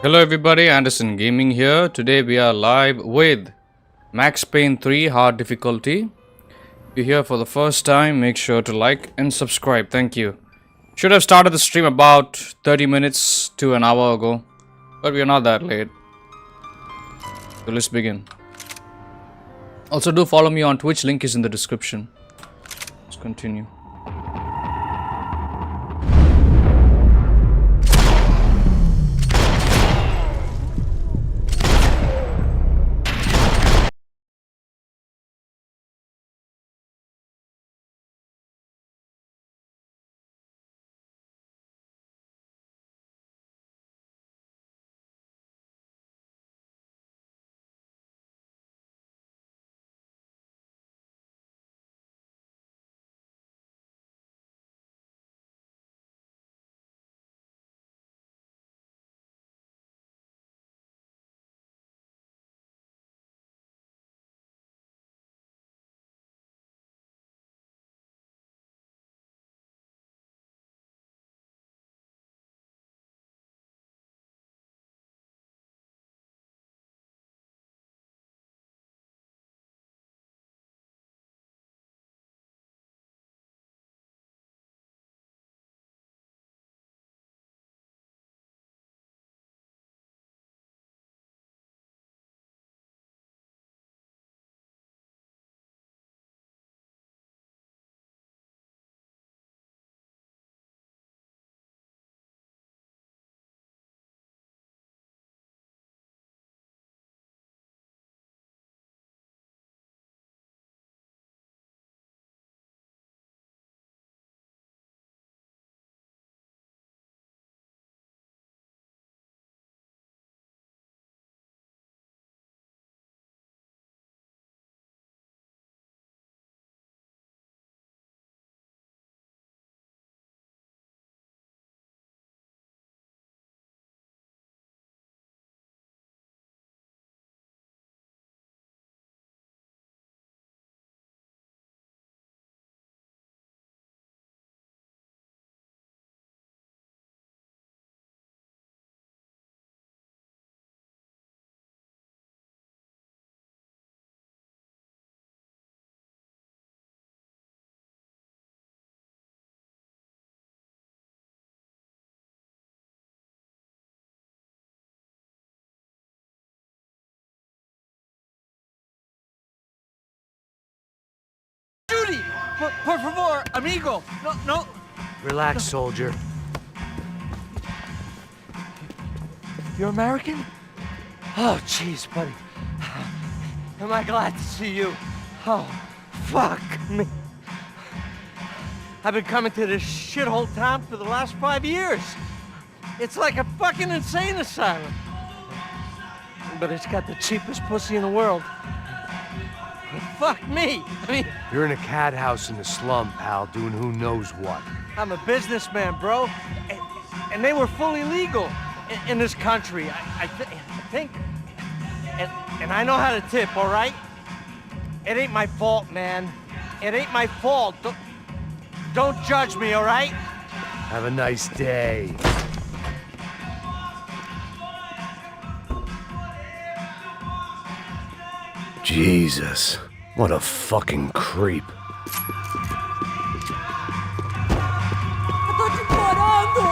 Hello everybody, Anderson Gaming here. Today we are live with Max Payne 3 hard difficulty. If you're here for the first time, make sure to like and subscribe. Thank you. Should have started the stream about 30 minutes to an hour ago, but we are not that late. So let's begin. Also do follow me on Twitch, link is in the description. Let's continue. Judy! Por favor, amigo! No. Relax, soldier. You're American? Oh, jeez, buddy. Am I glad to see you? Oh, fuck me. I've been coming to this shithole town for the last 5 years. It's like a fucking insane asylum. But it's got the cheapest pussy in the world. Fuck me. I mean, You're in a cat house in the slum, pal, doing who knows what. I'm a businessman, bro. And they were fully legal in this country. I think. And I know how to tip, all right? It ain't my fault, man. It ain't my fault. Don't judge me, all right? Have a nice day. Jesus, what a fucking creep. Eu tô te implorando!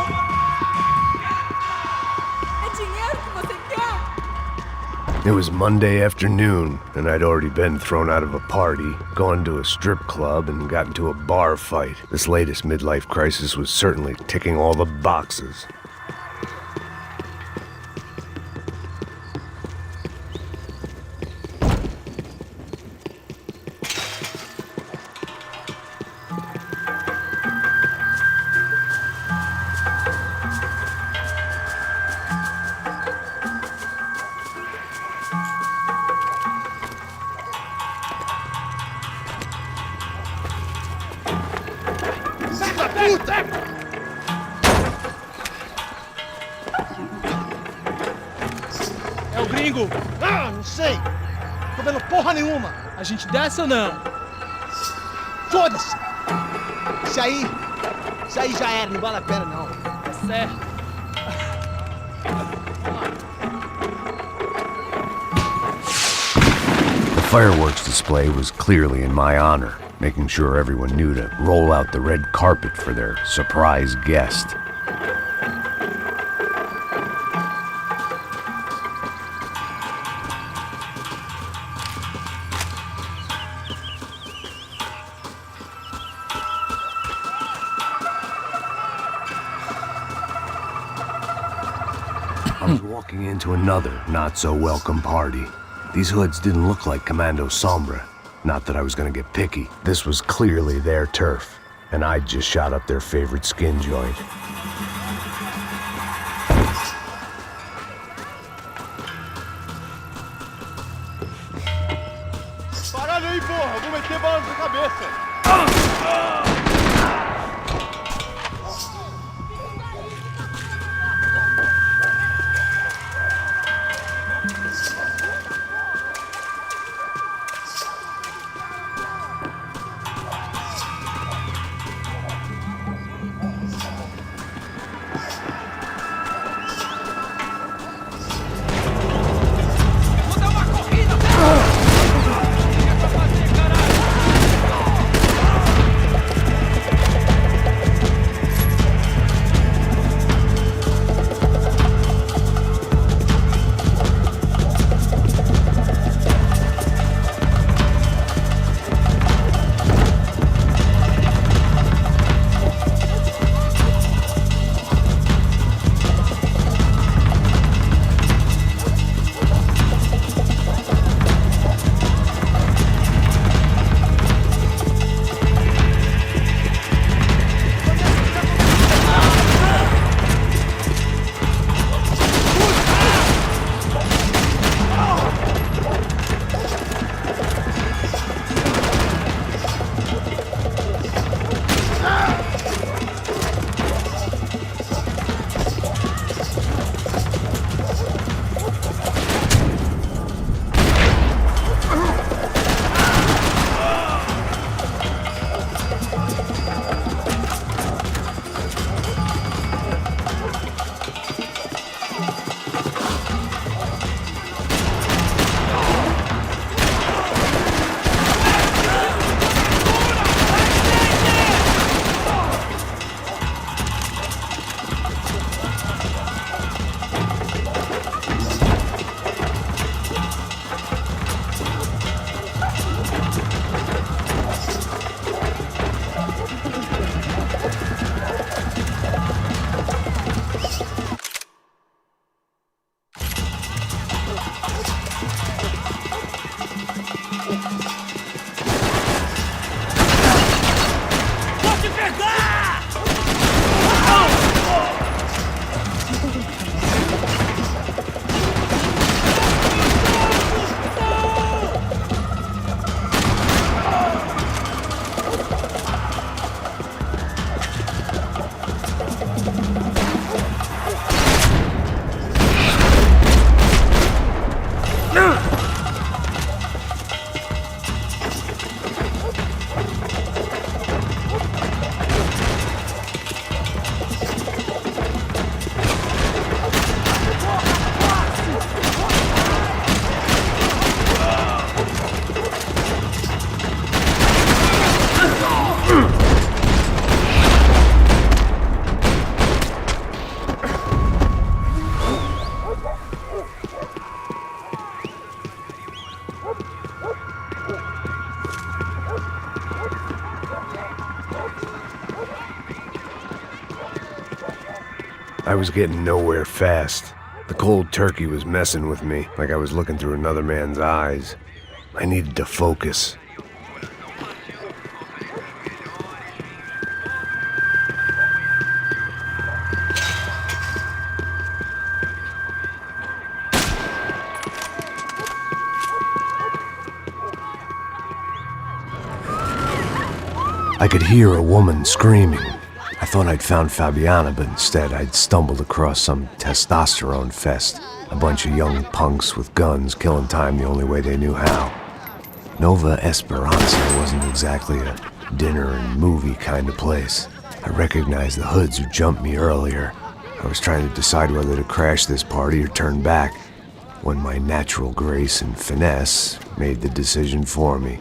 É dinheiro que você quer? It was Monday afternoon, and I'd already been thrown out of a party, gone to a strip club, and got into a bar fight. This latest midlife crisis was certainly ticking all the boxes. É o gringo. Ah, não sei. Tô vendo porra nenhuma. A gente desce ou não? Foda-se. Isso aí já era, não vale a pena não. Tá certo. fireworks display was clearly in my honor, making sure everyone knew to roll out the red carpet for their surprise guest. I was walking into another not-so-welcome party. These hoods didn't look like Commando Sombra. Not that I was gonna get picky. This was clearly their turf, and I'd just shot up their favorite skin joint. Paralho aí, porra! Vou meter bala na cabeça! I was getting nowhere fast. The cold turkey was messing with me, like I was looking through another man's eyes. I needed to focus. I could hear a woman screaming. I thought I'd found Fabiana, but instead I'd stumbled across some testosterone fest. A bunch of young punks with guns killing time the only way they knew how. Nova Esperanza wasn't exactly a dinner and movie kind of place. I recognized the hoods who jumped me earlier. I was trying to decide whether to crash this party or turn back. when my natural grace and finesse made the decision for me.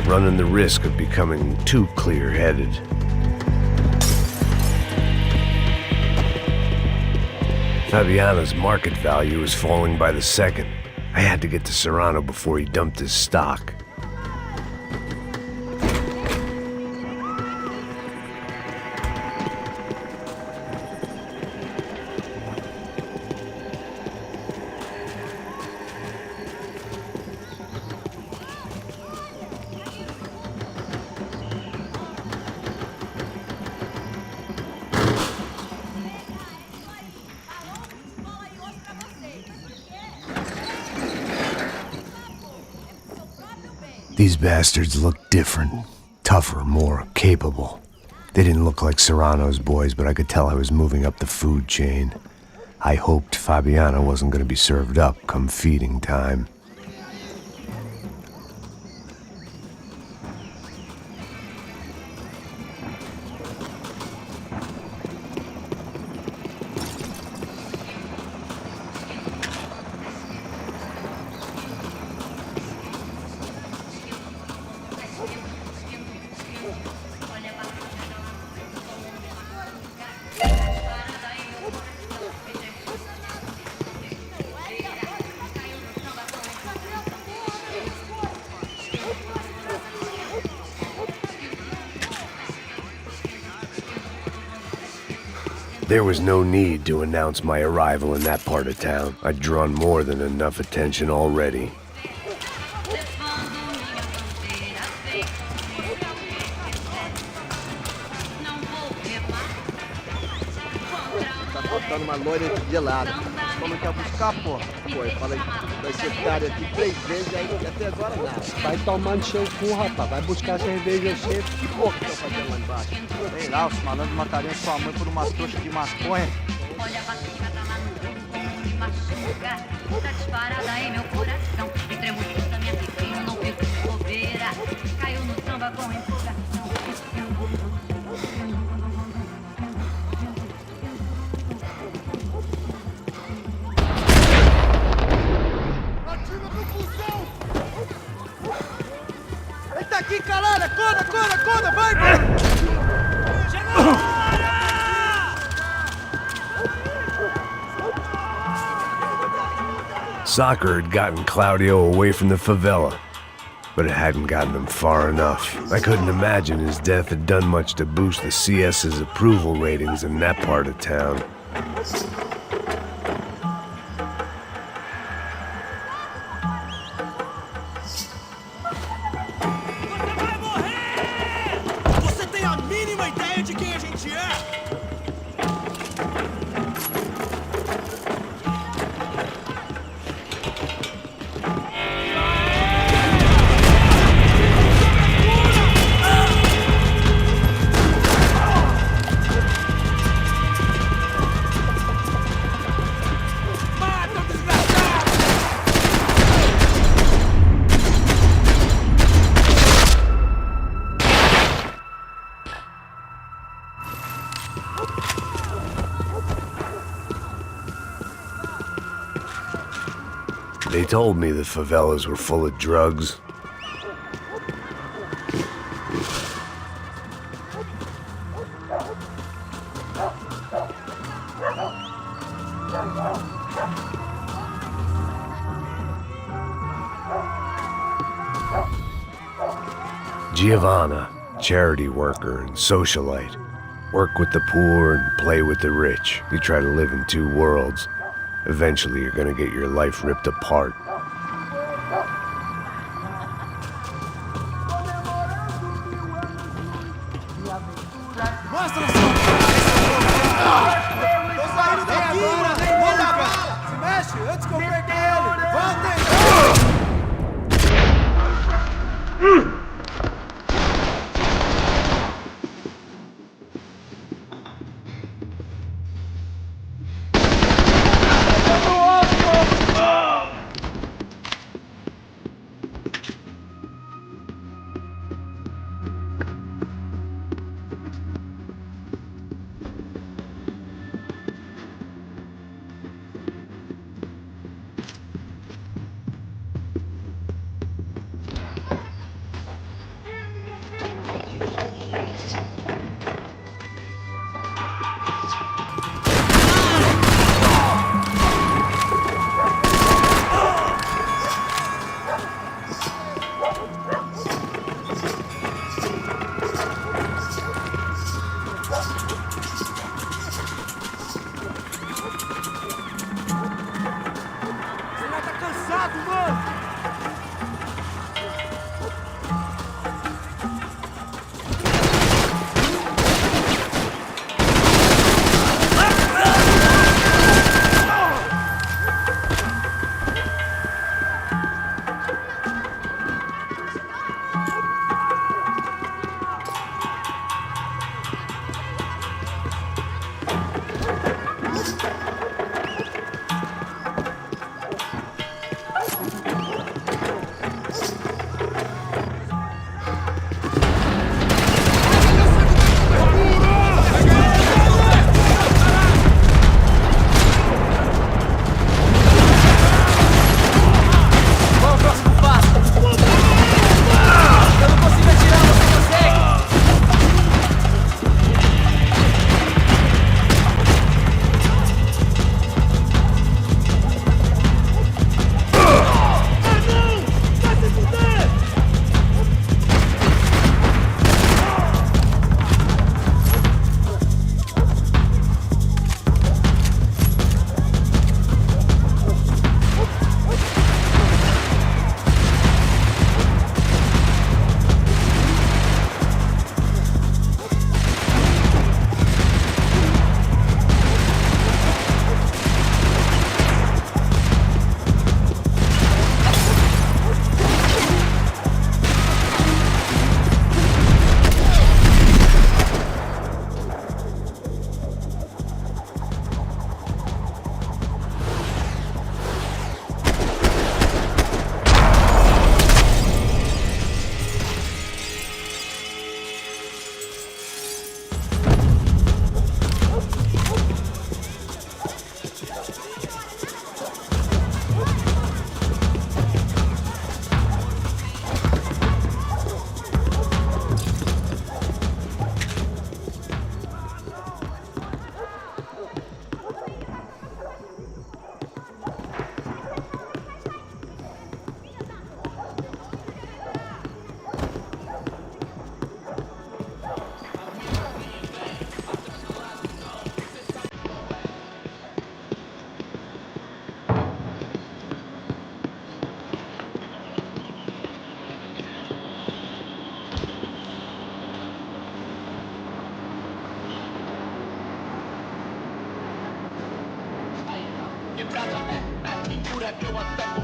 Running the risk of becoming too clear-headed. Fabiana's market value was falling by the second. I had to get to Serrano before he dumped his stock. These bastards looked different, tougher, more capable. They didn't look like Serrano's boys, but I could tell I was moving up the food chain. I hoped Fabiana wasn't going to be served up come feeding time. There was no need to announce my arrival in that part of town. I'd drawn more than enough attention already. Tá faltando uma loira gelada. Como quer buscar, porra? Pô, eu falei da secretária aqui 3 vezes aí, até agora nada. Vai tomar no seu cu, rapaz. Vai buscar cerveja sempre. Que porra que estão fazendo lá embaixo? Sei lá, os malandros matariam sua mãe por umas trouxas de maconha. Olha a vacina tá lá no corpo, me machuca. Tá disparada aí meu coração. E tremo toda minha riquinha, não fico de bobeira. Caiu no samba com empolgação. Ele tá aqui, caralho! Acorda, vai! Soccer had gotten Claudio away from the favela, but it hadn't gotten him far enough. I couldn't imagine his death had done much to boost the CS's approval ratings in that part of town. Você tem a mínima ideia de quem a gente é? They told me the favelas were full of drugs. Giovanna, charity worker and socialite. Work with the poor and play with the rich. You try to live in two worlds. Eventually, you're gonna get your life ripped apart. Mostra sua cara! Tô saindo daqui, mano! Manda a bala! Se mexe antes que eu pegue ele! Volta aí!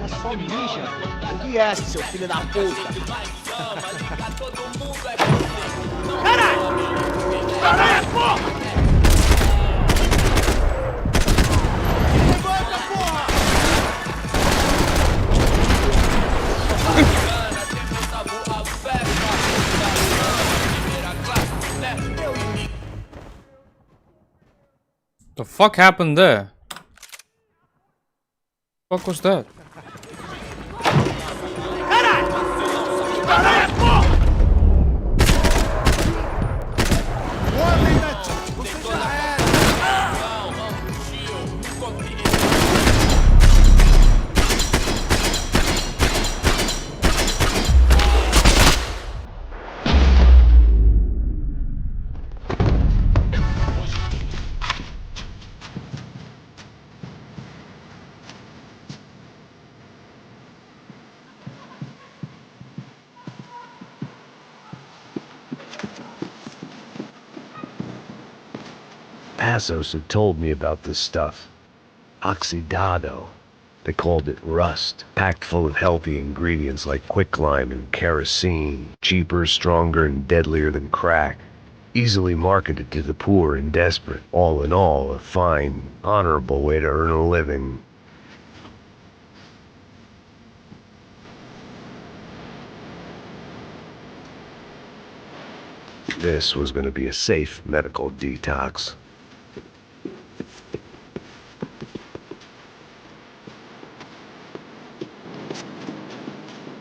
É só ninja. Conhece, seu filho da puta. Levanta, porra! The fuck happened there? What was that? Você já era! Passos had told me about this stuff. Oxidado. They called it rust, packed full of healthy ingredients like quicklime and kerosene, cheaper, stronger, and deadlier than crack. Easily marketed to the poor and desperate. All in all, a fine, honorable way to earn a living. This was going to be a safe medical detox.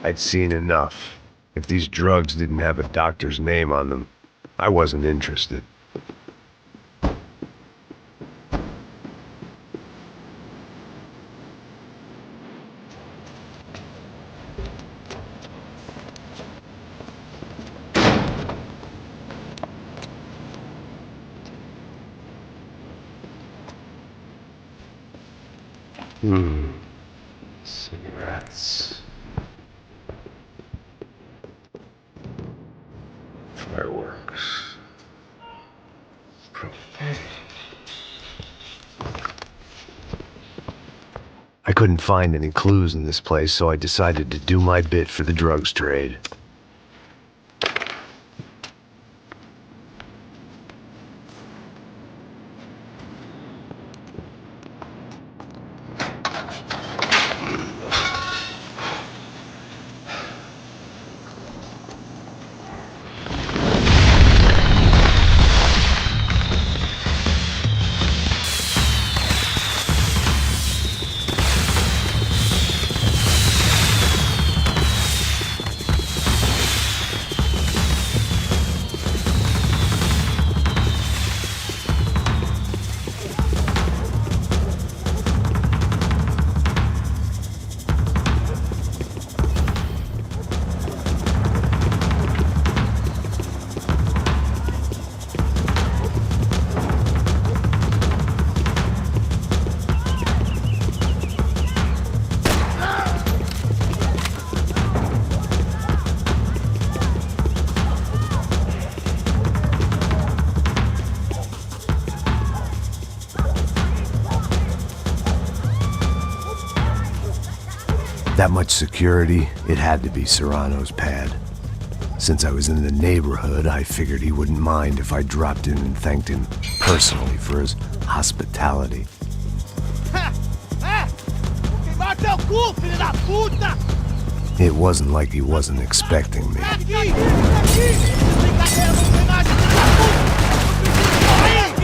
I'd seen enough. If these drugs didn't have a doctor's name on them, I wasn't interested. Cigarettes. Fireworks. Profanity. I couldn't find any clues in this place, so I decided to do my bit for the drugs trade. That much security, it had to be Serrano's pad. Since I was in the neighborhood, I figured he wouldn't mind if I dropped in and thanked him personally for his hospitality. Queimar teu cu, filho da puta! It wasn't like he wasn't expecting me. Aqui! Aqui! Brincadeira, vamos queimar, filho da puta! Vem aqui!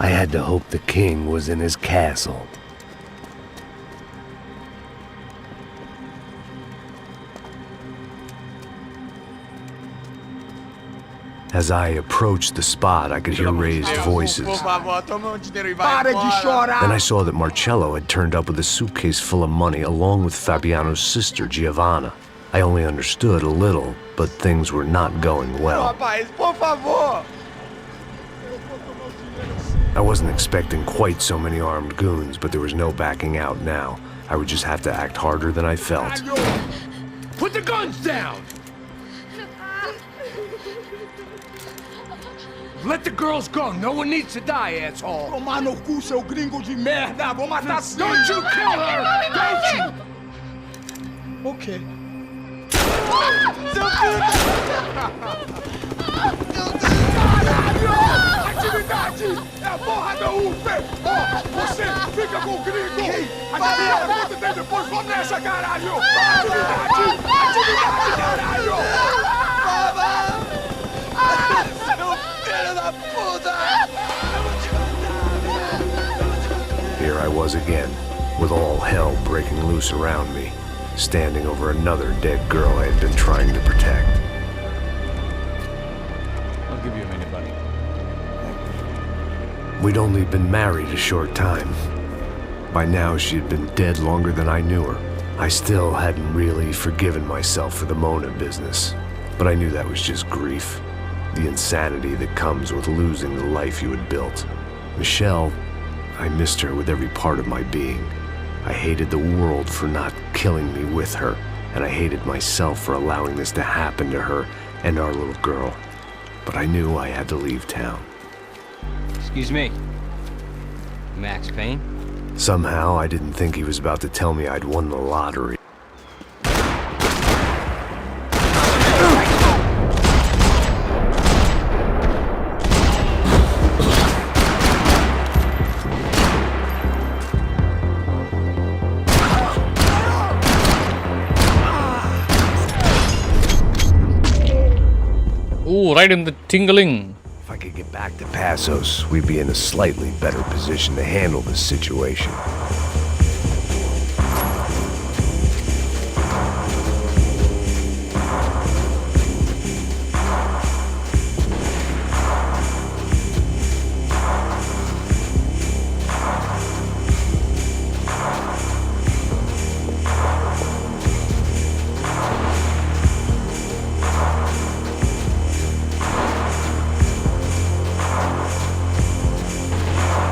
I had to hope the king was in his castle. As I approached the spot, I could hear raised voices. Para de chorar! Then I saw that Marcello had turned up with a suitcase full of money along with Fabiano's sister, Giovanna. I only understood a little, but things were not going well. Rapaz, por favor! I wasn't expecting quite so many armed goons, but there was no backing out now. I would just have to act harder than I felt. Put the guns down! Let the girls go. No one needs to die, asshole. Tomar no cu, seu gringo de merda. Vou matar sim. Don't you kill her! Don't you! Ok. Seu filho Caralho! Atividade! É a porra da UP! Ó, você fica com o gringo! A galera conta tem depois, vamos nessa, caralho! Atividade! Atividade, caralho! Seu filho da puta! Here I was again, with all hell breaking loose around me, standing over another dead girl I had been trying to protect. I'll give you a minute, buddy. We'd only been married a short time. By now, she had been dead longer than I knew her. I still hadn't really forgiven myself for the Mona business, but I knew that was just grief. The insanity that comes with losing the life you had built. Michelle, I missed her with every part of my being. I hated the world for not killing me with her, and I hated myself for allowing this to happen to her and our little girl. But I knew I had to leave town. Excuse me. Max Payne? Somehow, I didn't think he was about to tell me I'd won the lottery. Ooh, right in the tingling. If I could get back to Passos, we'd be in a slightly better position to handle this situation.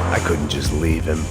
I couldn't just leave him.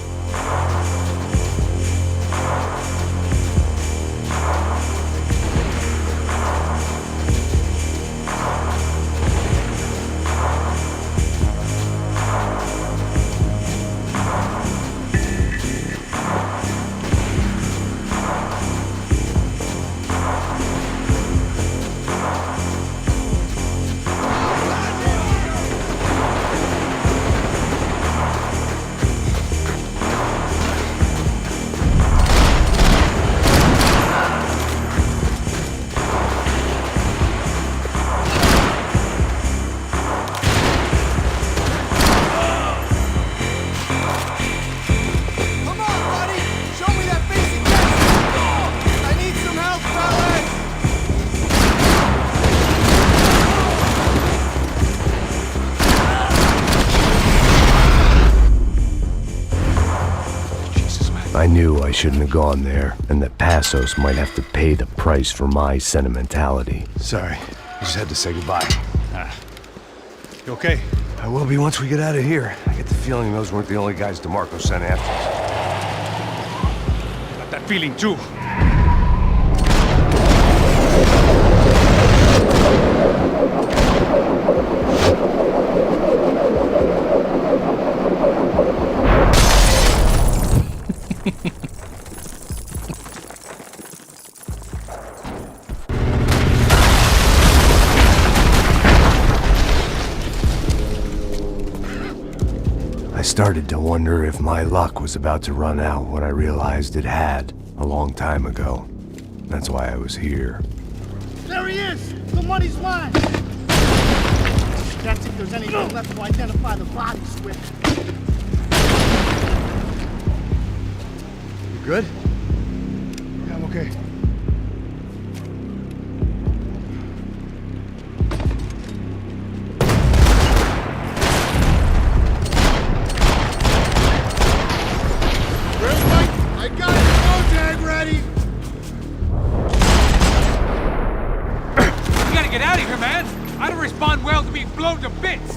I knew I shouldn't have gone there, and that Passos might have to pay the price for my sentimentality. Sorry, I just had to say goodbye. You okay? I will be once we get out of here. I get the feeling those weren't the only guys DeMarco sent after us. Got that feeling too. I started to wonder if my luck was about to run out when I realized it had a long time ago. That's why I was here. There he is! The money's mine! That's if there's anything left to identify the bodies with. You good? Yeah, I'm okay. I got your phone tag ready! We gotta get out of here, man! I don't respond well to being blown to bits!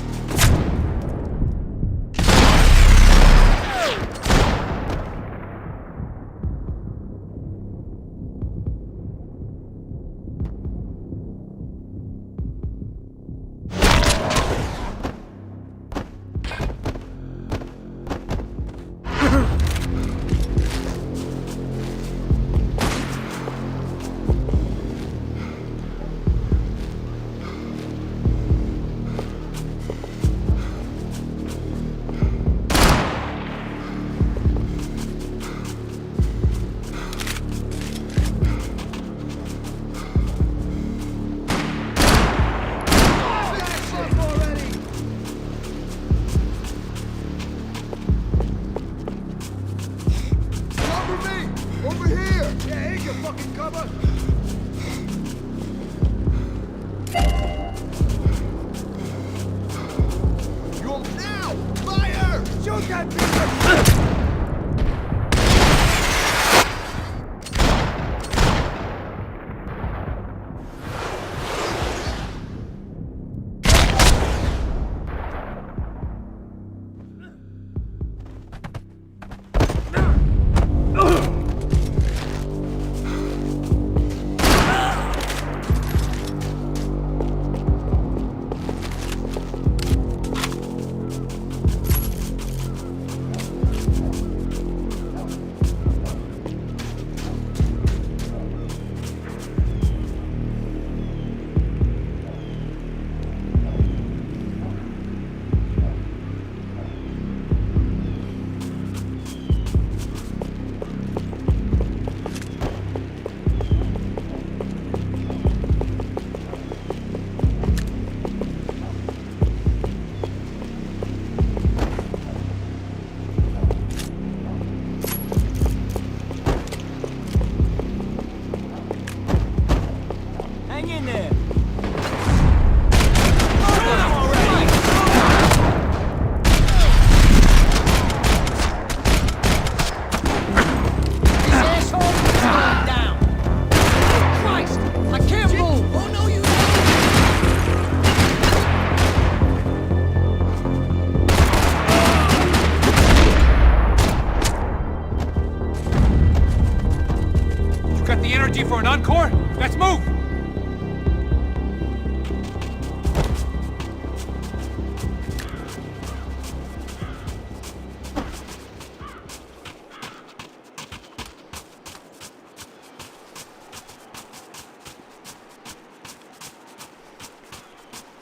For an encore? Let's move!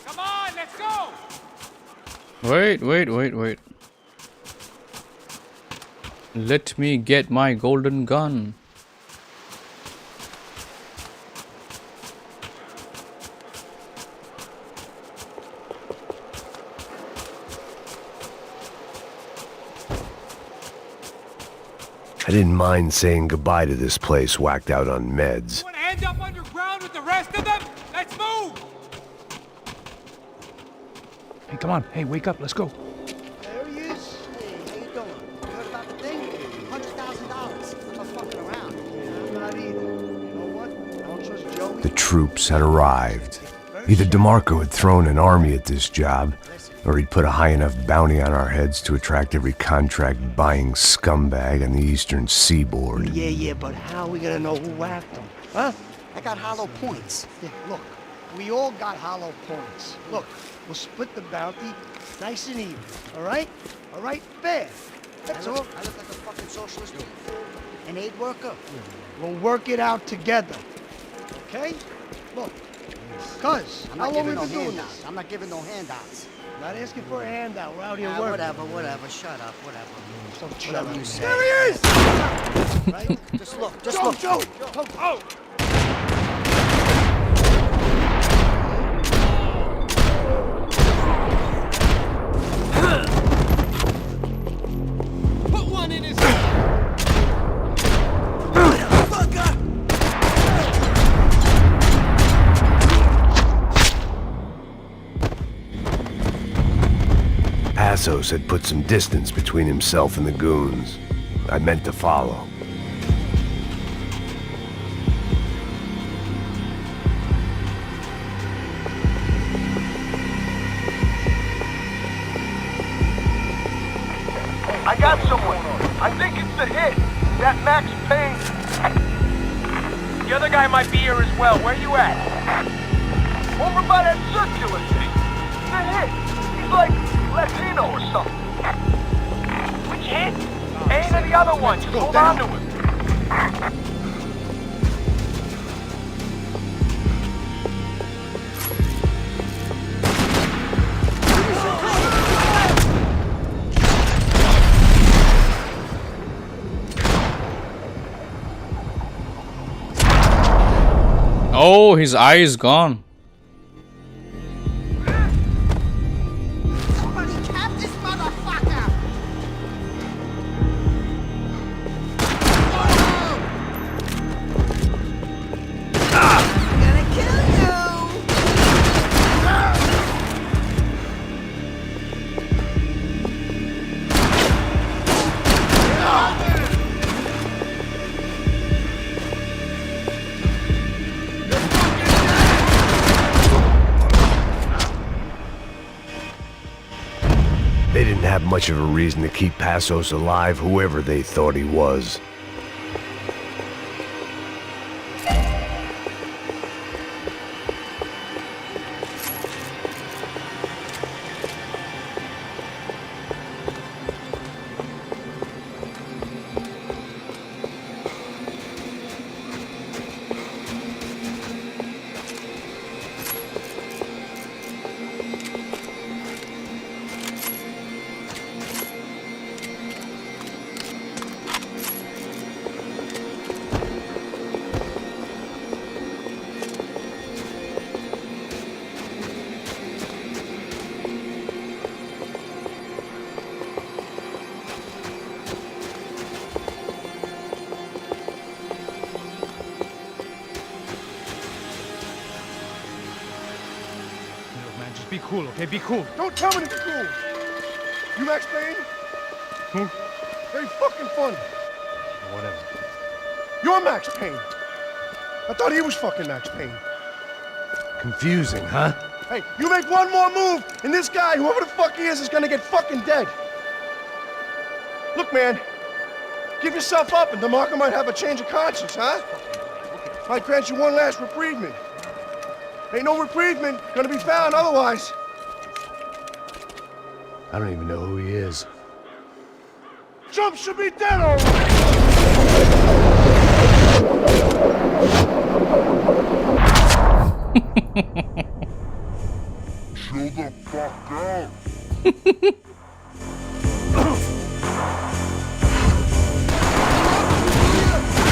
Come on, let's go! Wait. Let me get my golden gun. I didn't mind saying goodbye to this place whacked out on meds. Want to end up underground with the rest of them? Let's move! Hey, come on. Hey, wake up. Let's go. There he is. Hey, how you doing? You heard about the thing? $100,000. I'm not fucking around. Yeah, I'm not either. You know what? I don't trust Joey. The troops had arrived. Either DeMarco had thrown an army at this job, or he'd put a high enough bounty on our heads to attract every contract-buying scumbag on the eastern seaboard. Yeah, but how are we gonna know who whacked him? Huh? I got hollow points. Yeah, look, we all got hollow points. Look, we'll split the bounty nice and even, all right? All right, fair. That's all. I look like a fucking socialist. An aid worker. We'll work it out together, okay? Look, cuz, I'm how not long we giving no been doing handouts. this? I'm not giving no handouts. Not asking for a handout. We're out here working. Whatever. Shut up. Whatever. Whatever you say. There he is! Right? Just look. Just Joe, look. Joe! Oh! Passos had put some distance between himself and the goons. I meant to follow. I got someone. I think it's the hit. That Max Payne. The other guy might be here as well. Where you at? Over by that circular thing. The hit. He's like Latino or something. Which hit? Payne or the other one? Just hold on to him. Oh, his eye is gone. Somebody cap this motherfucker! I'm gonna kill you! They didn't have much of a reason to keep Passos alive, whoever they thought he was. Just be cool, okay? Be cool. Don't tell me to be cool. You Max Payne? Who? Very fucking funny. Whatever. You're Max Payne. I thought he was fucking Max Payne. Confusing, huh? Hey, you make one more move, and this guy, whoever the fuck he is gonna get fucking dead. Look, man, give yourself up, and DeMarco might have a change of conscience, huh? Might grant you one last reprievement. Ain't no reprievement gonna be found otherwise. I don't even know who he is. Trump should be dead already! Chill the fuck out.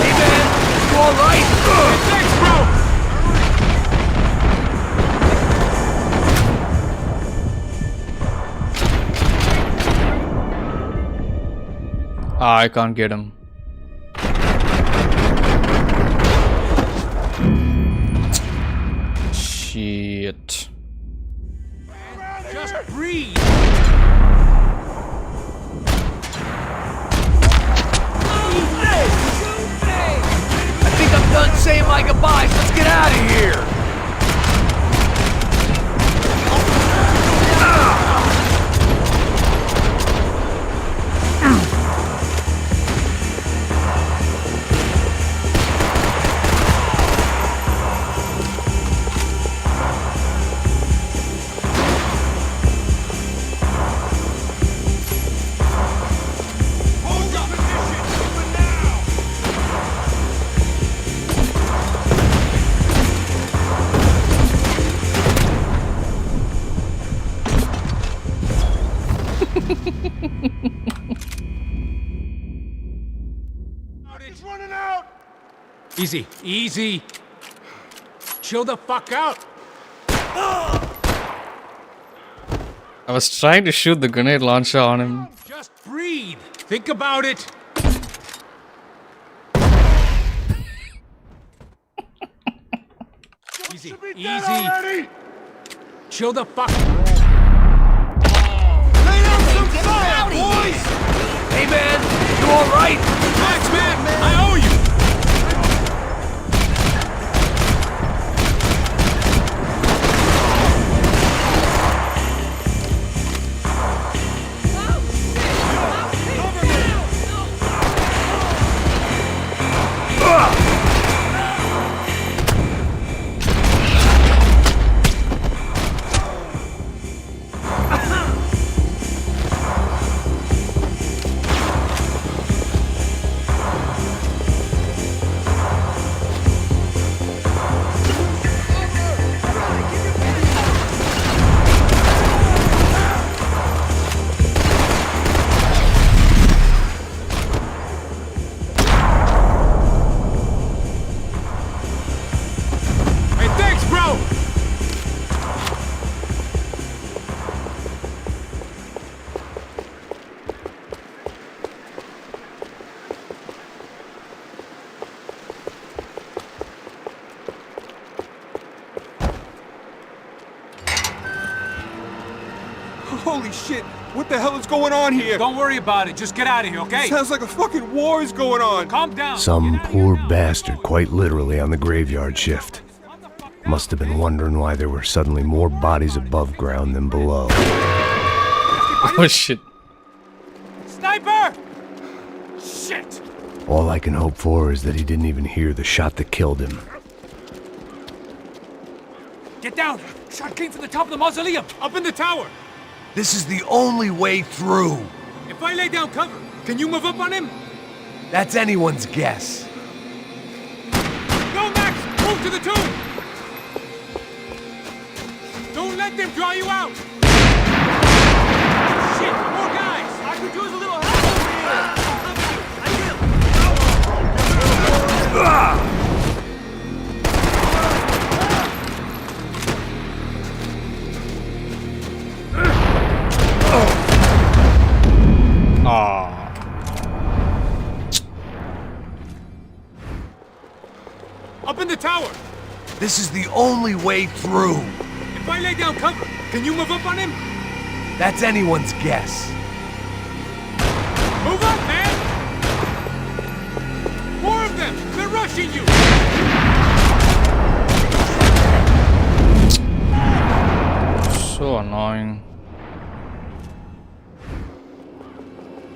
Hey, man! You all right? Thanks, bro! I can't get him. Shit. Just breathe! I think I'm done saying my goodbyes. Let's get out of here. It's running out! Easy, easy. Chill the fuck out. I was trying to shoot the grenade launcher on him. Just breathe. Think about it. Easy, easy. Chill the fuck. Lay down some Get out of here! Hey man, you alright? Max, man, I owe you! Holy shit! What the hell is going on here? Don't worry about it. Just get out of here, okay? Sounds like a fucking war is going on. Calm down. Some poor bastard, quite literally, on the graveyard shift. Must have been wondering why there were suddenly more bodies above ground than below. Oh shit. Sniper! Shit! All I can hope for is that he didn't even hear the shot that killed him. Get down! Shot came from the top of the mausoleum! Up in the tower! This is the only way through. If I lay down cover, can you move up on him? That's anyone's guess. Go, Max! Move to the tomb! Don't let them draw you out! Shit! More guys! I could use a little help over here! Up in the tower! This is the only way through. If I lay down cover, can you move up on him? That's anyone's guess. Move up, man! More of them! They're rushing you! So annoying.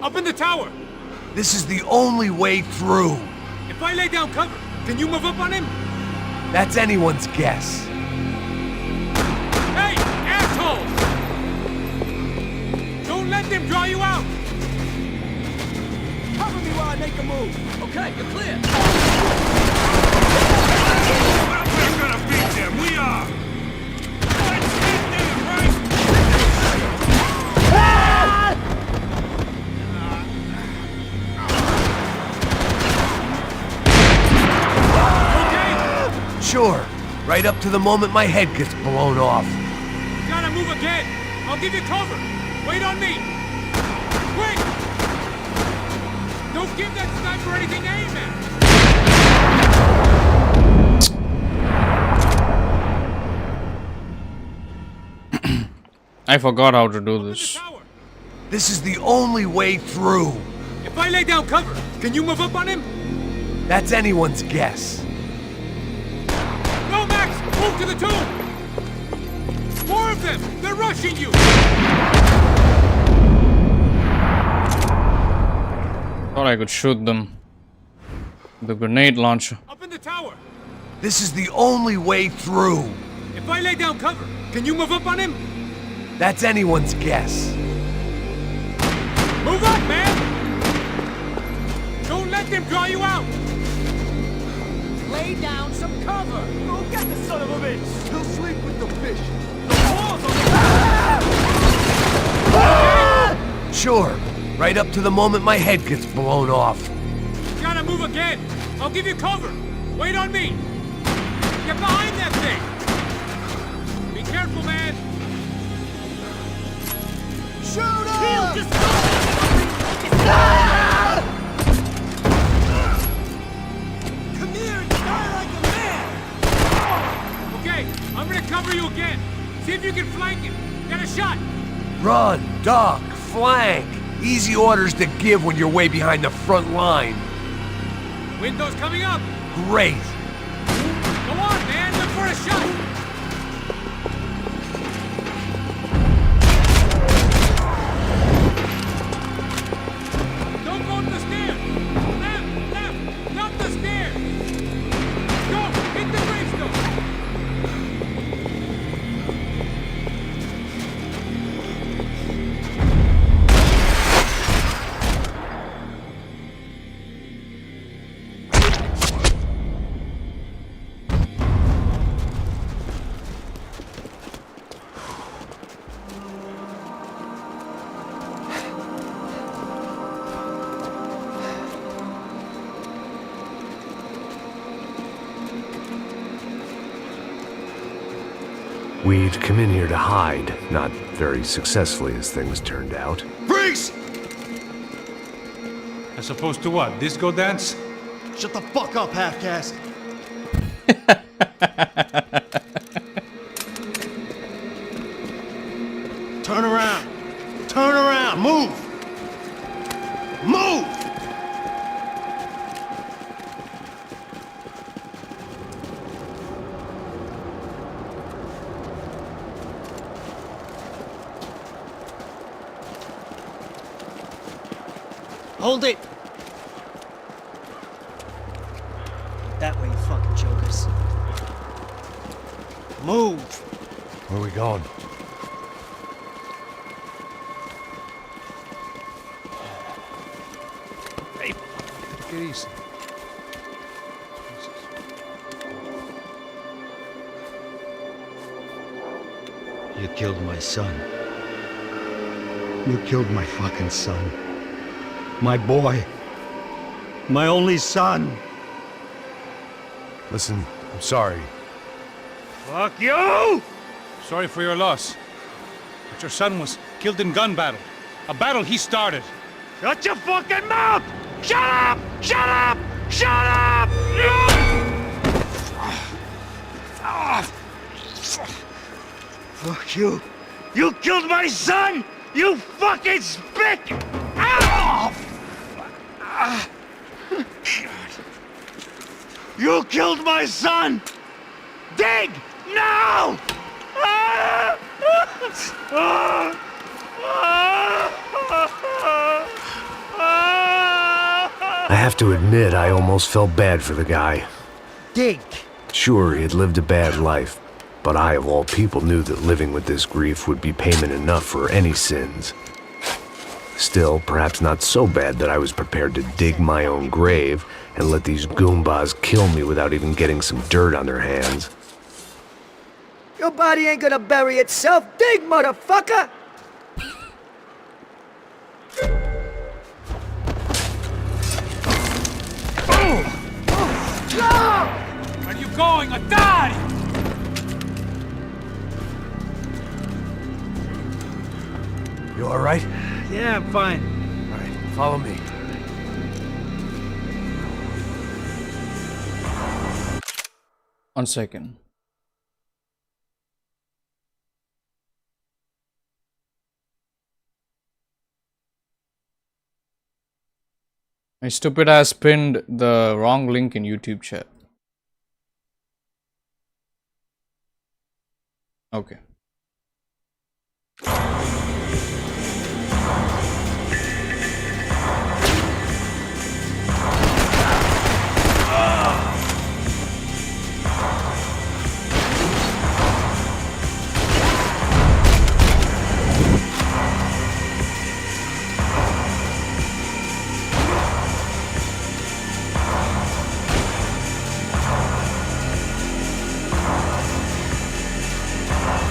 Up in the tower! This is the only way through. If I lay down cover, can you move up on him? That's anyone's guess. Hey, asshole! Don't let them draw you out! Cover me while I make a move. Okay, you're clear. We're gonna beat them. We are. Let's get them, right? Sure. Right up to the moment my head gets blown off. You gotta move again. I'll give you cover. Wait on me. Quick! Don't give that sniper anything to aim at. I forgot how to do this. This is the only way through. If I lay down cover, can you move up on him? That's anyone's guess. Go, Max! Move to the tomb! More of them! They're rushing you! Thought I could shoot them. The grenade launcher. Up in the tower! This is the only way through. If I lay down cover, can you move up on him? That's anyone's guess. Move up, man! Don't let them draw you out! Lay down some cover. Go get the son of a bitch. He'll sleep with the fish. Sure. Right up to the moment my head gets blown off. You gotta move again. I'll give you cover. Wait on me. Get behind that thing. Be careful, man. Shoot him! Come here and die like a man. Okay, I'm gonna cover you again. See if you can flank him. Get a shot. Run, dog, flank. Easy orders to give when you're way behind the front line. Windows coming up. Great. Go on, man. Look for a shot. Don't go up the stairs. Left, left. Up the stairs. Go. Hit the gravestone. We'd come in here to hide, not very successfully as things turned out. Freeze! As opposed to what? Disco dance? Shut the fuck up, half-caste. Turn around. Turn around. Move. Move! Hold it! That way, you fucking jokers. Move! Where are we going? Hey, take it easy. You killed my son. You killed my fucking son. My boy. My only son. Listen, I'm sorry. Fuck you! Sorry for your loss. But your son was killed in gun battle. A battle he started. Shut your fucking mouth! Shut up! Shut up! Shut up! Fuck you. You killed my son! You fucking spick! Ow! You killed my son! Dig! Now! I have to admit, I almost felt bad for the guy. Dig! Sure, he had lived a bad life, but I, of all people, knew that living with this grief would be payment enough for any sins. Still, perhaps not so bad that I was prepared to dig my own grave and let these goombas kill me without even getting some dirt on their hands. Your body ain't gonna bury itself. Dig, motherfucker! Where are you going? Atari! You all right? Yeah, I'm fine. All right, follow me. One second. My stupid ass pinned the wrong link in YouTube chat. Okay.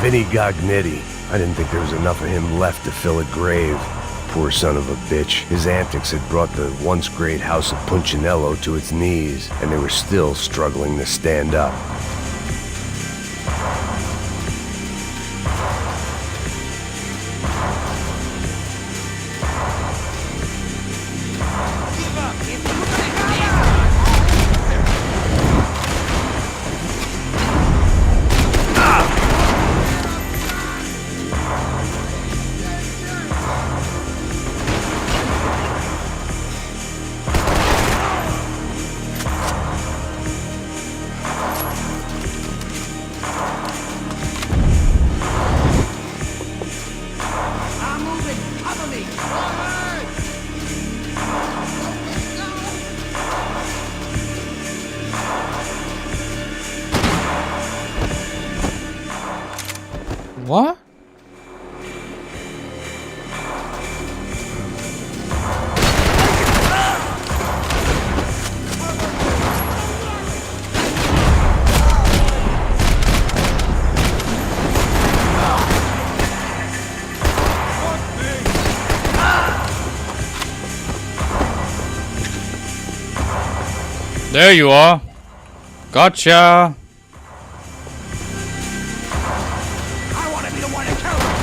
Vinny Gognitti. I didn't think there was enough of him left to fill a grave. Poor son of a bitch. His antics had brought the once great house of Punchinello to its knees, and they were still struggling to stand up. What? There you are. Gotcha. I want to be the one to kill him.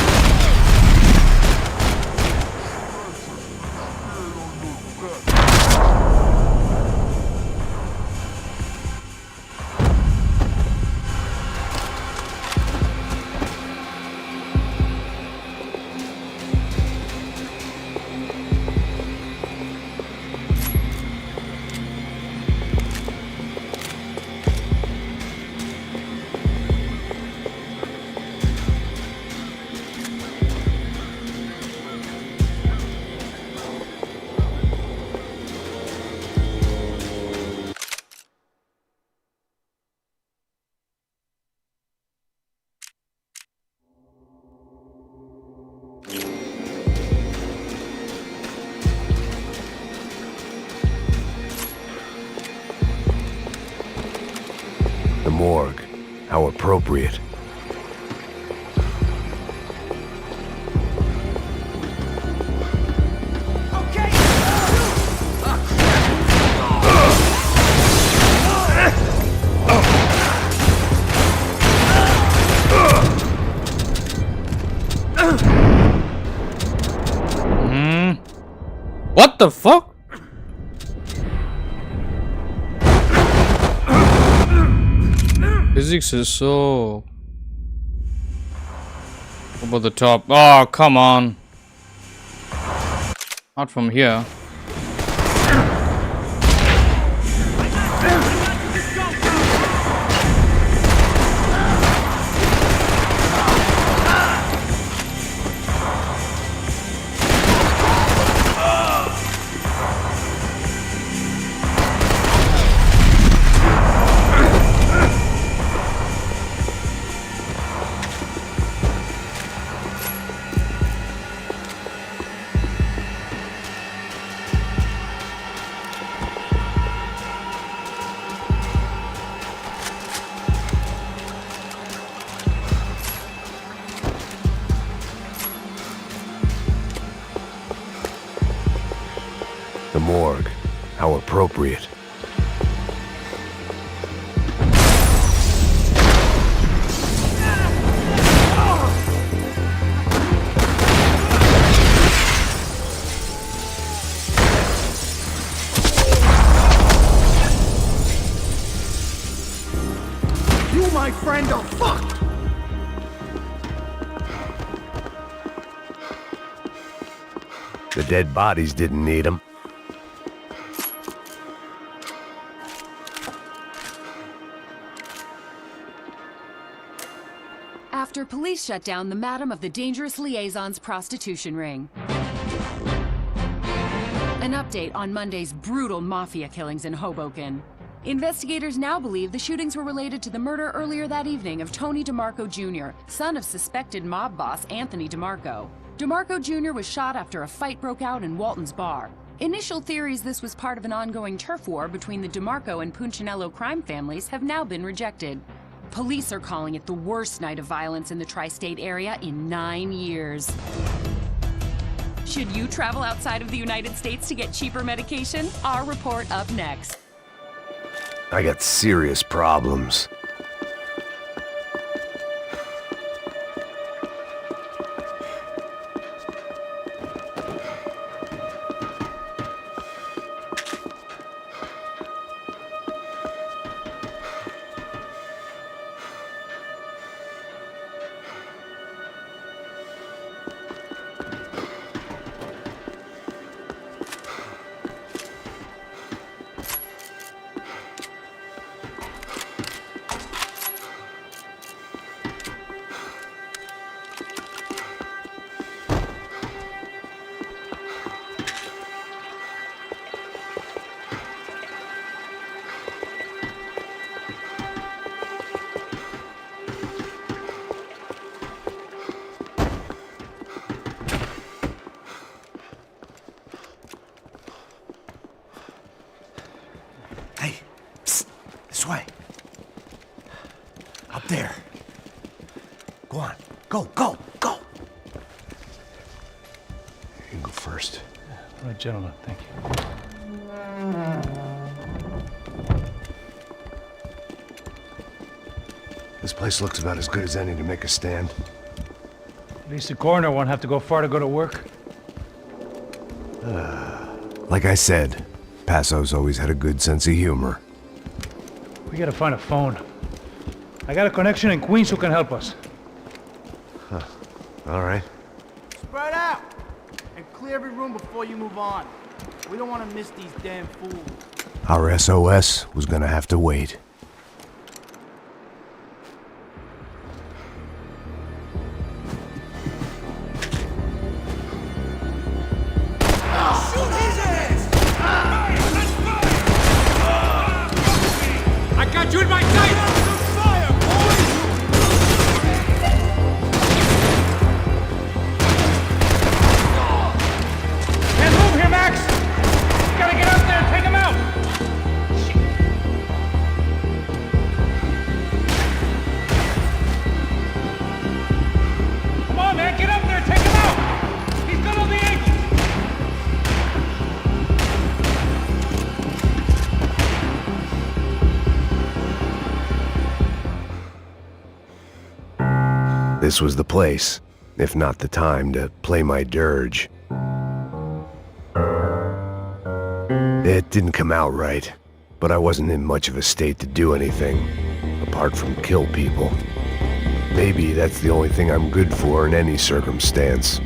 The morgue. How appropriate. What the fuck? Physics is so over the top. Oh, come on. Not from here. The morgue. How appropriate. You, my friend, are fucked. The dead bodies didn't need them. After police shut down the Madam of the Dangerous Liaison's prostitution ring. An update on Monday's brutal mafia killings in Hoboken. Investigators now believe the shootings were related to the murder earlier that evening of Tony DeMarco Jr., son of suspected mob boss Anthony DeMarco. DeMarco Jr. was shot after a fight broke out in Walton's bar. Initial theories this was part of an ongoing turf war between the DeMarco and Punchinello crime families have now been rejected. Police are calling it the worst night of violence in the tri-state area in 9 years. Should you travel outside of the United States to get cheaper medication? Our report up next. I got serious problems. Go on. Go, go, go! You go first. All right, gentlemen, thank you. This place looks about as good as any to make a stand. At least the coroner won't have to go far to go to work. Like I said, Passo's always had a good sense of humor. We gotta find a phone. I got a connection in Queens who can help us. Huh. All right. Spread out! And clear every room before you move on. We don't want to miss these damn fools. Our SOS was gonna have to wait. I got you in my sight! Can't move here, Max! You gotta get up there and take him out! Come on, man, get up there and take him out! He's got all the angles! This was the place, if not the time, to play my dirge. It didn't come out right, but I wasn't in much of a state to do anything, apart from kill people. Maybe that's the only thing I'm good for in any circumstance.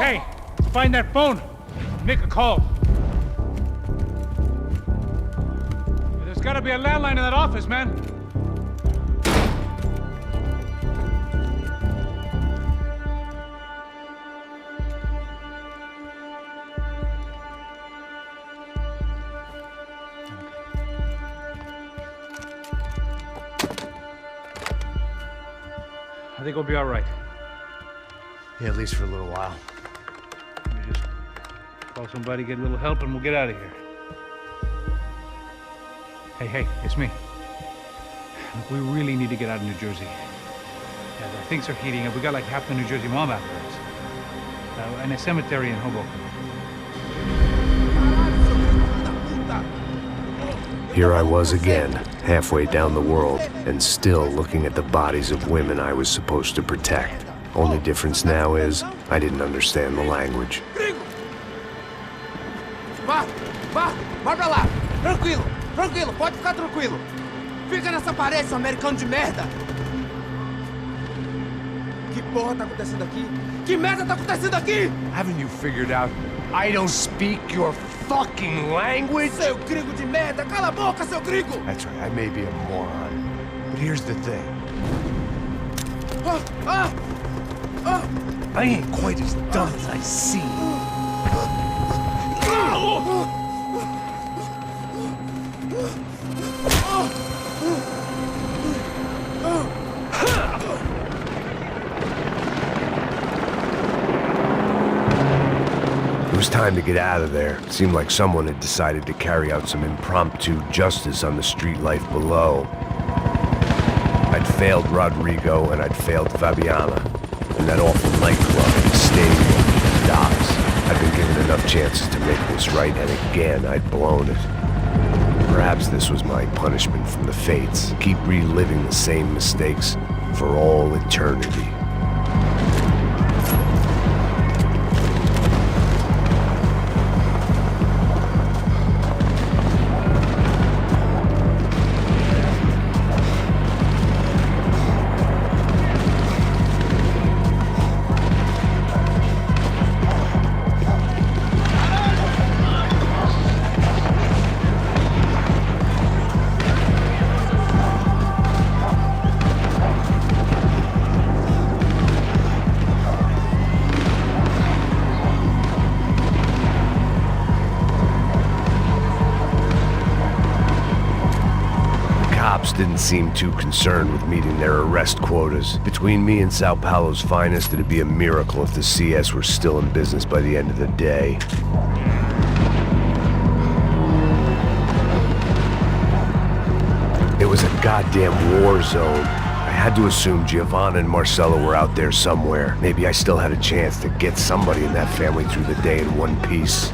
Hey, find that phone. Make a call. There's gotta be a landline in that office, man. I think we'll be all right. Yeah, at least for a little while. Let me just call somebody, get a little help, and we'll get out of here. Hey, it's me. Look, we really need to get out of New Jersey. Yeah, things are heating up. We got like half the New Jersey mob after us. And a cemetery in Hoboken. Here I was again, halfway down the world, and still looking at the bodies of women I was supposed to protect. Only difference now is, I didn't understand the language. Vai pra lá. Tranquilo, pode ficar tranquilo. Fica nessa parede, seu americano de merda. Que porra tá acontecendo aqui? Que merda tá acontecendo aqui? Haven't you figured out I don't speak your fucking language? Seu gringo de merda, cala a boca, seu gringo! That's right, I may be a moron, but here's the thing. I ain't quite as dumb as I seem. It was time to get out of there. It seemed like someone had decided to carry out some impromptu justice on the street life below. I'd failed Rodrigo and I'd failed Fabiana. And that awful nightclub, the stadium, the docks. I'd been given enough chances to make this right, and again, I'd blown it. Perhaps this was my punishment from the fates. Keep reliving the same mistakes for all eternity. cops didn't seem too concerned with meeting their arrest quotas. Between me and Sao Paulo's finest, it'd be a miracle if the CS were still in business by the end of the day. It was a goddamn war zone. I had to assume Giovanna and Marcello were out there somewhere. Maybe I still had a chance to get somebody in that family through the day in one piece.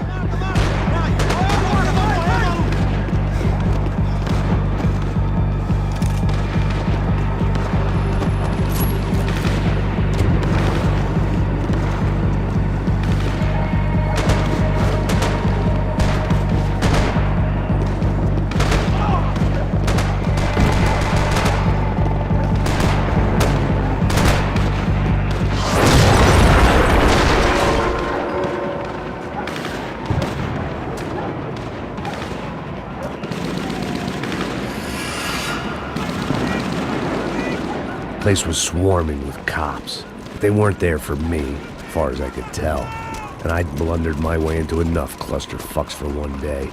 The place was swarming with cops, but they weren't there for me, as far as I could tell, and I'd blundered my way into enough clusterfucks for one day.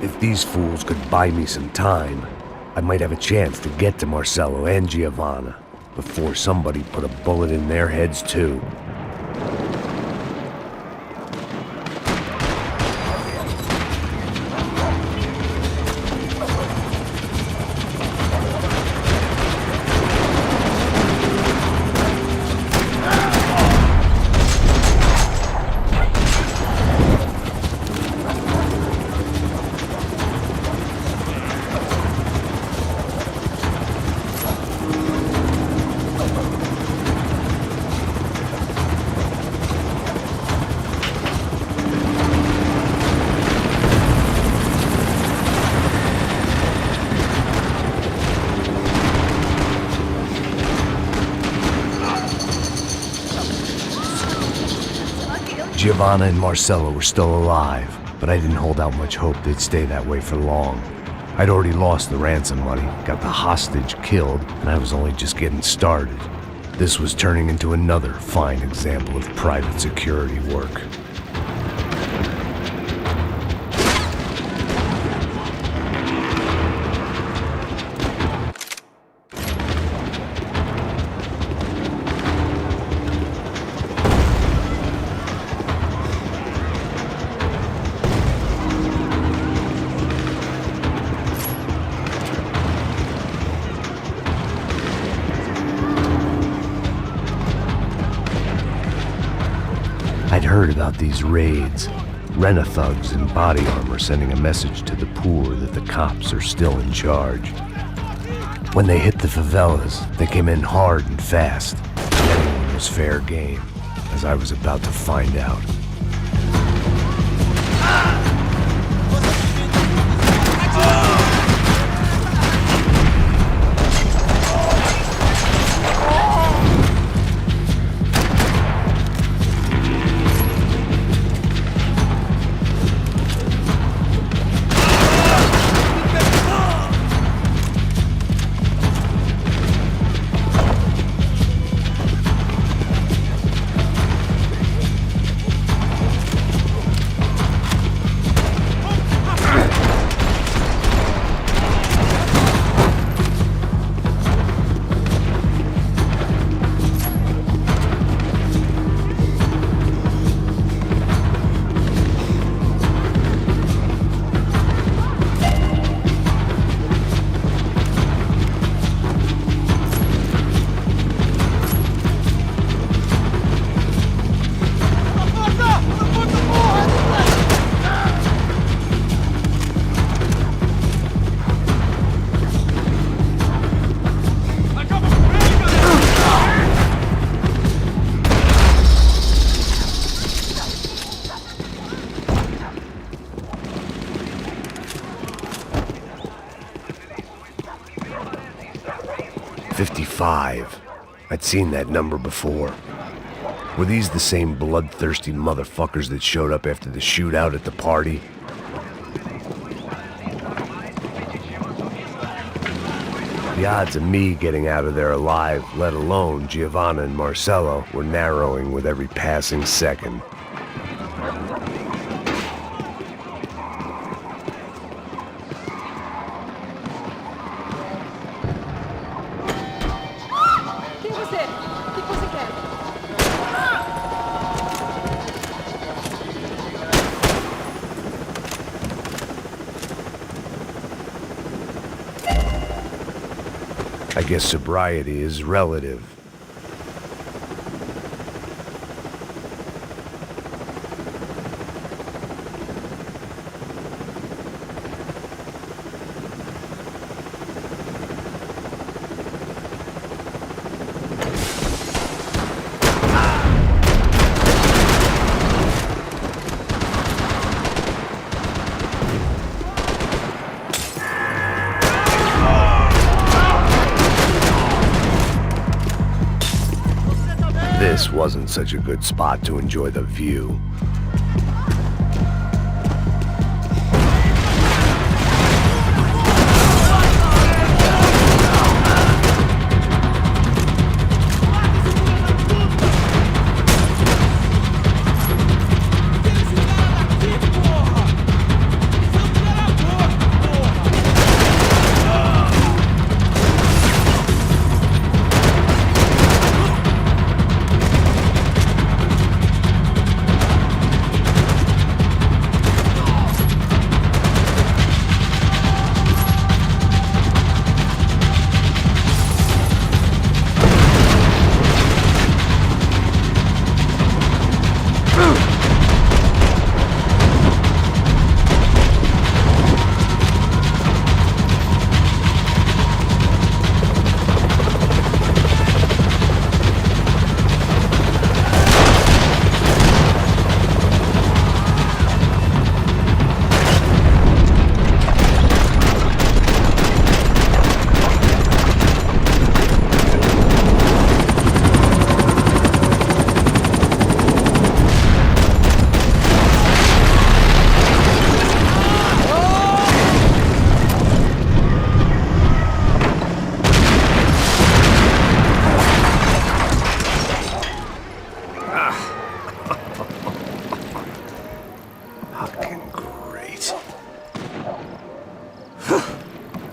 If these fools could buy me some time, I might have a chance to get to Marcello and Giovanna before somebody put a bullet in their heads too. Giovanna and Marcello were still alive, but I didn't hold out much hope they'd stay that way for long. I'd already lost the ransom money, got the hostage killed, and I was only just getting started. This was turning into another fine example of private security work. I'd heard about these raids. Rent-a-thugs in body armor sending a message to the poor that the cops are still in charge. When they hit the favelas, they came in hard and fast. Anyone was fair game, as I was about to find out. I'd seen that number before. Were these the same bloodthirsty motherfuckers that showed up after the shootout at the party? The odds of me getting out of there alive, let alone Giovanna and Marcello, were narrowing with every passing second. I guess sobriety is relative. This wasn't such a good spot to enjoy the view.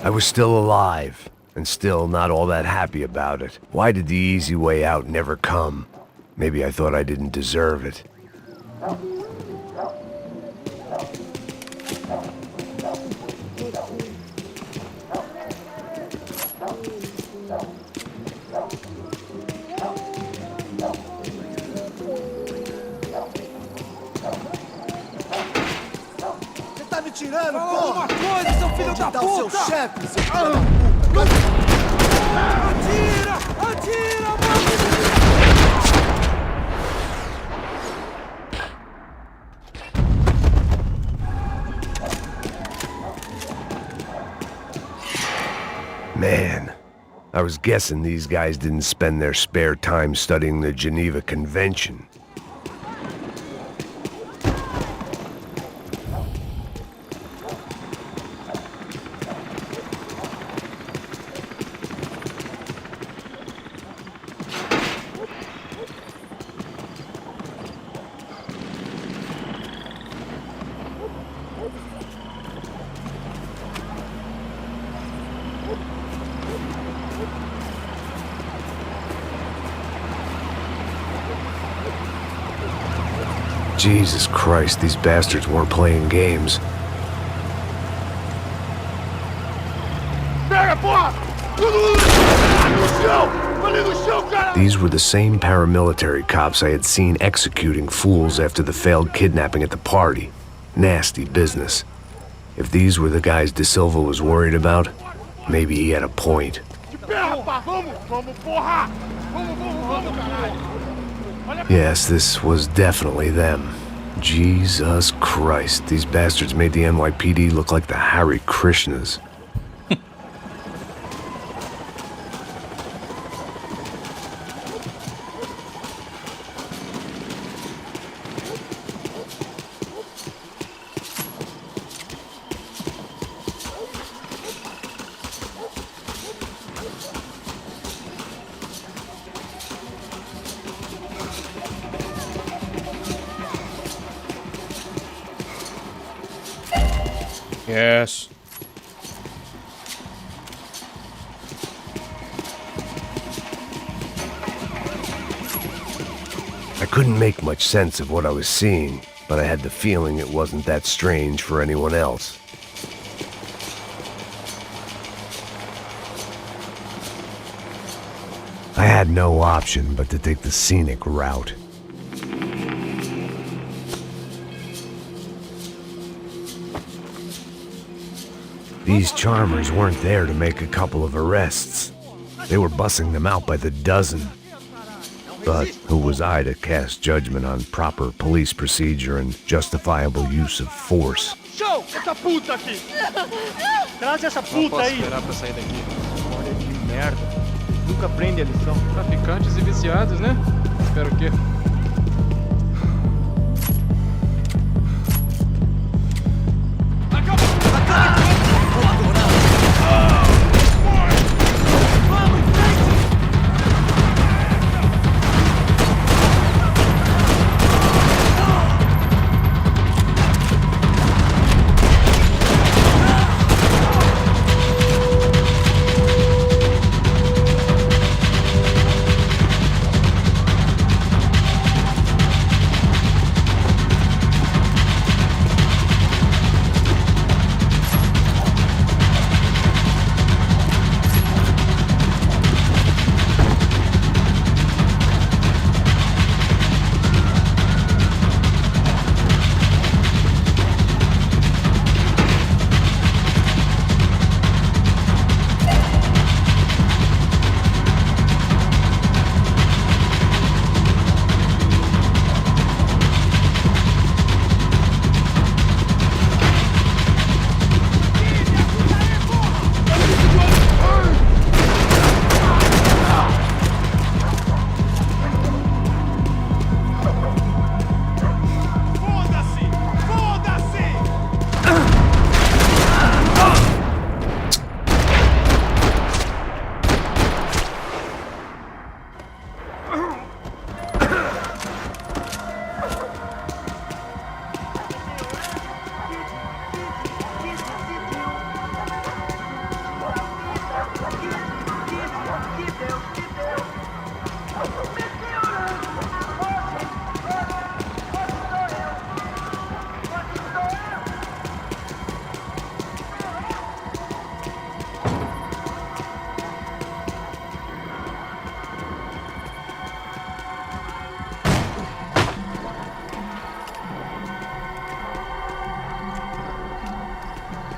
I was still alive, and still not all that happy about it. Why did the easy way out never come? Maybe I thought I didn't deserve it. Tá me tirando, porra! Uma coisa, seu filho da puta! Onde tá o seu chefe, seu filho da puta? Atira! Atira, mano! Man, I was guessing these guys didn't spend their spare time studying the Geneva Convention. Jesus Christ, these bastards weren't playing games. These were the same paramilitary cops I had seen executing fools after the failed kidnapping at the party. Nasty business. If these were the guys De Silva was worried about, maybe he had a point. Yes, this was definitely them. Jesus Christ, these bastards made the NYPD look like the Hare Krishnas. Yes. I couldn't make much sense of what I was seeing, but I had the feeling it wasn't that strange for anyone else. I had no option but to take the scenic route. These charmers weren't there to make a couple of arrests. They were bussing them out by the dozen. But who was I to cast judgment on proper police procedure and justifiable use of force? Show essa puta aqui! Traz essa puta aí! Esperar pra sair daqui. Olha que merda. Nunca aprende a lição. Traficantes e viciados, né? Espero que...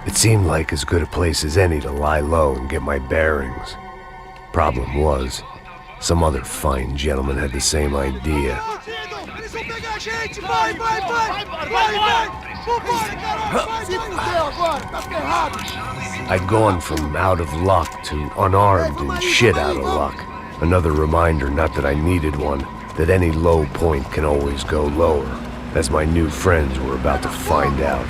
It seemed like as good a place as any to lie low and get my bearings. Problem was, some other fine gentleman had the same idea. I'd gone from out of luck to unarmed and shit out of luck. Another reminder, not that I needed one, that any low point can always go lower, as my new friends were about to find out.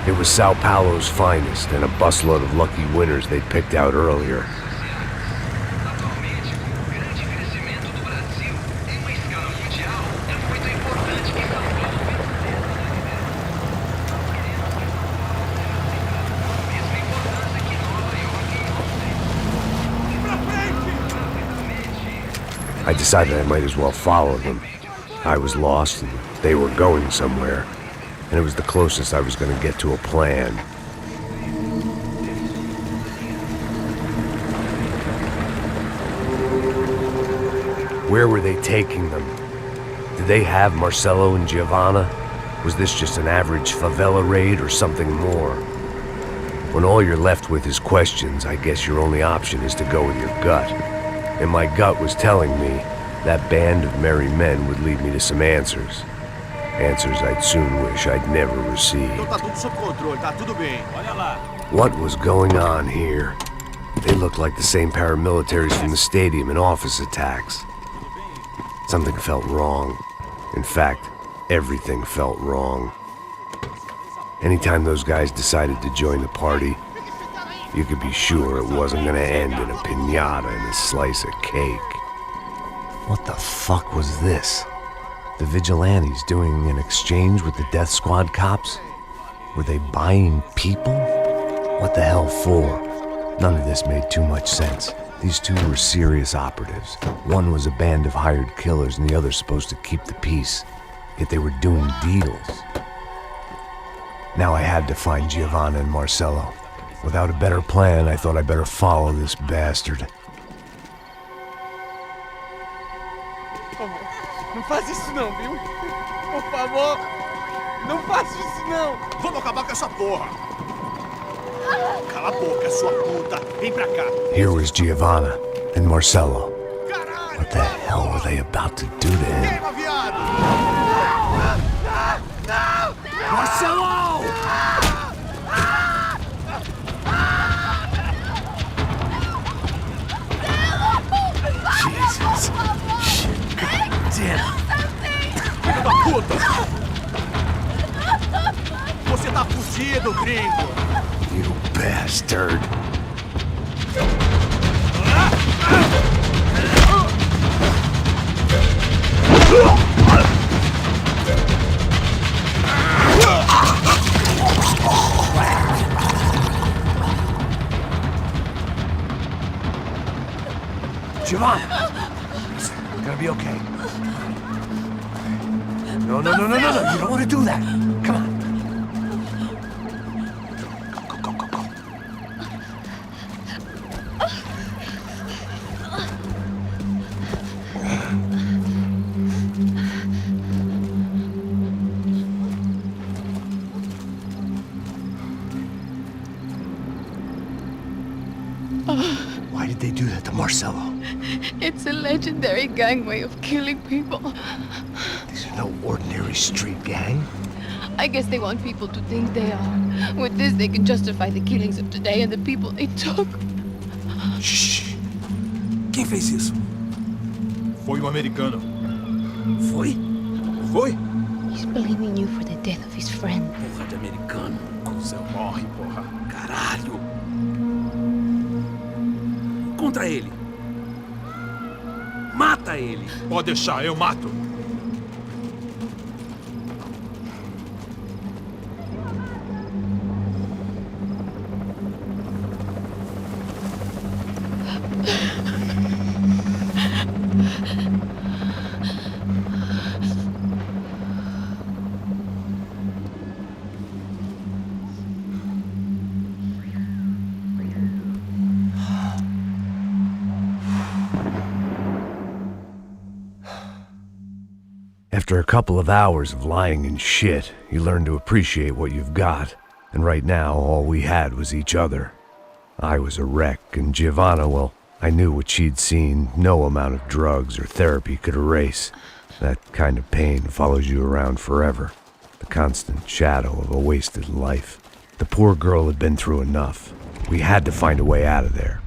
It was Sao Paulo's finest and a busload of lucky winners they'd picked out earlier. I decided I might as well follow them. I was lost and they were going somewhere, and it was the closest I was going to get to a plan. Where were they taking them? Did they have Marcelo and Giovanna? Was this just an average favela raid or something more? When all you're left with is questions, I guess your only option is to go with your gut. And my gut was telling me that band of merry men would lead me to some answers. Answers I'd soon wish I'd never received. What was going on here? They looked like the same paramilitaries from the stadium in office attacks. Something felt wrong. In fact, everything felt wrong. Anytime those guys decided to join the party, you could be sure it wasn't gonna end in a piñata and a slice of cake. What the fuck was this? The vigilantes doing an exchange with the death squad cops? Were they buying people? What the hell for? None of this made too much sense. These two were serious operatives. One was a band of hired killers and the other supposed to keep the peace. Yet they were doing deals. Now I had to find Giovanna and Marcelo. Without a better plan, I thought I better follow this bastard. Não faz isso não, viu? Por favor, não faça isso não. Vamos acabar com essa porra. Cala a boca, sua puta. Vem pra cá. Here was Giovanna and Marcello. What the hell were they about to do to him? Queima, viado! Marcello! Jesus. Shit. Damn. Filho da puta! Você tá fugido, gringo! You bastard. Giovanna! It's gonna be okay. No. You don't want to do that. Come on. Go. Why did they do that to Marcello? It's a legendary gang way of killing people. These are no ordinary street gang. I guess they want people to think they are. With this, they can justify the killings of today and the people they took. Shh! Quem fez isso? Foi americano. Foi? Foi? He's blaming you for the death of his friend. Porra de americano. Cusão morre, porra. Caralho! Contra ele. Mata ele. Pode deixar, eu mato. After a couple of hours of lying in shit, you learn to appreciate what you've got. And right now, all we had was each other. I was a wreck, and Giovanna, well, I knew what she'd seen no amount of drugs or therapy could erase. That kind of pain follows you around forever. The constant shadow of a wasted life. The poor girl had been through enough. We had to find a way out of there.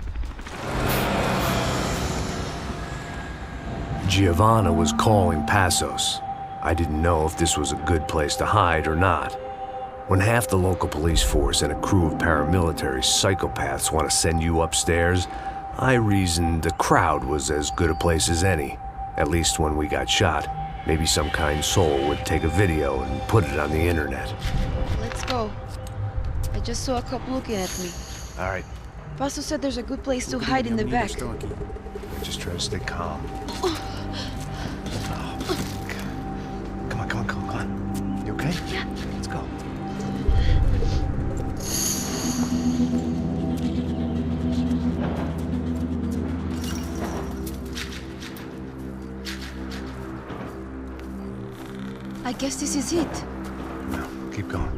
Giovanna was calling Passos. I didn't know if this was a good place to hide or not. When half the local police force and a crew of paramilitary psychopaths want to send you upstairs, I reasoned the crowd was as good a place as any. At least when we got shot, maybe some kind soul would take a video and put it on the internet. Let's go. I just saw a cop looking at me. All right, Paso said there's a good place to hide in the back. just try to stay calm. Come on. You okay? Yeah. Let's go. I guess this is it. No, keep going.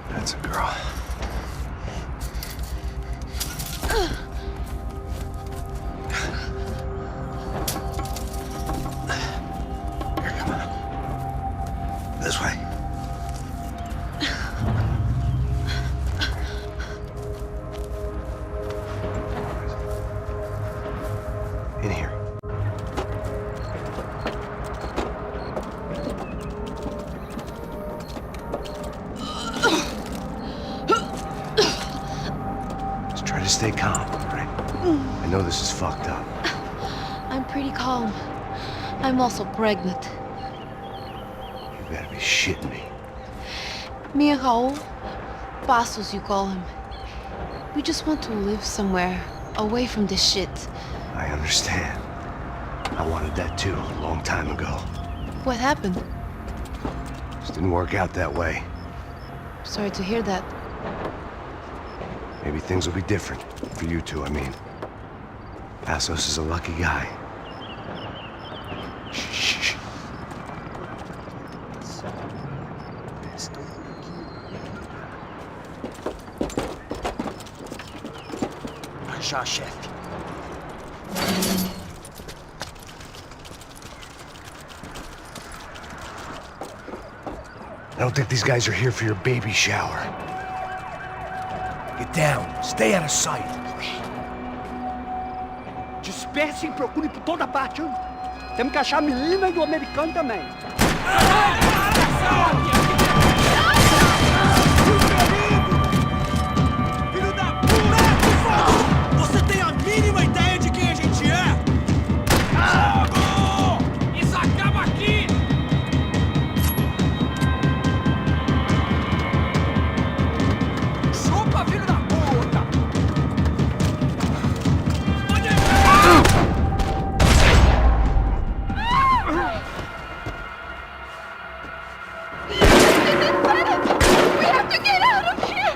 That's a girl. Here, come on. This way. In here. Just try to stay calm, right? I know this is fucked up. I'm pretty calm. I'm also pregnant. You better be shitting me. Me and Raul, Passos you call him. We just want to live somewhere, away from this shit. I understand. I wanted that too, a long time ago. What happened? Didn't work out that way. Sorry to hear that. Maybe things will be different. For you two, I mean. Passos is a lucky guy. Shh. Já, chefe. I don't think these guys are here for your baby shower. Get down. Stay out of sight. Disperse e procure por toda parte. Temos que achar a menina e o americano também. Filho da puta! Você tem a mínima ideia de quem a gente é? Isso acaba aqui! Chupa, filho da puta! We have to get out of here!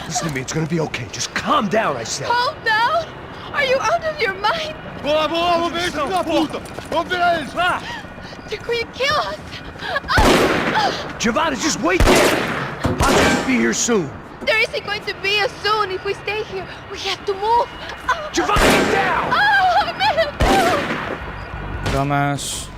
Listen to me, it's gonna be okay. Just calm down, I said. Calm down? Are you out of your mind? Vamos ver esse filho da puta! Vamos virar eles, vá! They're going to kill us! Giovanna, just wait there! I'll be here soon. There isn't going to be a soon if we stay here. We have to move. Giovanna, get down! Oh, man! Dumbass.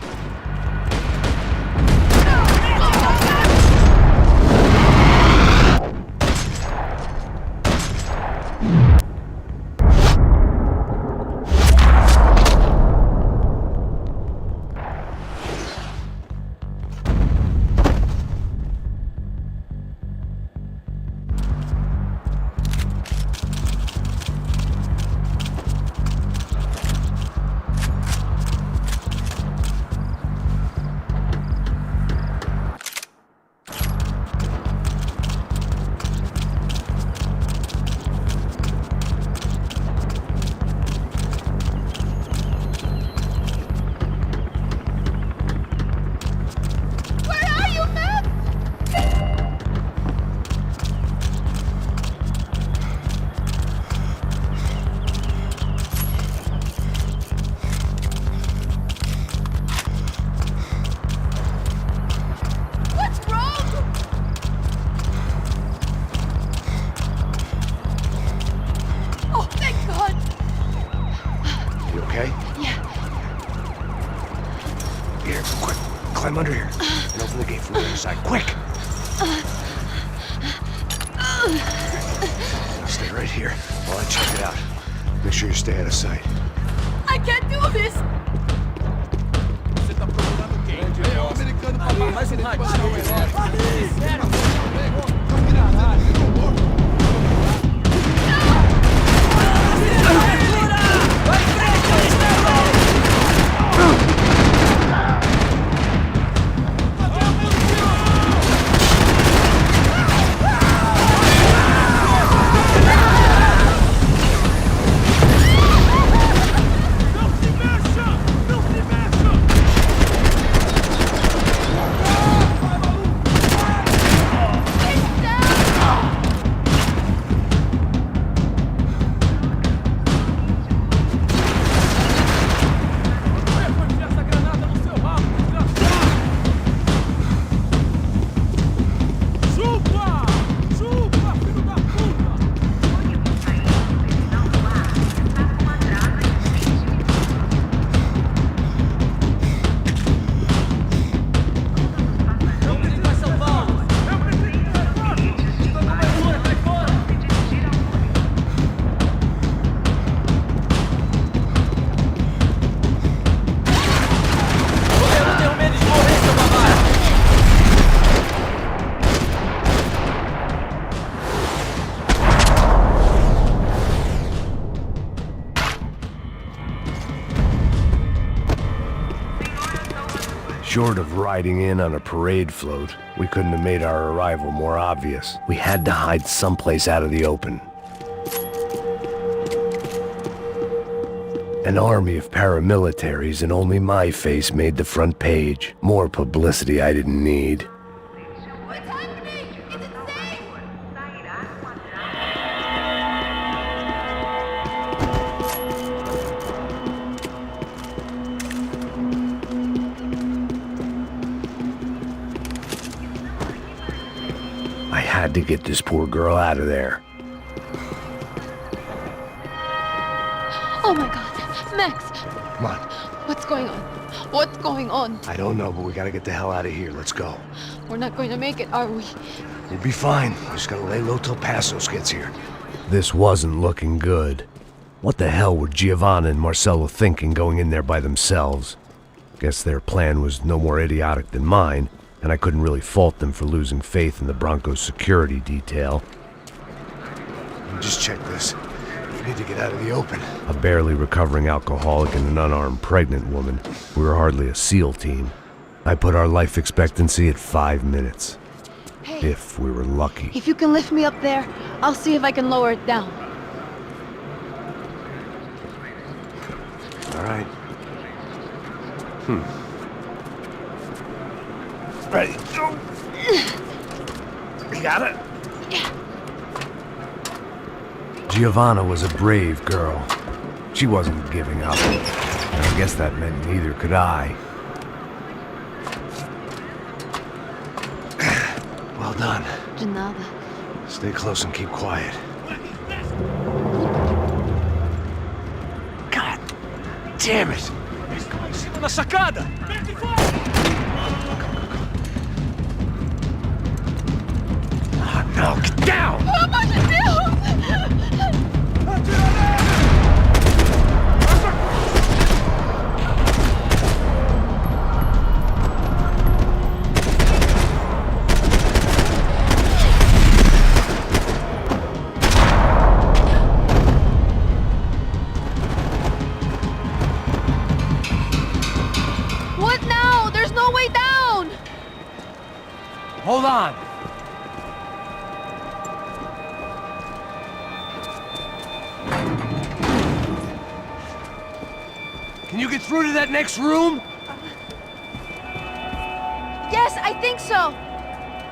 Climb under here and open the gate from the other side. Quick! Now stay right here while I check it out. Make sure you stay out of sight. I can't do this! Você tá procurando quem? É o americano pra mais um ratinho. Short of riding in on a parade float, we couldn't have made our arrival more obvious. We had to hide someplace out of the open. An army of paramilitaries and only my face made the front page. More publicity I didn't need. I had to get this poor girl out of there. Oh my god. Max! Come on. What's going on? What's going on? I don't know, but we gotta get the hell out of here. Let's go. We're not going to make it, are we? We'll be fine. We just gotta lay low till Passos gets here. This wasn't looking good. What the hell were Giovanna and Marcello thinking going in there by themselves? Guess their plan was no more idiotic than mine, and I couldn't really fault them for losing faith in the Broncos security detail. Just check this. We need to get out of the open. A barely recovering alcoholic and an unarmed pregnant woman. We were hardly a SEAL team. I put our life expectancy at 5 minutes. Hey, if we were lucky. if you can lift me up there, I'll see if I can lower it down. All right. Ready? Go. You got it? Yeah. Giovanna was a brave girl. She wasn't giving up. And I guess that meant neither could I. Well done. De nada. Stay close and keep quiet. God damn it! Na sacada! Oh, no, get down! Pelo amor de Deus! What now? There's no way down! Hold on. Can you get through to that next room? Yes, I think so.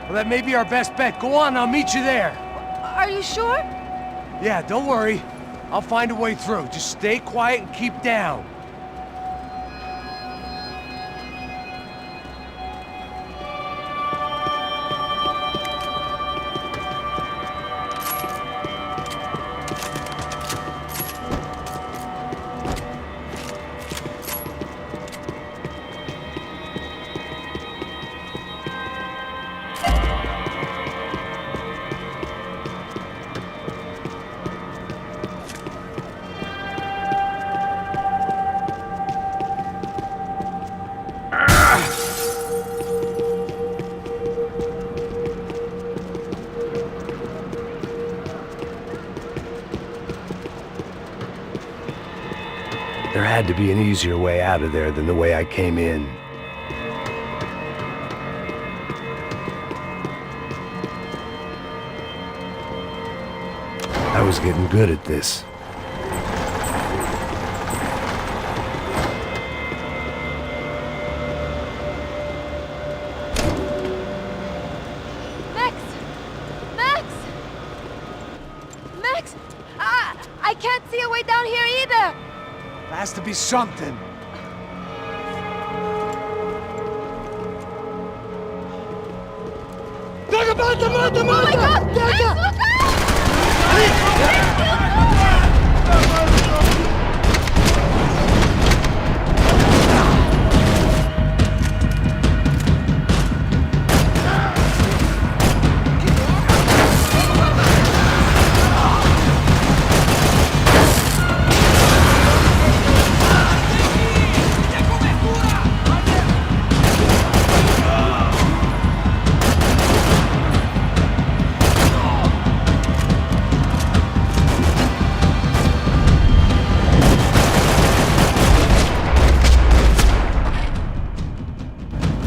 Well, that may be our best bet. Go on, I'll meet you there. Are you sure? Yeah, don't worry. I'll find a way through. Just stay quiet and keep down. There had to be an easier way out of there than the way I came in. I was getting good at this. Max! Max! Max! I can't see a way down here either! There has to be something. Oh my god! Max, look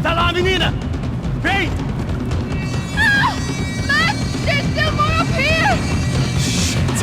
Tá lá, menina! Vem! Ah! Max! There's still more up here! Shit!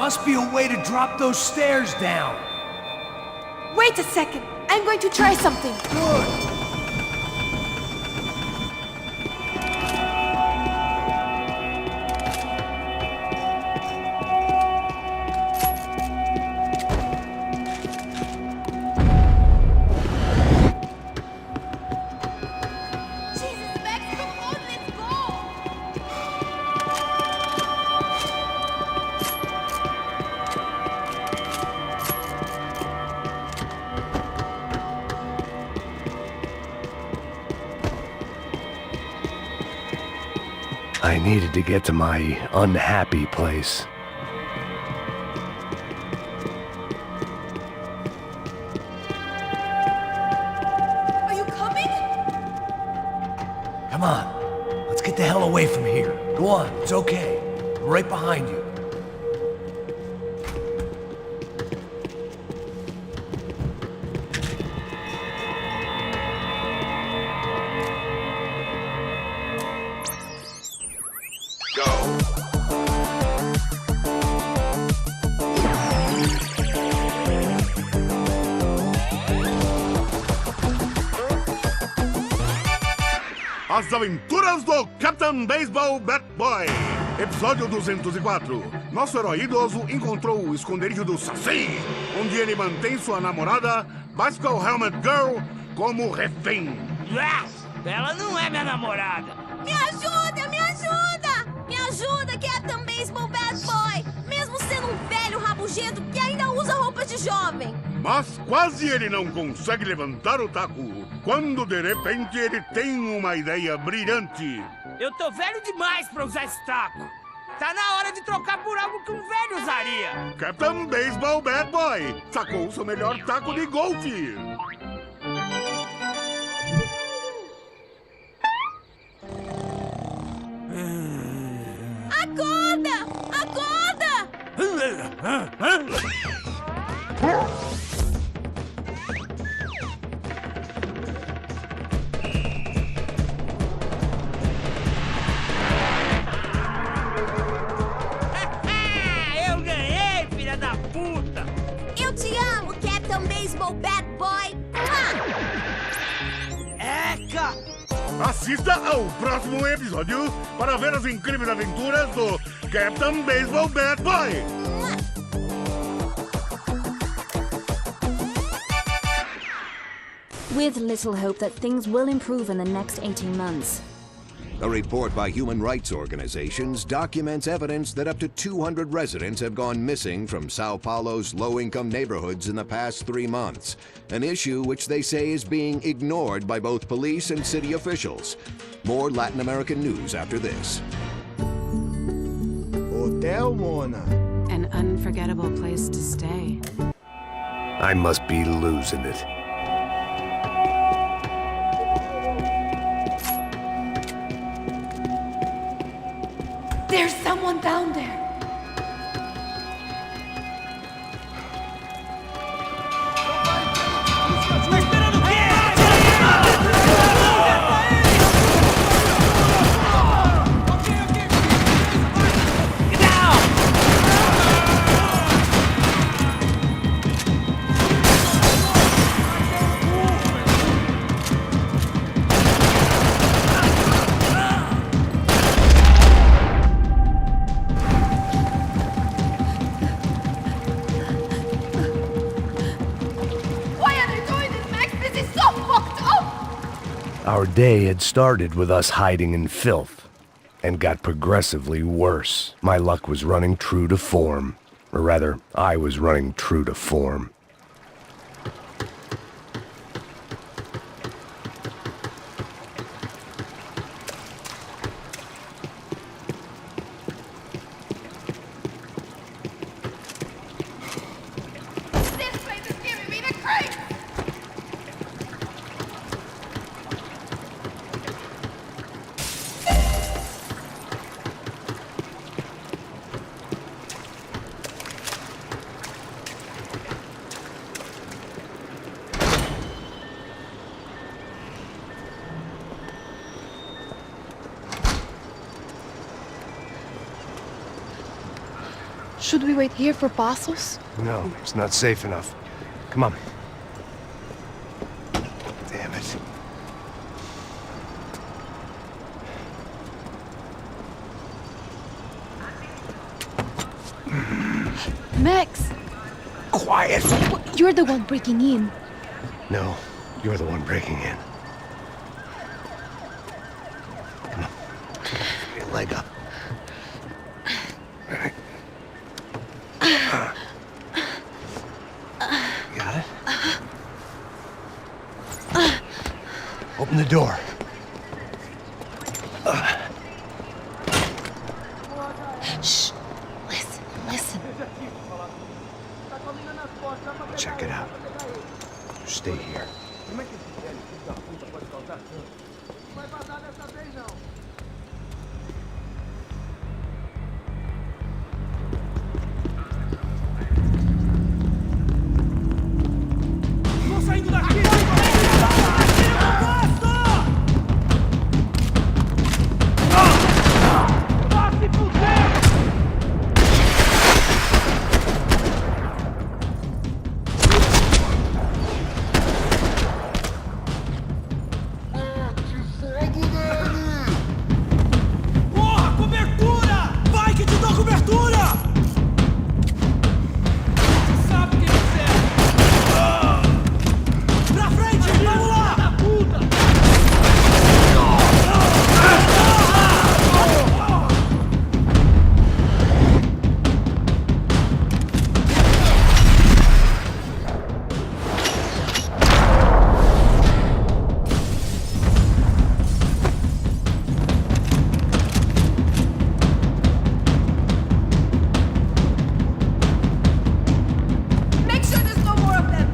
must be a way to drop those stairs down. Wait a second. I'm going to try something. Good. I needed to get to my unhappy place. Are you coming? Come on. Let's get the hell away from here. Go on, it's okay. I'm right behind you. As Aventuras do Captain Baseball Bat Boy. Episódio 204. Nosso herói idoso encontrou o esconderijo do Saci, onde ele mantém sua namorada, Bicycle Helmet Girl, como refém. Ela não é minha namorada. Me ajuda, me ajuda! Me ajuda, Captain Baseball Bad Boy! Mesmo sendo um velho rabugento que ainda usa roupas de jovem. Mas quase ele não consegue levantar o taco, quando de repente ele tem uma ideia brilhante. Eu tô velho demais pra usar esse taco. Tá na hora de trocar por algo que um velho usaria. Captain Baseball Bad Boy sacou seu melhor taco de golfe. Acorda! Acorda! Eu ganhei, filha da puta! Eu te amo, Captain Baseball Bad Boy! Eca! Assista ao próximo episódio para ver as incríveis aventuras do Captain Baseball Bad Boy. With little hope that things will improve in the next 18 months. A report by human rights organizations documents evidence that up to 200 residents have gone missing from Sao Paulo's low-income neighborhoods in the past 3 months, an issue which they say is being ignored by both police and city officials. More Latin American news after this. Hotel Mona. An unforgettable place to stay. I must be losing it. There's someone down there. Our day had started with us hiding in filth, and got progressively worse. My luck was running true to form. Or rather, I was running true to form. Should we wait here for Passos? No, it's not safe enough. Come on. Damn it. Max! Quiet! You're the one breaking in. No, you're the one breaking in. Come on. Get your leg up. All right. Got it? Open the door. Shh. Listen, listen. Check it out. Stay here. Tô saindo daqui! Porra, cobertura! Vai que te dou cobertura! Você sabe o que você é! Pra frente, vamos lá! Da puta! Make sure there's no more of them!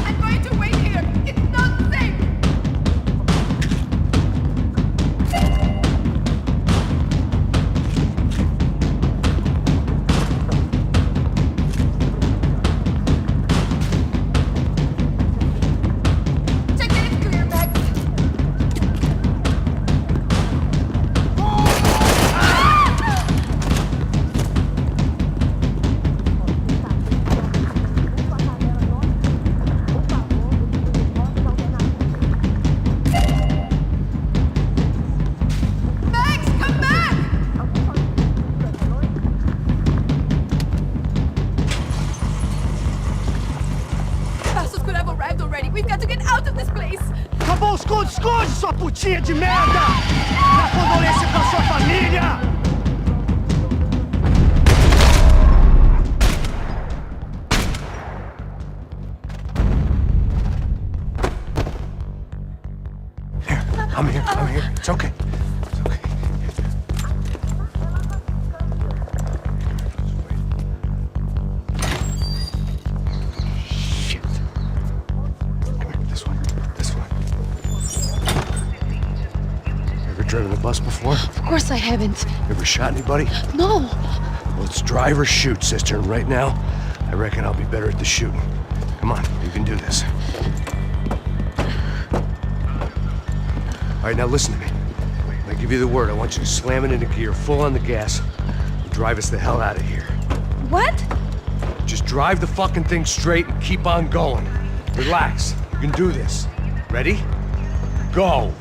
I'm going to wait here. It's not safe. Check that it's clear, Max. Max, come back! Passos could have arrived already. We've got to get out of this place. Acabou, esconde, esconde, sua putinha de merda! Minha condolência pra sua família! I'm here. I'm here. It's okay. It's okay. Shit. Come here. This one. This one. Ever driven a bus before? Of course I haven't. Ever shot anybody? No! Well, it's drive or shoot, sister. And right now, I reckon I'll be better at the shooting. Come on, you can do this. All right, now listen to me. When I give you the word, I want you to slam it into gear, full on the gas, and drive us the hell out of here. What? Just drive the fucking thing straight and keep on going. Relax. You can do this. Ready? Go.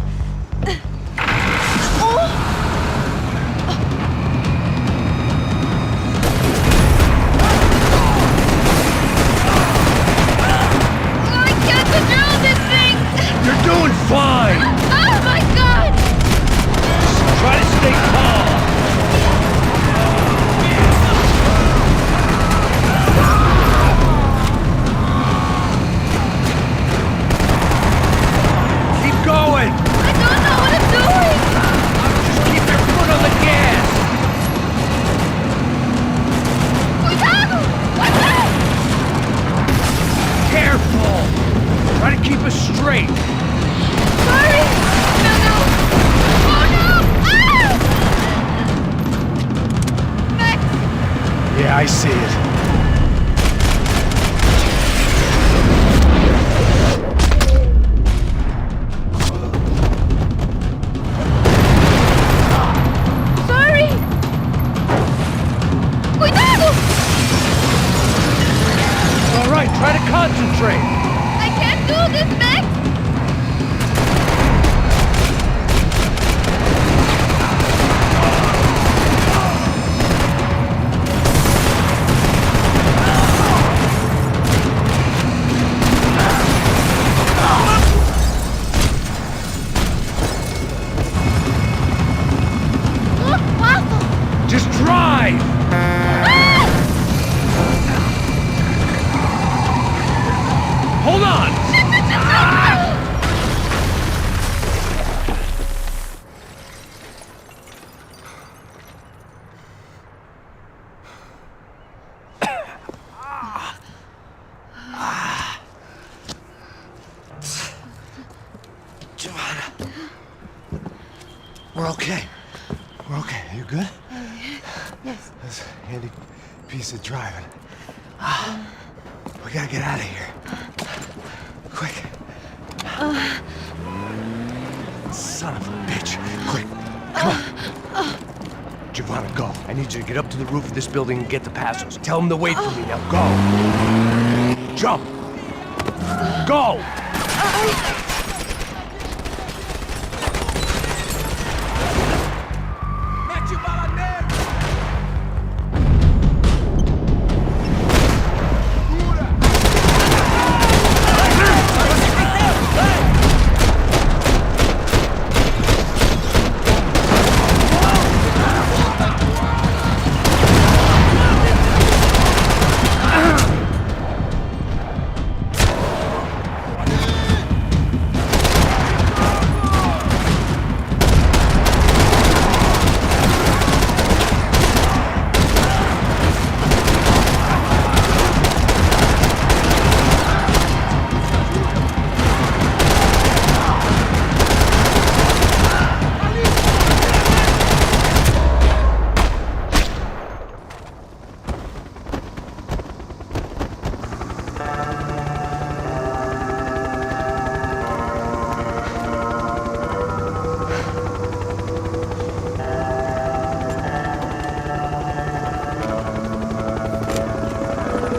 I can't control this thing! You're doing fine. Oh my god! Try to stay calm. Keep going. I don't know what I'm doing! Just keep your foot on the gas. Cuidado! What's that? Careful. Try to keep us straight. Sorry! No, no! Oh no! Ah! Max! Yeah, I see it. We're okay. We're okay. You good? Yes. That's a handy piece of driving. We gotta get out of here. Quick. Son of a bitch. Quick. Come on. Giovanna, go. I need you to get up to the roof of this building and get the Passos. Tell them to wait for me. Now go. Jump. Go!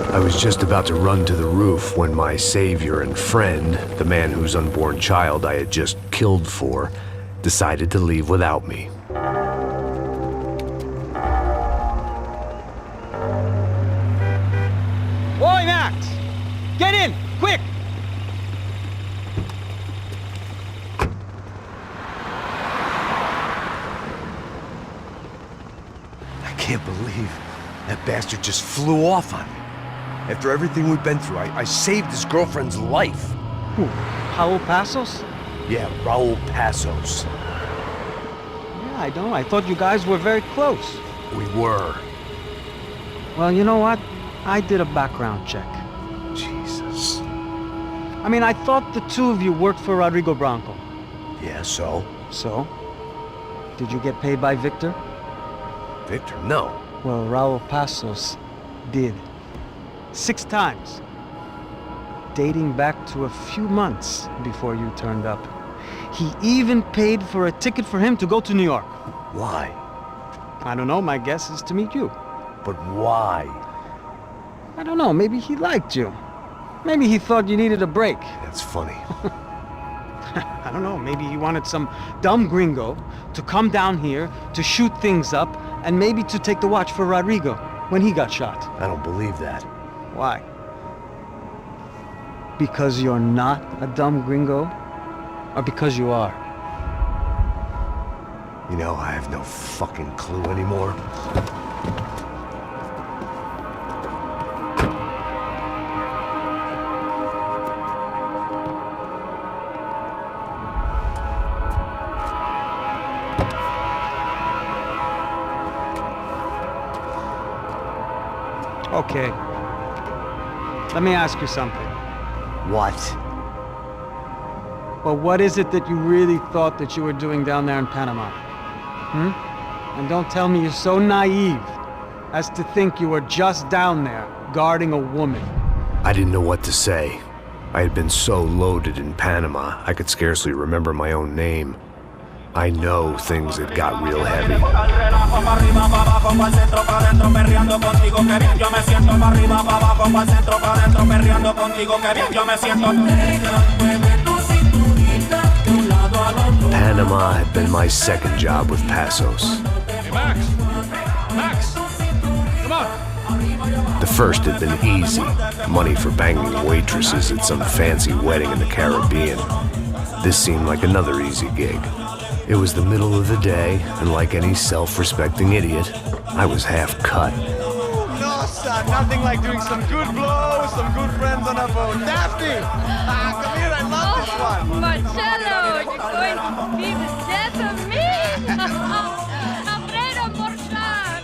I was just about to run to the roof when my savior and friend, the man whose unborn child I had just killed for, decided to leave without me. Boy, Max! Get in! Quick! I can't believe that bastard just flew off on me. After everything we've been through, I saved his girlfriend's life. Who? Raul Passos? Yeah, Raul Passos. Yeah, I know. I thought you guys were very close. We were. Well, you know what? I did a background check. Jesus. I mean, I thought the two of you worked for Rodrigo Branco. Yeah, so? So? Did you get paid by Victor? Victor, no. Well, Raul Passos did. 6 times. Dating back to a few months before you turned up. He even paid for a ticket for him to go to New York. Why? I don't know, my guess is to meet you. But why? I don't know, maybe he liked you. Maybe he thought you needed a break. That's funny. I don't know, maybe he wanted some dumb gringo to come down here to shoot things up and maybe to take the watch for Rodrigo when he got shot. I don't believe that. Why? Because you're not a dumb gringo? Or because you are? You know, I have no fucking clue anymore. Okay. Let me ask you something. What? Well, what is it that you really thought that you were doing down there in Panama? And don't tell me you're so naive as to think you were just down there guarding a woman. I didn't know what to say. I had been so loaded in Panama, I could scarcely remember my own name. I know things had got real heavy. Panama had been my second job with Passos. Hey, Max! Max! Come on! The first had been easy. Money for banging waitresses at some fancy wedding in the Caribbean. This seemed like another easy gig. It was the middle of the day, and like any self-respecting idiot, I was half cut. No, son, nothing like doing some good blows, some good friends on a boat. Daphne! Come here, I love this one. Marcello, you're going to be the death of me? Alfredo Borchardt.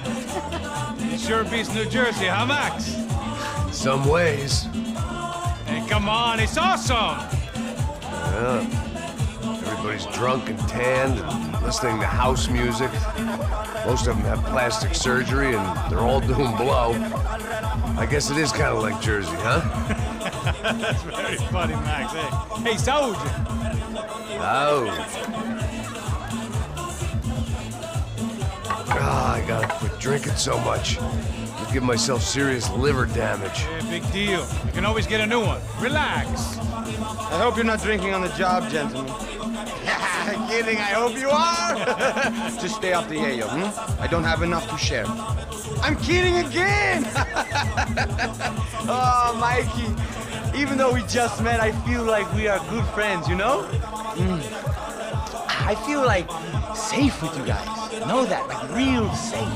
It sure beats New Jersey, huh, Max? Some ways. Hey, come on, it's awesome! Yeah. Everybody's always drunk and tanned and listening to house music. Most of them have plastic surgery and they're all doing blow. I guess it is kind of like Jersey, huh? That's very funny, Max. Hey, Saúde. I gotta quit drinking so much. I'll give myself serious liver damage. Yeah, big deal. You can always get a new one. Relax. I hope you're not drinking on the job, gentlemen. Kidding, I hope you are. Just stay off the yayo, I don't have enough to share. I'm kidding again! Oh, Mikey, even though we just met, I feel like we are good friends, you know? I feel like safe with you guys. Know that, like real safe.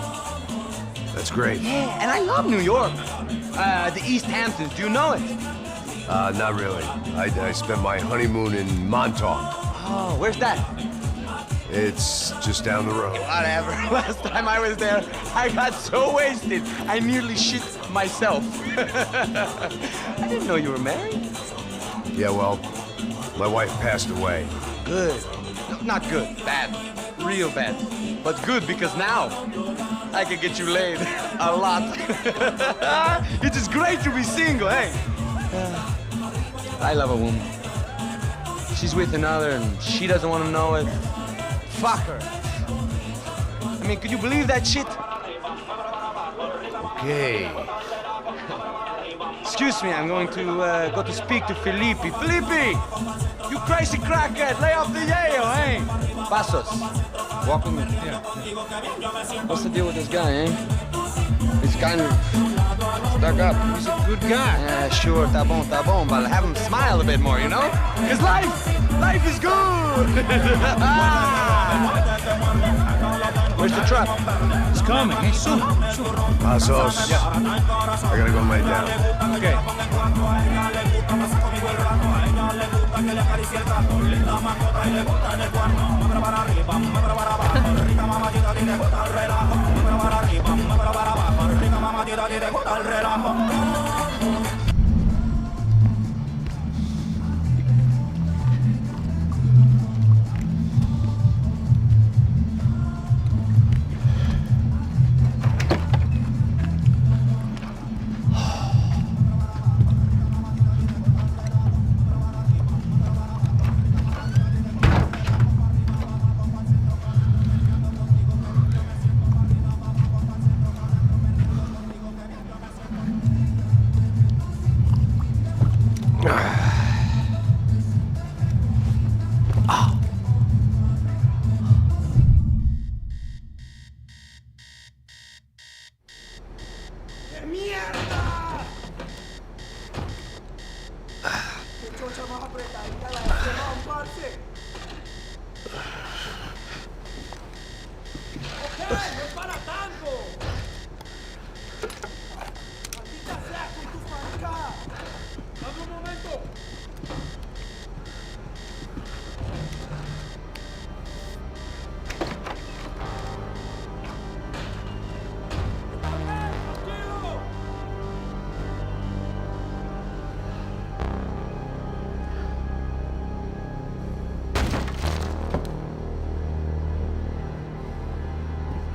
That's great. Yeah, and I love New York. The East Hamptons, do you know it? Not really. I spent my honeymoon in Montauk. Oh, where's that? It's just down the road. Whatever. Last time I was there, I got so wasted, I nearly shit myself. I didn't know you were married. Yeah, well, my wife passed away. Good. No, not good. Bad. Real bad. But good because now I can get you laid a lot. It is great to be single, hey? I love a woman. She's with another and she doesn't want to know it. Fuck her. I mean, could you believe that shit? Okay. Excuse me, I'm going to go to speak to Felipe. Felipe! You crazy crackhead, lay off the yayo, eh? Passos. Walk with me. Yeah. What's the deal with this guy, eh? He's kind of stuck up. He's a good guy. Yeah, sure, tá bom, but have him smile a bit more, you know? Because life is good! Where's the truck? It's coming, hey, soon. Passos. Yeah. I gotta go lay down. Okay.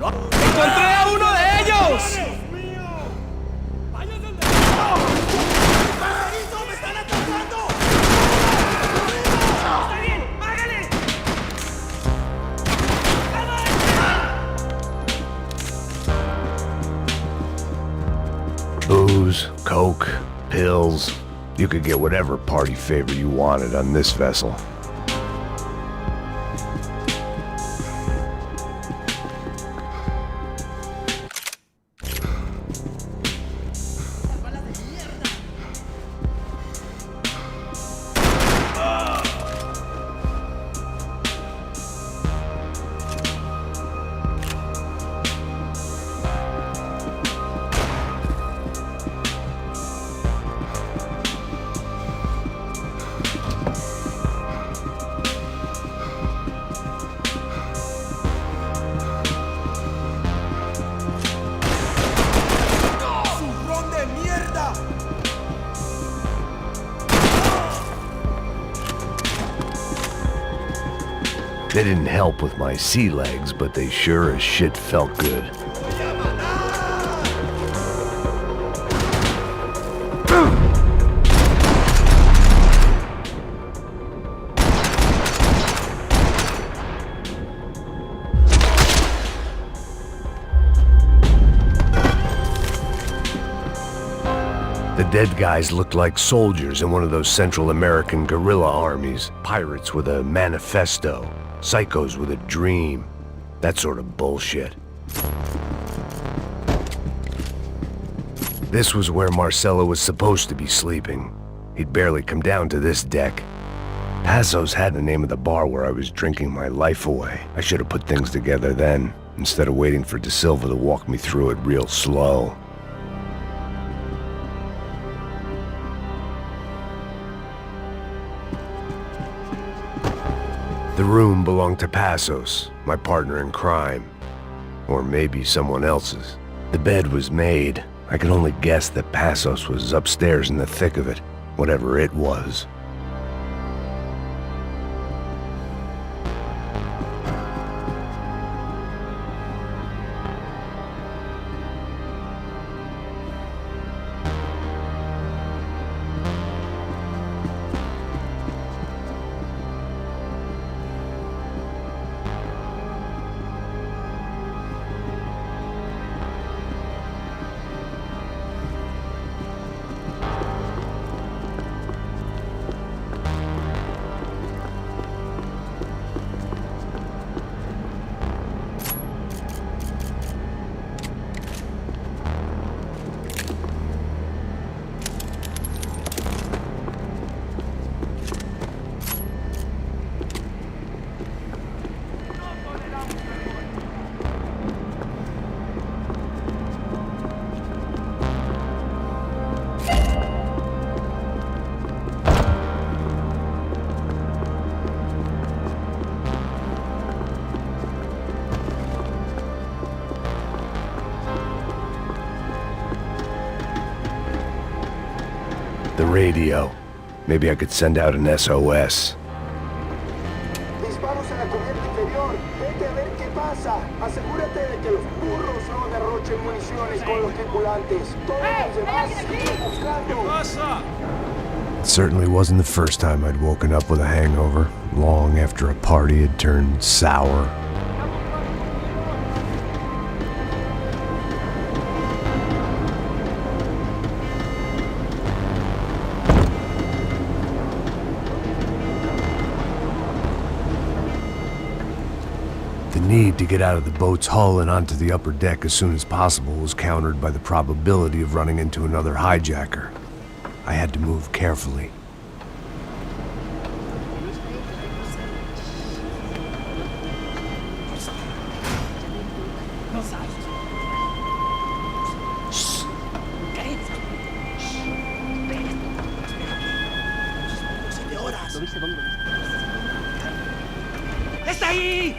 ¡Encontré a uno de ellos! Booze, coke, pills. You could get whatever party favor you wanted on this vessel. They didn't help with my sea legs, but they sure as shit felt good. The dead guys looked like soldiers in one of those Central American guerrilla armies. Pirates with a manifesto. Psychos with a dream. That sort of bullshit. This was where Marcelo was supposed to be sleeping. He'd barely come down to this deck. Passos had the name of the bar where I was drinking my life away. I should have put things together then, instead of waiting for De Silva to walk me through it real slow. The room belonged to Passos, my partner in crime. Or maybe someone else's. The bed was made. I could only guess that Passos was upstairs in the thick of it, whatever it was. The radio. Maybe I could send out an SOS. Disparos en la cubierta inferior. Vete a ver qué pasa. Asegúrate de que los burros no derrochen municiones con los tripulantes. Todos los demás siguen buscando. It certainly wasn't the first time I'd woken up with a hangover, long after a party had turned sour. The need to get out of the boat's hull and onto the upper deck as soon as possible was countered by the probability of running into another hijacker. I had to move carefully. ¡Está ahí!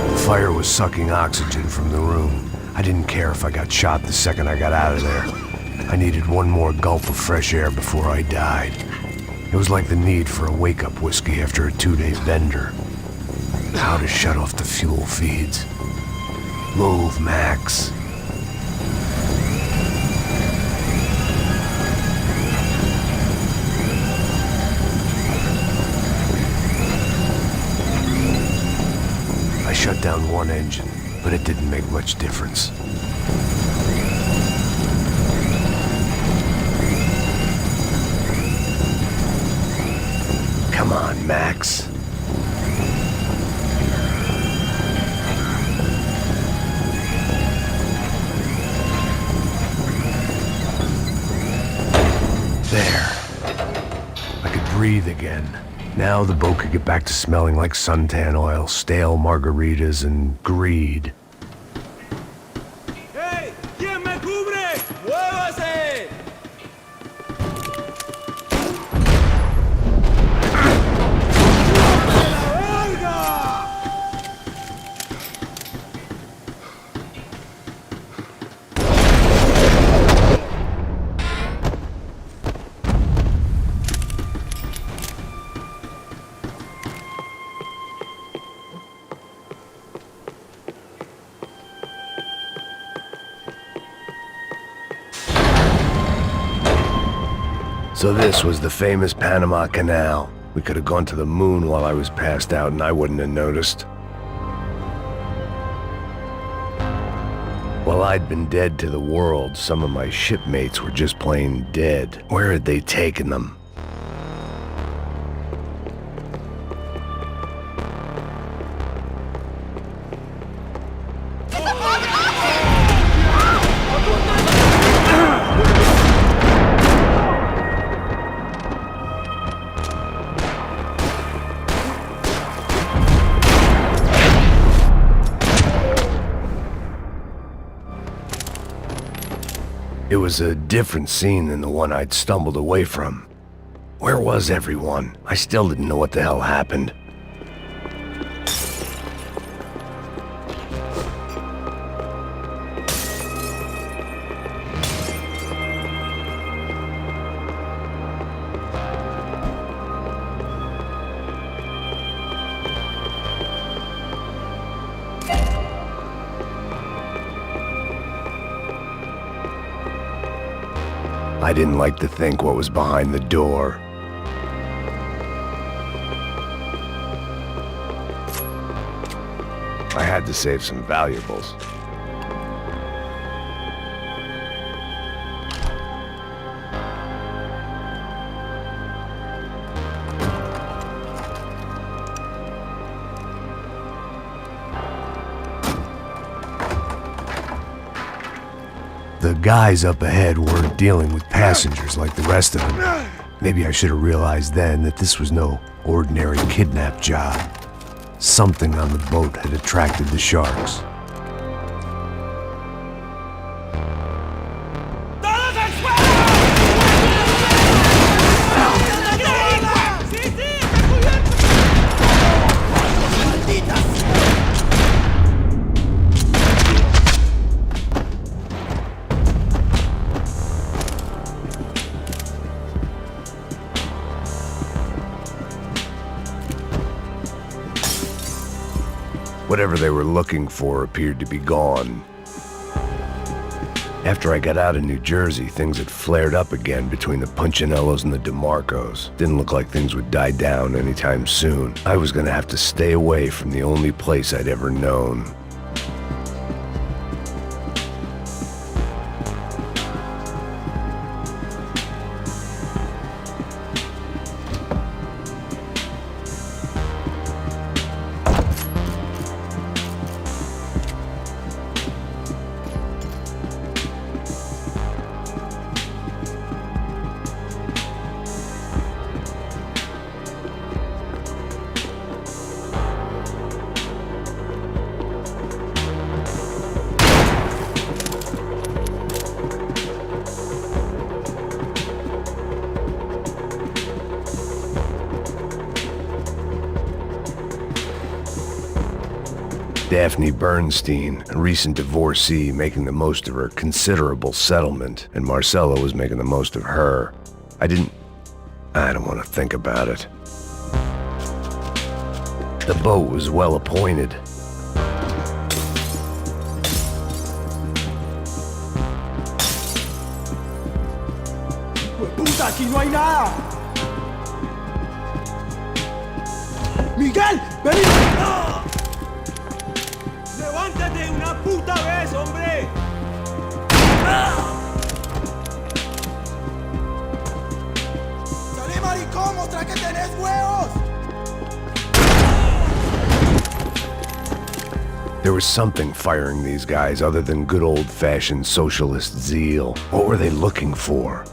The fire was sucking oxygen from the room. I didn't care if I got shot the second I got out of there. I needed one more gulp of fresh air before I died. It was like the need for a wake-up whiskey after a 2-day bender. How to shut off the fuel feeds. Move, Max. I shut down one engine, but it didn't make much difference. Come on, Max. There. I could breathe again. Now the boat could get back to smelling like suntan oil, stale margaritas, and greed. ¡Hey! ¿Quién me cubre? ¡Muévase! So this was the famous Panama Canal. We could have gone to the moon while I was passed out and I wouldn't have noticed. While I'd been dead to the world, some of my shipmates were just plain dead. Where had they taken them? It was a different scene than the one I'd stumbled away from. Where was everyone? I still didn't know what the hell happened. I didn't like to think what was behind the door. I had to save some valuables. The guys up ahead weren't dealing with passengers like the rest of them. Maybe I should have realized then that this was no ordinary kidnap job. Something on the boat had attracted the sharks. Whatever they were looking for appeared to be gone. After I got out of New Jersey, things had flared up again between the Punchinellos and the DeMarcos. Didn't look like things would die down anytime soon. I was gonna have to stay away from the only place I'd ever known. Daphne Bernstein, a recent divorcee, making the most of her considerable settlement, and Marcella was making the most of her. I don't want to think about it. The boat was well appointed. ¡Puta, aquí no hay nada! ¡Miguel, vení! ¡Levántate una puta vez, hombre! ¡Salí, maricón! ¡Mostra que tenés huevos! There was something firing these guys other than good old-fashioned socialist zeal. What were they looking for?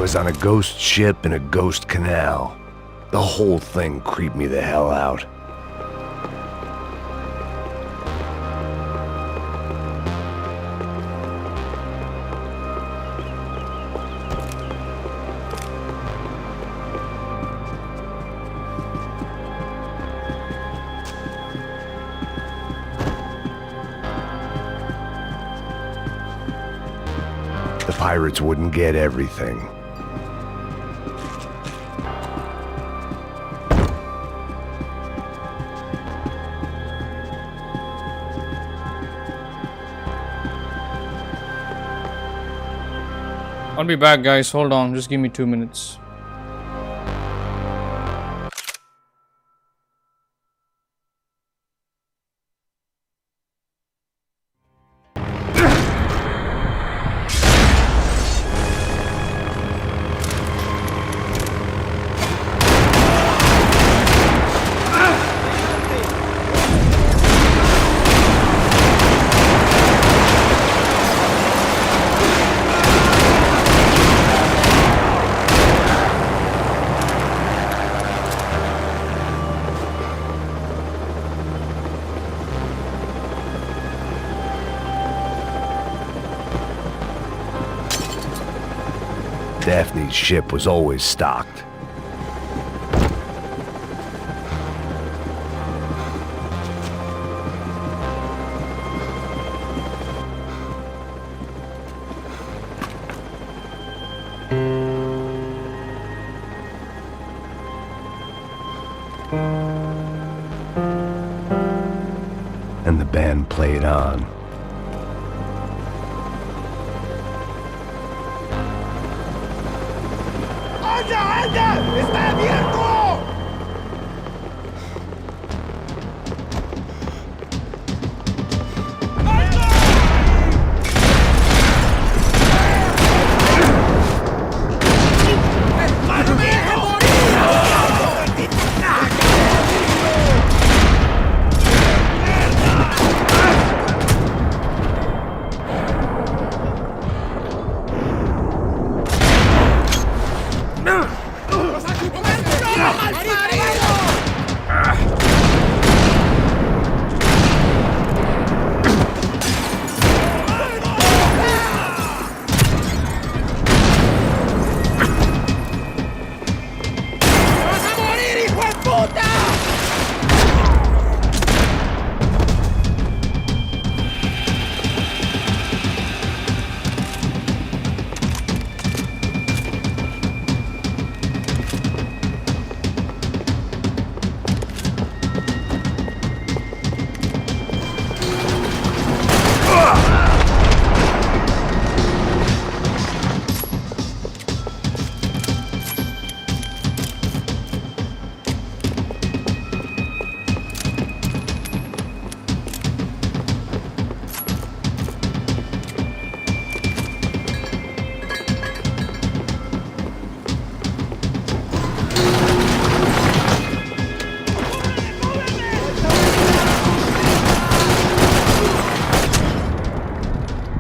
was on a ghost ship in a ghost canal. The whole thing creeped me the hell out. The pirates wouldn't get everything. I'll be back, guys. Hold on. Just give me 2 minutes. Daphne's ship was always stocked. And the band played on. ¡Anda, anda! ¡Está abierto!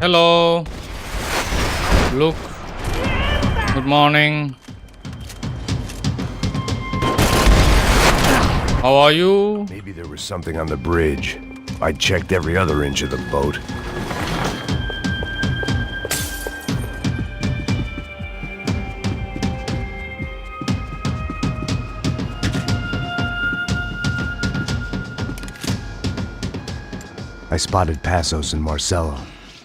Hello. Luke. Good morning. How are you? Maybe there was something on the bridge. I checked every other inch of the boat. I spotted Passos and Marcelo.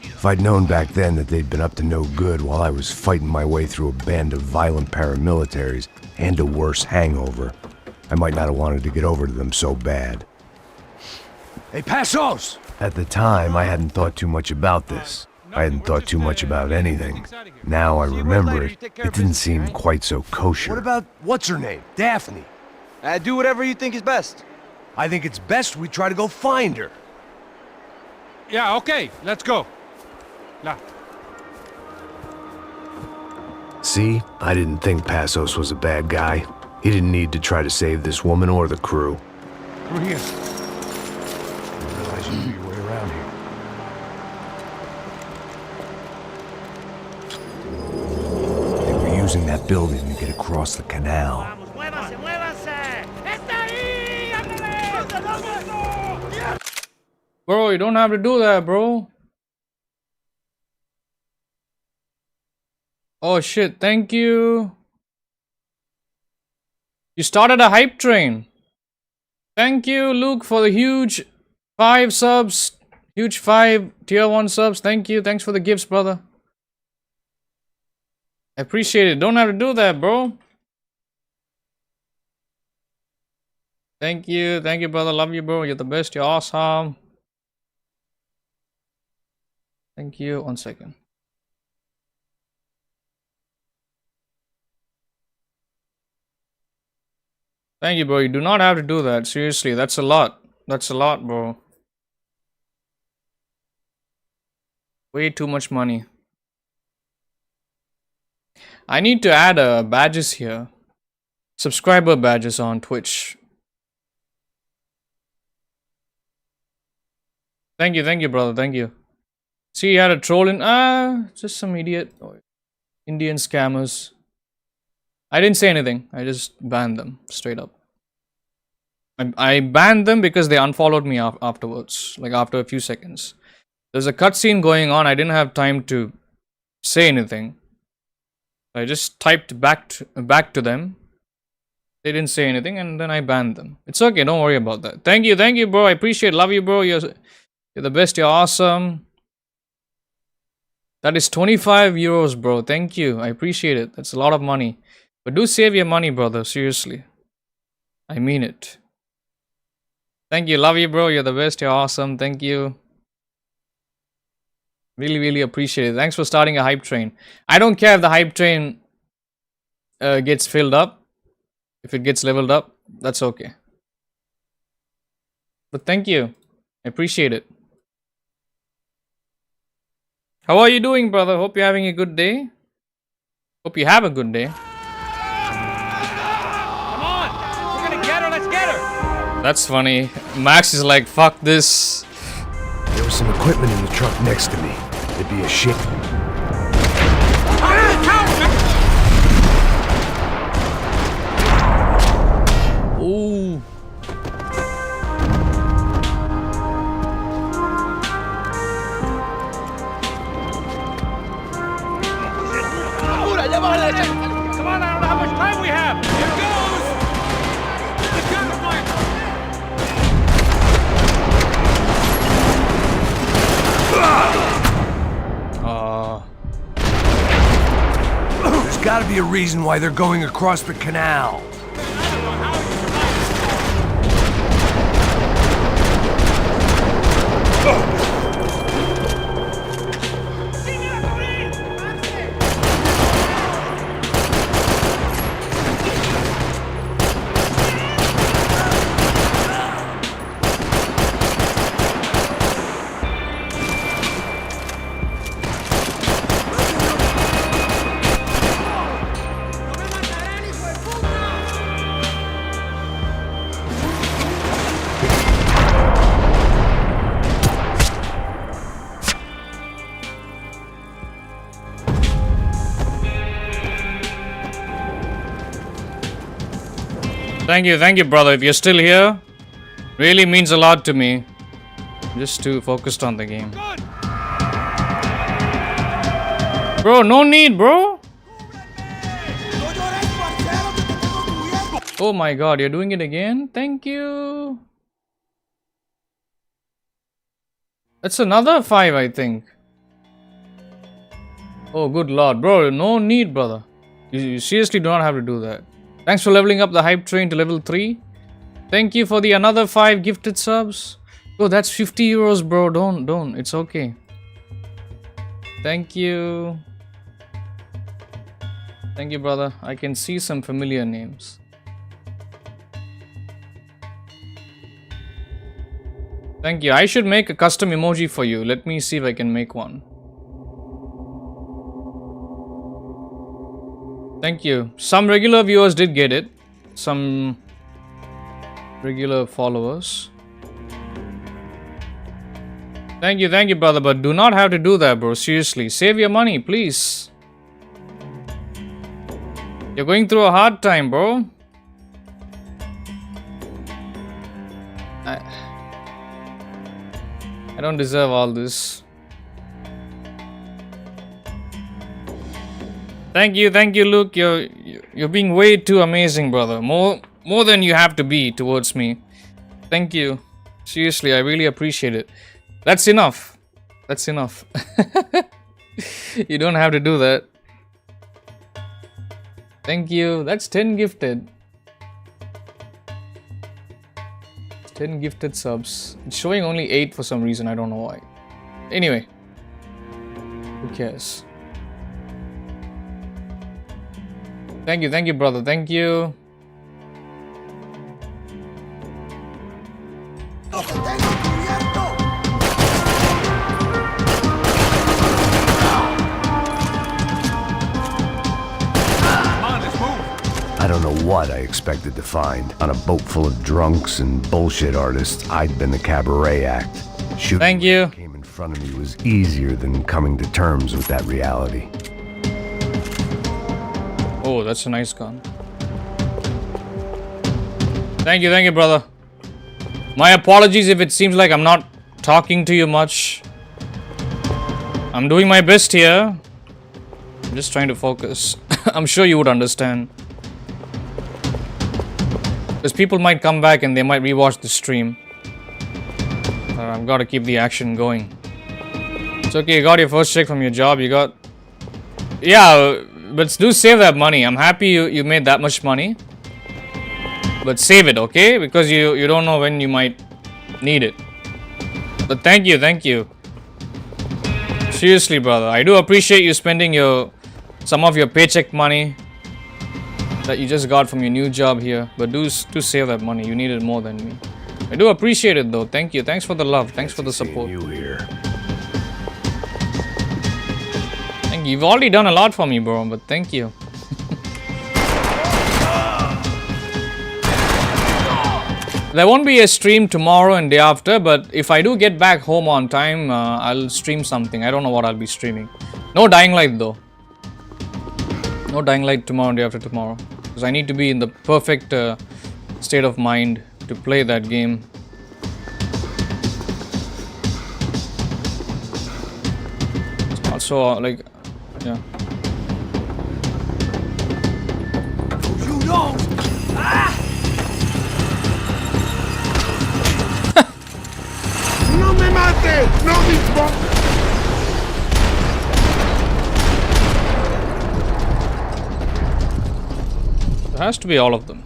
If I'd known back then that they'd been up to no good while I was fighting my way through a band of violent paramilitaries and a worse hangover, I might not have wanted to get over to them so bad. Hey, Passos! At the time, I hadn't thought too much about this. I hadn't thought too much about anything. Now I remember it, it didn't seem quite so kosher. What about what's her name? Daphne. Do whatever you think is best. I think it's best we try to go find her. Yeah, okay, let's go. La. See, I didn't think Passos was a bad guy. He didn't need to try to save this woman or the crew. Through here. I realize you knew your way around here. They were using that building to get across the canal. Muévanse, muévanse. ¡Está ahí! ¡Ándale! Bro, you don't have to do that, bro. Oh shit, thank you. You started a hype train. Thank you, Luke, for the huge 5 subs. Huge 5 tier 1 subs. Thank you. Thanks for the gifts, brother. I appreciate it. Don't have to do that, bro. Thank you. Thank you, brother. Love you, bro. You're the best. You're awesome. Thank you. 1 second. Thank you, bro. You do not have to do that. Seriously, that's a lot. That's a lot, bro. Way too much money. I need to add badges here. Subscriber badges on Twitch. Thank you, brother. Thank you. See, you had a troll in. Just some idiot. Indian scammers. I didn't say anything. I just banned them straight up. I banned them because they unfollowed me afterwards. Like after a few seconds. There's a cutscene going on. I didn't have time to say anything. I just typed back to them. They didn't say anything and then I banned them. It's okay. Don't worry about that. Thank you, bro. I appreciate it. Love you, bro. You're the best. You're awesome. That is 25 euros, bro. Thank you. I appreciate it. That's a lot of money. But do save your money, brother. Seriously. I mean it. Thank you. Love you, bro. You're the best. You're awesome. Thank you. Really, really appreciate it. Thanks for starting a hype train. I don't care if the hype train gets filled up. If it gets leveled up, that's okay. But thank you. I appreciate it. How are you doing, brother? Hope you're having a good day. Hope you have a good day. Come on! We're gonna get her, let's get her! That's funny. Max is like, fuck this. There was some equipment in the truck next to me. It'd be a shit. Ooh. Come on, I don't know how much time we have! Here goes! Let's go, Mike! There's gotta be a reason why they're going across the canal. Thank you, brother. If you're still here, really means a lot to me. I'm just too focused on the game. Bro, no need, bro. Oh my god, you're doing it again? Thank you. That's another 5, I think. Oh, good lord. Bro, no need, brother. You seriously do not have to do that. Thanks for leveling up the hype train to level 3. Thank you for the another 5 gifted subs. Oh, that's 50 euros, bro. Don't. It's okay. Thank you. Thank you, brother. I can see some familiar names. Thank you. I should make a custom emoji for you. Let me see if I can make one. Thank you. Some regular viewers did get it. Some regular followers. Thank you, brother. But do not have to do that, bro. Seriously. Save your money, please. You're going through a hard time, bro. I don't deserve all this. Thank you, Luke. You're being way too amazing, brother. More than you have to be towards me. Thank you. Seriously, I really appreciate it. That's enough. That's enough. You don't have to do that. Thank you. That's 10 gifted. 10 gifted subs. It's showing only 8 for some reason. I don't know why. Anyway. Who cares? Thank you, brother. Thank you. I don't know what I expected to find. On a boat full of drunks and bullshit artists, I'd been the cabaret act. Shooting Thank you. what came in front of me was easier than coming to terms with that reality. Oh, that's a nice gun. Thank you, brother. My apologies if it seems like I'm not talking to you much. I'm doing my best here. I'm just trying to focus. I'm sure you would understand. Because people might come back and they might rewatch the stream. I've got to keep the action going. It's okay, you got your first check from your job. You got... Yeah, but do save that money. I'm happy you made that much money. But save it, okay? Because you don't know when you might need it. But thank you. Seriously, brother. I do appreciate you spending some of your paycheck money that you just got from your new job here. But do save that money. You need it more than me. I do appreciate it though. Thank you. Thanks for the love. Thanks for the support. You here. Thank you. You've already done a lot for me, bro. But thank you. There won't be a stream tomorrow and day after, but if I do get back home on time, I'll stream something. I don't know what I'll be streaming. No Dying Light though. No Dying Light tomorrow and day after tomorrow. Because I need to be in the perfect state of mind to play that game. It's also like, yeah. You don't! Ah! No me mate! No me There has to be all of them.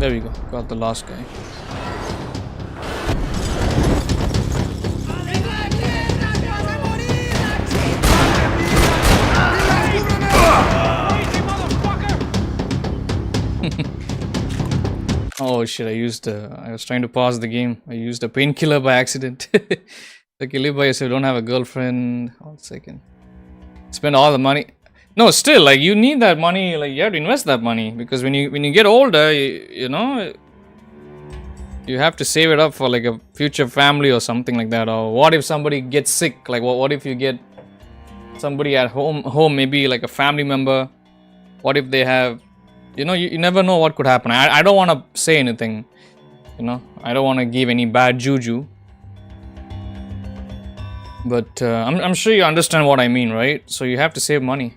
There we go. Got the last guy. Oh shit, I was trying to pause the game. I used a painkiller by accident. Like, you live by yourself, don't have a girlfriend. Hold a second. Spend all the money. No, still, like, you need that money. Like, you have to invest that money. Because when you get older, you know, you have to save it up for like a future family or something like that. Or what if somebody gets sick? Like, what if you get somebody at home, maybe like a family member? What if they have... You know, you never know what could happen. I don't want to say anything, you know. I don't want to give any bad juju. But I'm sure you understand what I mean, right? So you have to save money.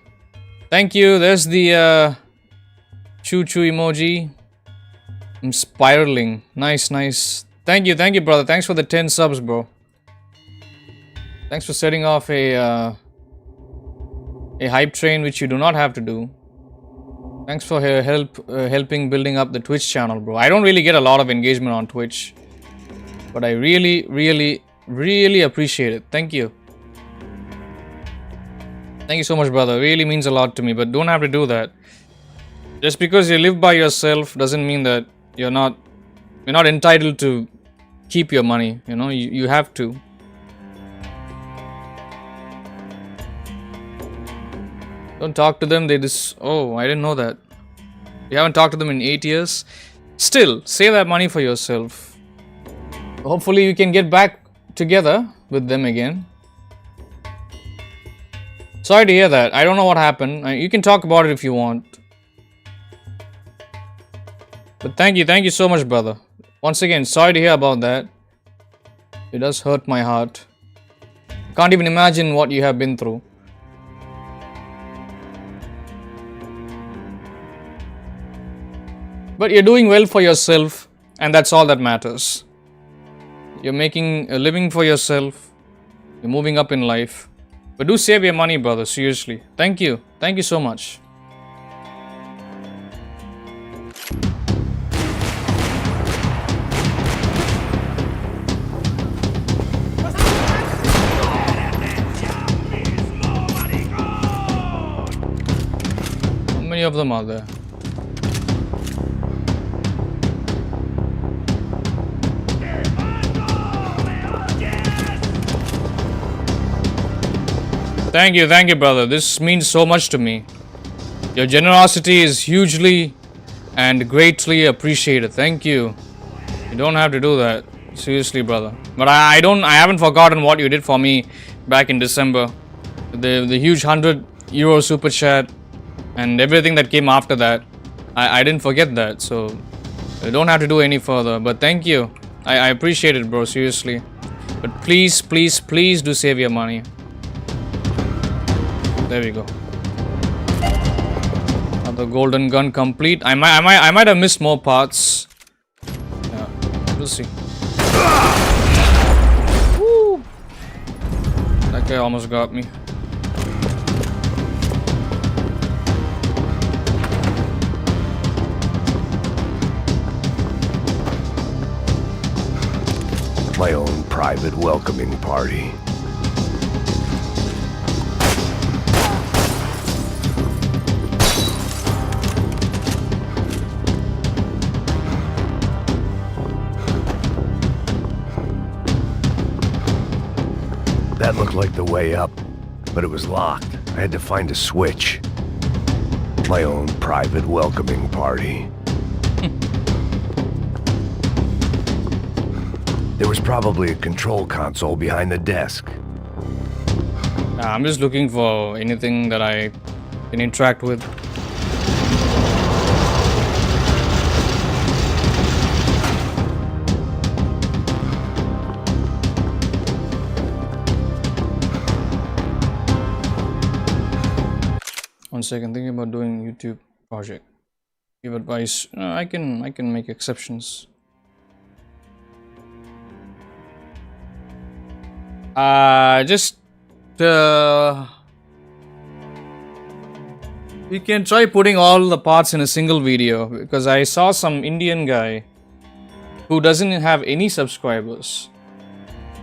Thank you. There's the choo-choo emoji. I'm spiraling. Nice. Thank you, brother. Thanks for the 10 subs, bro. Thanks for setting off a hype train, which you do not have to do. Thanks for helping building up the Twitch channel, bro. I don't really get a lot of engagement on Twitch, but I really appreciate it. Thank you. Thank you so much, brother. It really means a lot to me, but don't have to do that. Just because you live by yourself doesn't mean that you're not entitled to keep your money. You know, you have to. Don't talk to them. They just... Oh, I didn't know that. You haven't talked to them in 8 years. Still, save that money for yourself. Hopefully you can get back together with them again. Sorry to hear that. I don't know what happened. You can talk about it if you want. But thank you so much, brother. Once again, sorry to hear about that. It does hurt my heart. Can't even imagine what you have been through. But you're doing well for yourself, and that's all that matters. You're making a living for yourself. You're moving up in life. But do save your money, brother, seriously. Thank you. Thank you so much. How many of them are there? Thank you, brother. This means so much to me. Your generosity is hugely and greatly appreciated. Thank you. You don't have to do that. Seriously, brother. But I haven't forgotten what you did for me back in December. The huge €100 super chat and everything that came after that. I didn't forget that. So you don't have to do any further. But thank you. I appreciate it, bro. Seriously. But please do save your money. There we go. Another golden gun complete. I might have missed more parts. Yeah, we'll see. Woo! That guy almost got me. My own private welcoming party. That looked like the way up, but it was locked. I had to find a switch. My own private welcoming party. There was probably a control console behind the desk. I'm just looking for anything that I can interact with. One second, thinking about doing YouTube project. Give advice. I can make exceptions. We can try putting all the parts in a single video, because I saw some Indian guy who doesn't have any subscribers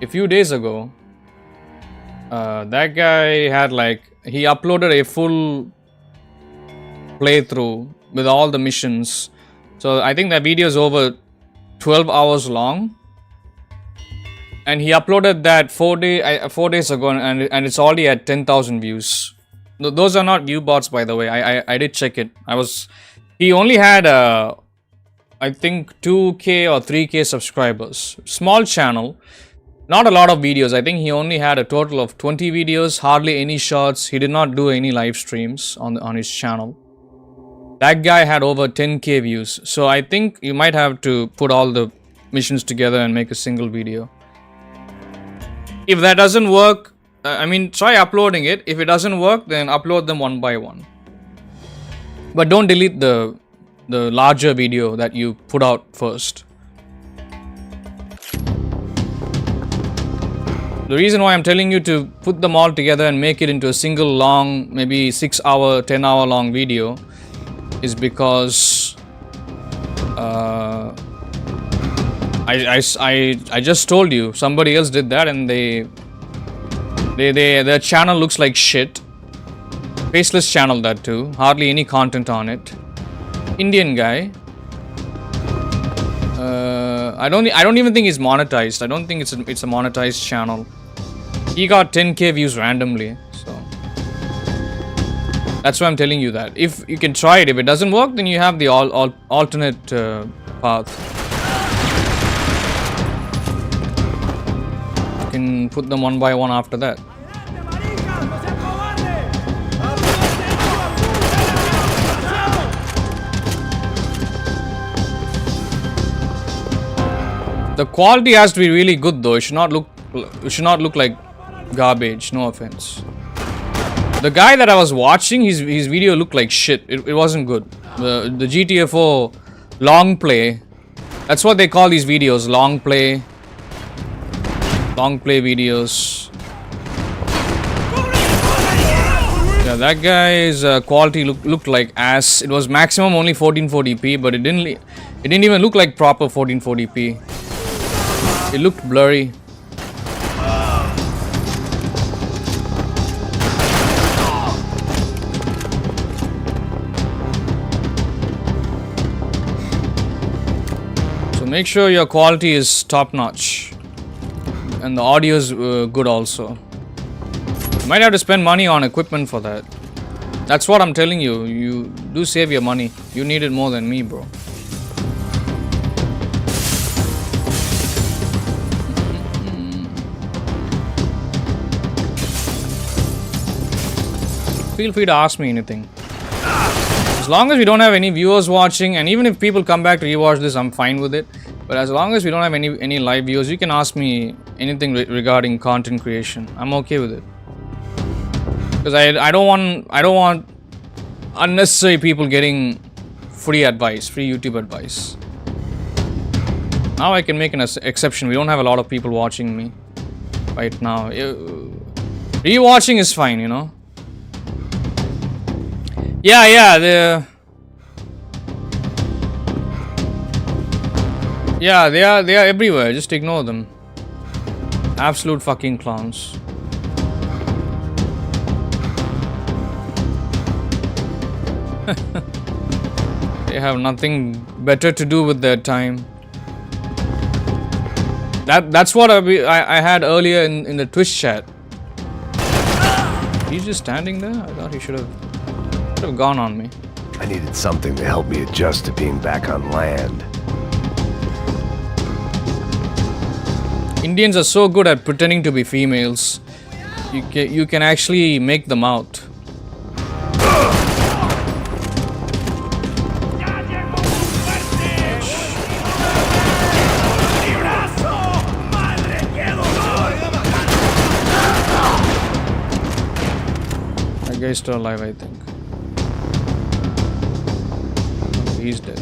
a few days ago. That guy had he uploaded a full playthrough with all the missions. So I think that video is over 12 hours long. And he uploaded that 4 days ago, and it's already at 10,000 views. Those are not view bots, by the way. I did check it. He only had I think 2K or 3K subscribers. Small channel, not a lot of videos. I think he only had a total of 20 videos, hardly any shots. He did not do any live streams on his channel. That guy had over 10K views. So I think you might have to put all the missions together and make a single video. If that doesn't work, try uploading it. If it doesn't work, then upload them one by one. But don't delete the larger video that you put out first. The reason why I'm telling you to put them all together and make it into a single long, maybe 6 hour, 10 hour long video is because I just told you somebody else did that, and their channel looks like shit. Faceless channel, that too. Hardly any content on it. Indian guy. I don't even think he's monetized. I don't think it's a monetized channel. He got 10K views randomly. So that's why I'm telling you that. If you can try it, if it doesn't work, then you have the alternate path. You can put them one by one after that. The quality has to be really good though. It should not look like garbage. No offense. The guy that I was watching, his video looked like shit. It wasn't good. The GTA 4 long play. That's what they call these videos. Long play videos. Yeah, that guy's quality looked like ass. It was maximum only 1440p, but it didn't even look like proper 1440p. It looked blurry. So make sure your quality is top notch. And the audio is good also. You might have to spend money on equipment for that. That's what I'm telling you. You do save your money. You need it more than me, bro. Feel free to ask me anything. As long as we don't have any viewers watching, and even if people come back to rewatch this, I'm fine with it. But as long as we don't have any live viewers, you can ask me anything regarding content creation. I'm okay with it. Because I don't want unnecessary people getting free advice, free YouTube advice. Now I can make an exception. We don't have a lot of people watching me right now. Rewatching is fine, you know. Yeah, they are everywhere. Just ignore them. Absolute fucking clowns. They have nothing better to do with their time. That's what I had earlier in the Twitch chat. He's just standing there? I thought he should have gone on me. I needed something to help me adjust to being back on land. Indians are so good at pretending to be females. You can actually make them out. That guy's still alive, I think. He's dead.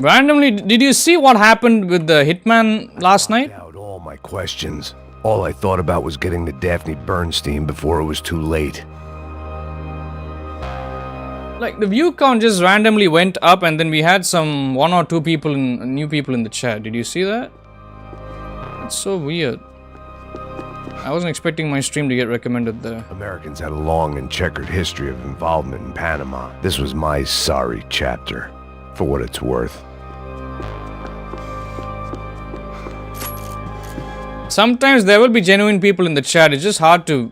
Randomly, did you see what happened with the hitman last night? Out all my questions. All I thought about was getting to Daphne Bernstein before it was too late. Like the view count just randomly went up, and then we had some one or two people, new people in the chat. Did you see that? It's so weird. I wasn't expecting my stream to get recommended there. Americans had a long and checkered history of involvement in Panama. This was my sorry chapter, for what it's worth. Sometimes there will be genuine people in the chat. It's just hard to...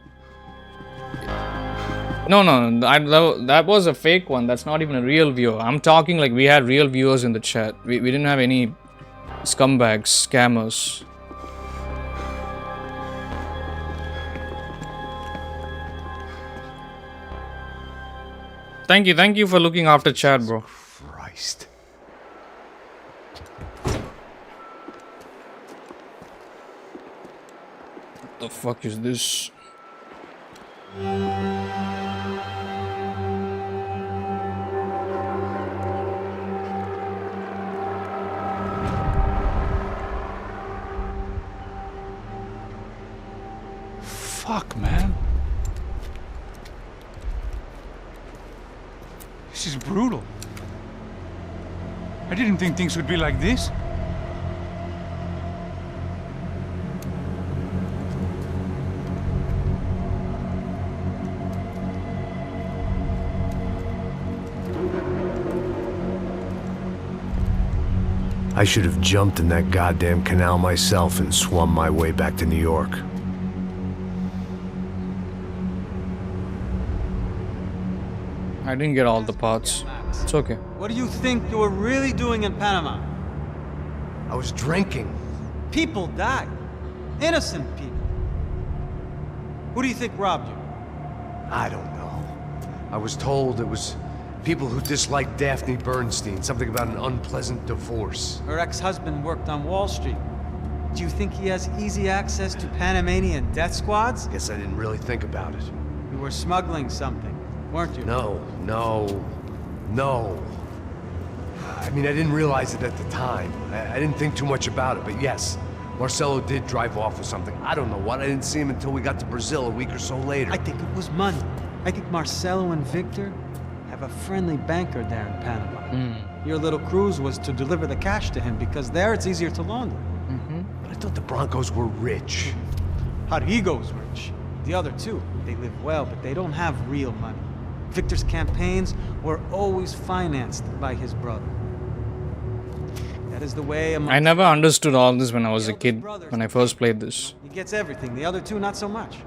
No, that was a fake one. That's not even a real viewer. I'm talking like we had real viewers in the chat. We didn't have any scumbags, scammers. Thank you for looking after chat, bro. Christ. What the fuck is this? Fuck, man. This is brutal. I didn't think things would be like this. I should have jumped in that goddamn canal myself and swum my way back to New York. I didn't get all the parts. It's okay. What do you think you were really doing in Panama? I was drinking. People died. Innocent people. Who do you think robbed you? I don't know. I was told it was people who disliked Daphne Bernstein, something about an unpleasant divorce. Her ex-husband worked on Wall Street. Do you think he has easy access to Panamanian death squads? Guess I didn't really think about it. You were smuggling something, weren't you? No. I mean, I didn't realize it at the time. I didn't think too much about it, but yes, Marcelo did drive off with something. I don't know what. I didn't see him until we got to Brazil a week or so later. I think it was money. I think Marcelo and Victor have a friendly banker there in Panama. Your little cruise was to deliver the cash to him because there it's easier to launder. But I thought the Broncos were rich. Rodrigo's rich. The other two, they live well, but they don't have real money. Victor's campaigns were always financed by his brother. That is the way I never understood all this when I was a kid, when I first played this. He gets everything, the other two not so much.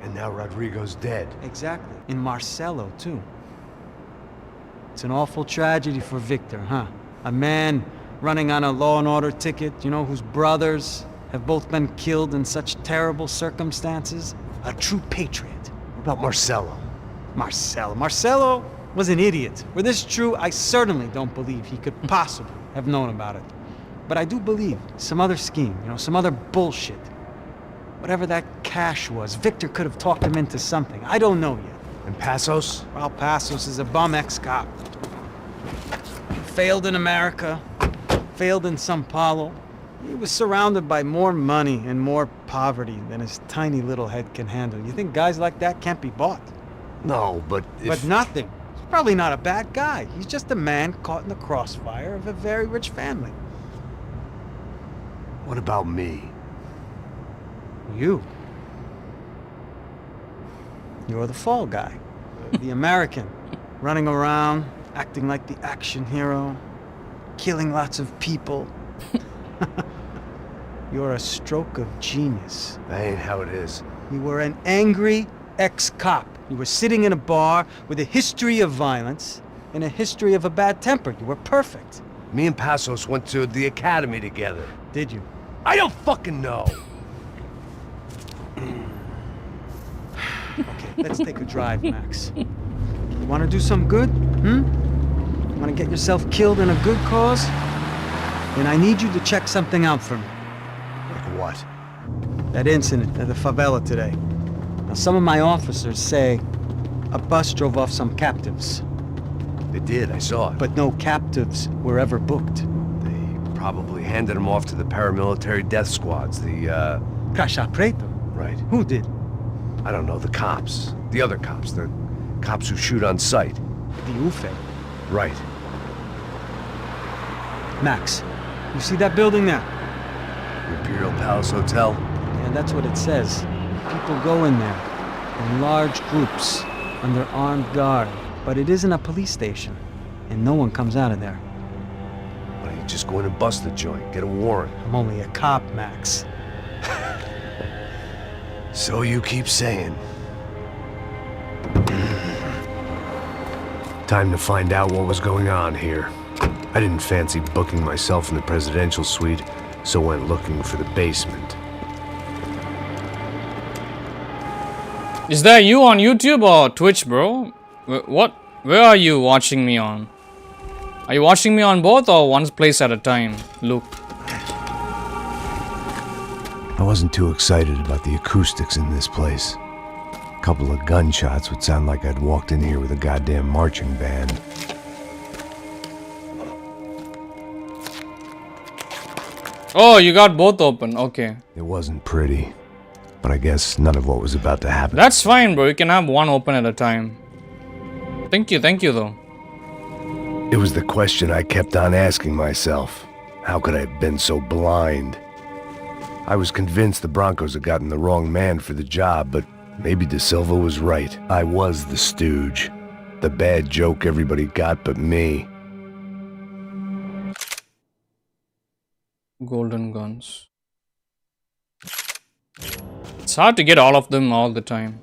And now Rodrigo's dead. Exactly. And Marcelo, too. It's an awful tragedy for Victor, huh? A man running on a law and order ticket, you know, whose brothers have both been killed in such terrible circumstances. A true patriot. What about Marcelo? Marcelo was an idiot. Were this true, I certainly don't believe he could possibly have known about it. But I do believe some other scheme, you know, some other bullshit. Whatever that cash was, Victor could have talked him into something. I don't know yet. And Passos? Well, Passos is a bum ex-cop. Failed in America, failed in Sao Paulo. He was surrounded by more money and more poverty than his tiny little head can handle. You think guys like that can't be bought? No, but But nothing. He's probably not a bad guy. He's just a man caught in the crossfire of a very rich family. What about me? You. You're the fall guy. The American. Running around, acting like the action hero. Killing lots of people. You're a stroke of genius. That ain't how it is. You were an angry ex-cop. You were sitting in a bar with a history of violence and a history of a bad temper. You were perfect. Me and Passos went to the academy together. Did you? I don't fucking know. Okay, let's take a drive, Max. You want to do some good? You want to get yourself killed in a good cause? Then I need you to check something out for me. Like what? That incident at the favela today. Now, some of my officers say a bus drove off some captives. They did, I saw it. But no captives were ever booked. They probably handed them off to the paramilitary death squads, the, Caixa Preto? Right. Who did? I don't know, the cops. The other cops, the cops who shoot on sight. The UFE. Right. Max, you see that building there? Imperial Palace Hotel? Yeah, that's what it says. People go in there in large groups under armed guard. But it isn't a police station, and no one comes out of there. Why don't you just go in and bust the joint, get a warrant? I'm only a cop, Max. So you keep saying. Time to find out what was going on here. I didn't fancy booking myself in the presidential suite, so went looking for the basement. Is that you on YouTube or Twitch, bro? What? Where are you watching me on? Are you watching me on both or one place at a time, Luke? I wasn't too excited about the acoustics in this place. A couple of gunshots would sound like I'd walked in here with a goddamn marching band. Oh, you got both open. Okay. It wasn't pretty, but I guess none of what was about to happen. That's fine, bro. You can have one open at a time. Thank you though. It was the question I kept on asking myself. How could I have been so blind? I was convinced the Broncos had gotten the wrong man for the job, but maybe De Silva was right. I was the stooge. The bad joke everybody got but me. Golden guns. It's hard to get all of them all the time.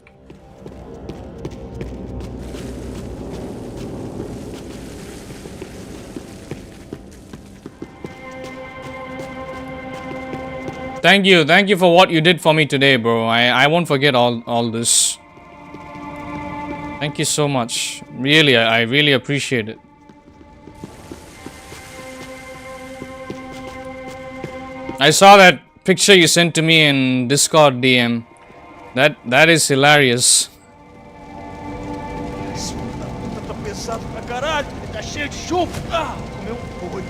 Thank you for what you did for me today, bro. I won't forget all this. Thank you so much. Really, I really appreciate it. I saw that picture you sent to me in Discord DM. That is hilarious. Tá pesado pra caralho, tá cheio de chumbo. Comeu boi.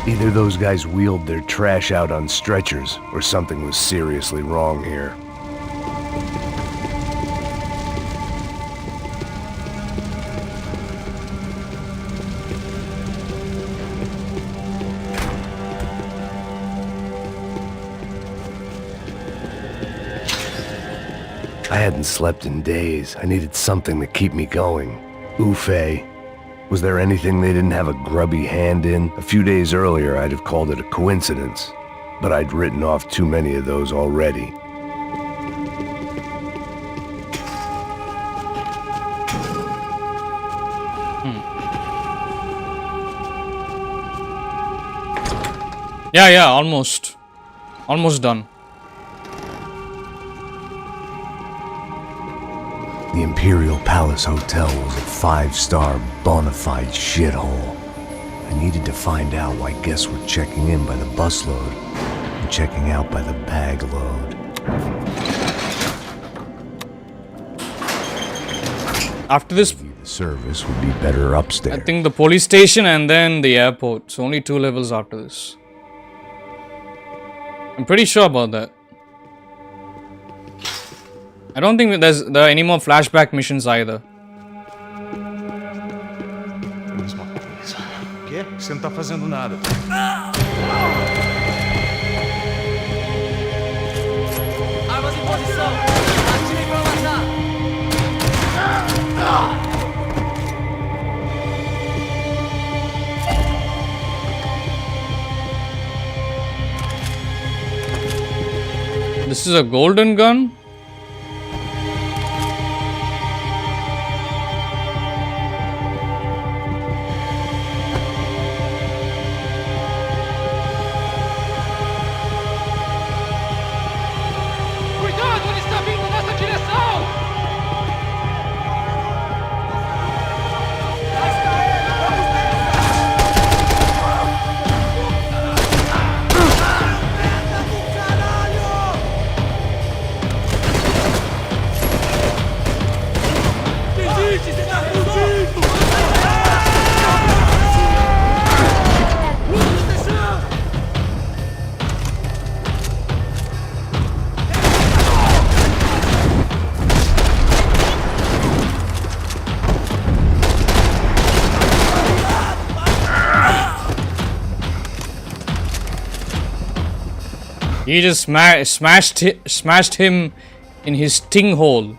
Either those guys wheeled their trash out on stretchers, or something was seriously wrong here. I hadn't slept in days. I needed something to keep me going. Ufe. Was there anything they didn't have a grubby hand in? A few days earlier, I'd have called it a coincidence, but I'd written off too many of those already. Yeah, almost done. The Imperial Palace Hotel was a 5-star bona fide shithole. I needed to find out why guests were checking in by the busload and checking out by the bag load. After this, the service would be better upstairs. I think the police station and then the airport. So only 2 levels after this. I'm pretty sure about that. I don't think there are any more flashback missions either. O quê? Você não tá fazendo nada. Armas em posição! Atirem pra matar! This is a golden gun? Cuidado, ele está vindo nessa direção! Desiste, você tá fudido! He just smashed him in his ting hole.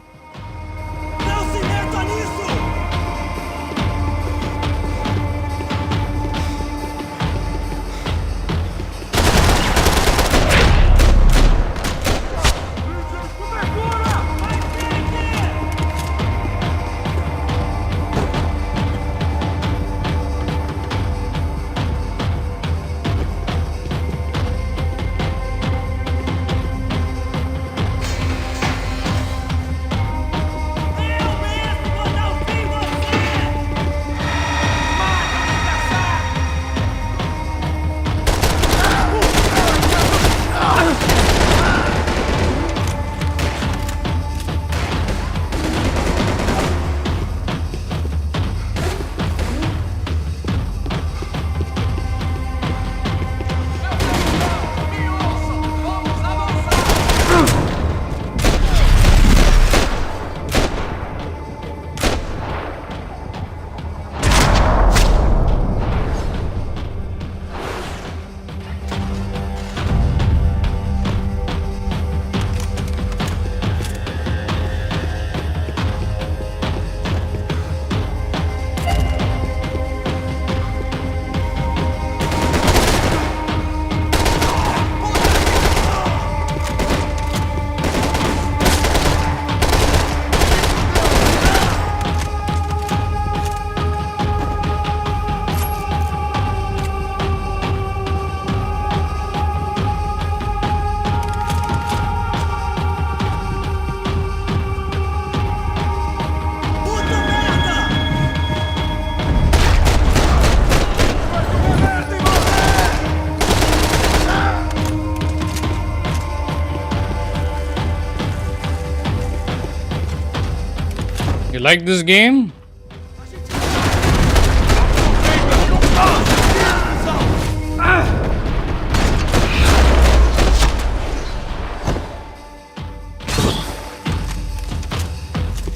like this game?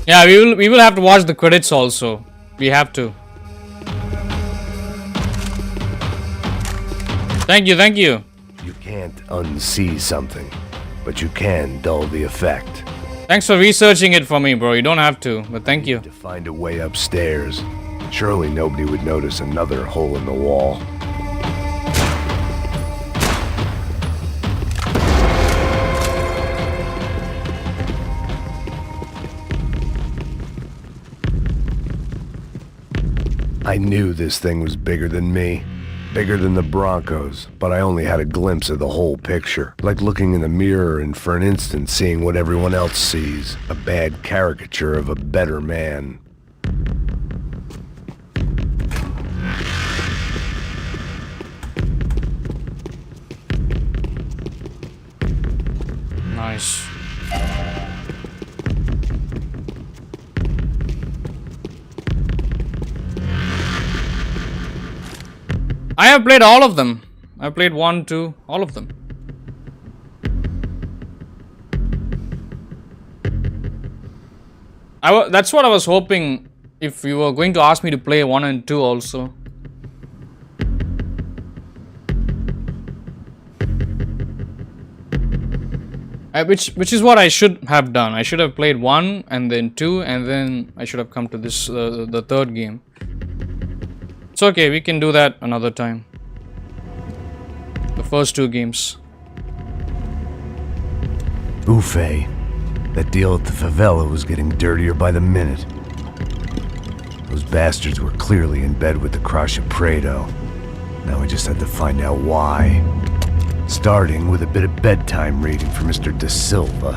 Yeah, we will have to watch the credits also. We have to. Thank you, thank you. You can't unsee something, but you can dull the effect. Thanks for researching it for me, bro. You don't have to, but thank you. To find a way upstairs. Surely nobody would notice another hole in the wall. I knew this thing was bigger than me. Bigger than the Broncos, but I only had a glimpse of the whole picture. Like looking in the mirror and for an instant seeing what everyone else sees. A bad caricature of a better man. Nice. I have played all of them. I played 1, 2, all of them. That's what I was hoping, if you were going to ask me to play 1 and 2 also. Which is what I should have done. I should have played 1 and then 2 and then I should have come to this the third game. It's okay, we can do that another time. The first 2 games. Ufe. That deal at the favela was getting dirtier by the minute. Those bastards were clearly in bed with the Crash of Prado. Now we just had to find out why. Starting with a bit of bedtime reading for Mr. Da Silva.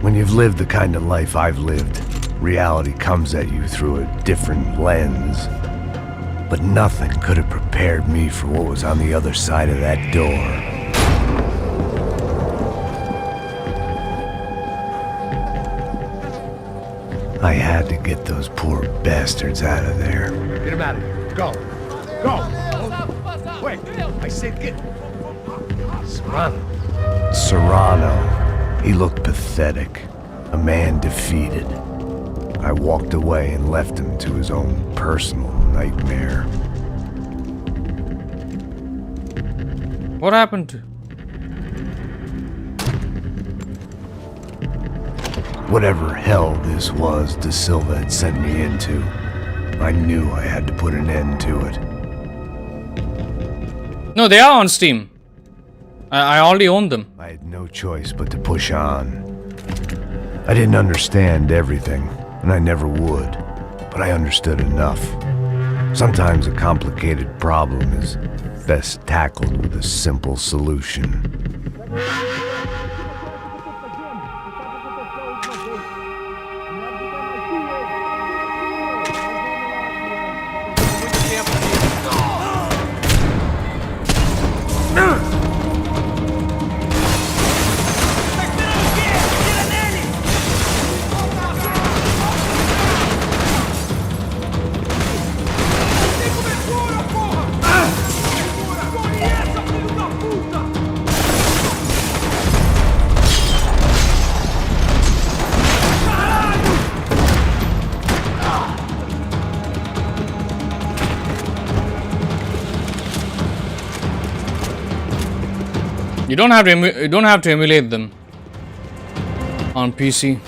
When you've lived the kind of life I've lived, reality comes at you through a different lens. But nothing could have prepared me for what was on the other side of that door. I had to get those poor bastards out of there. Get him out of here. Go. Go. Quick. I said get... Serrano. Serrano. He looked pathetic. A man defeated. I walked away and left him to his own personal nightmare. What happened to? Whatever hell this was Da Silva had sent me into, I knew I had to put an end to it. No, they are on Steam. I already own them. I had no choice but to push on. I didn't understand everything, and I never would, but I understood enough. Sometimes a complicated problem is best tackled with a simple solution. You don't have to emulate them on PC.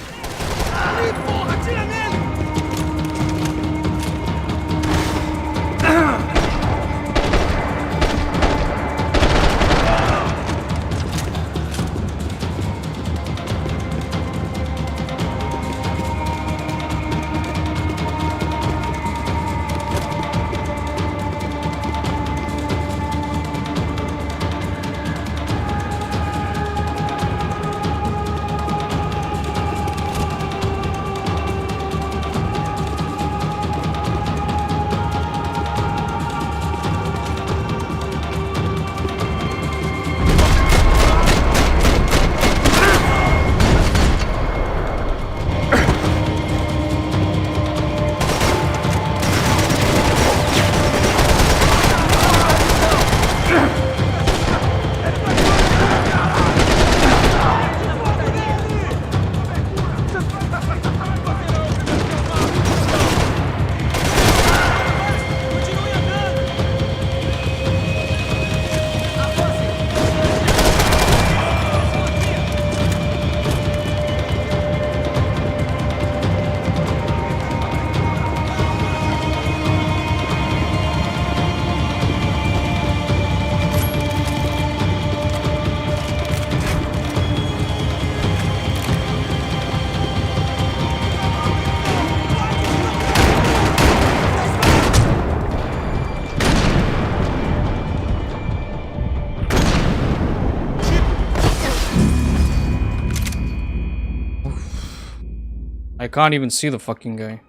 I can't even see the fucking guy.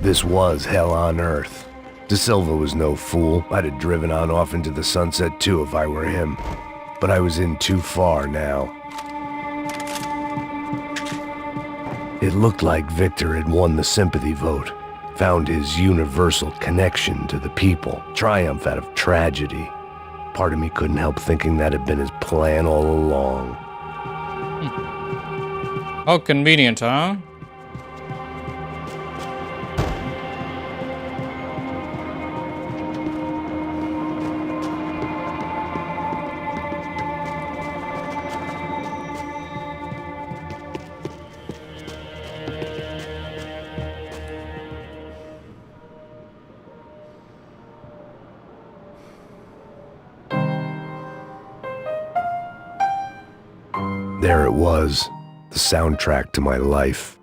This was hell on earth. De Silva was no fool. I'd have driven on off into the sunset too if I were him. But I was in too far now. It looked like Victor had won the sympathy vote, found his universal connection to the people, triumph out of tragedy. Part of me couldn't help thinking that had been his plan all along. How convenient, huh? There it was, the soundtrack to my life.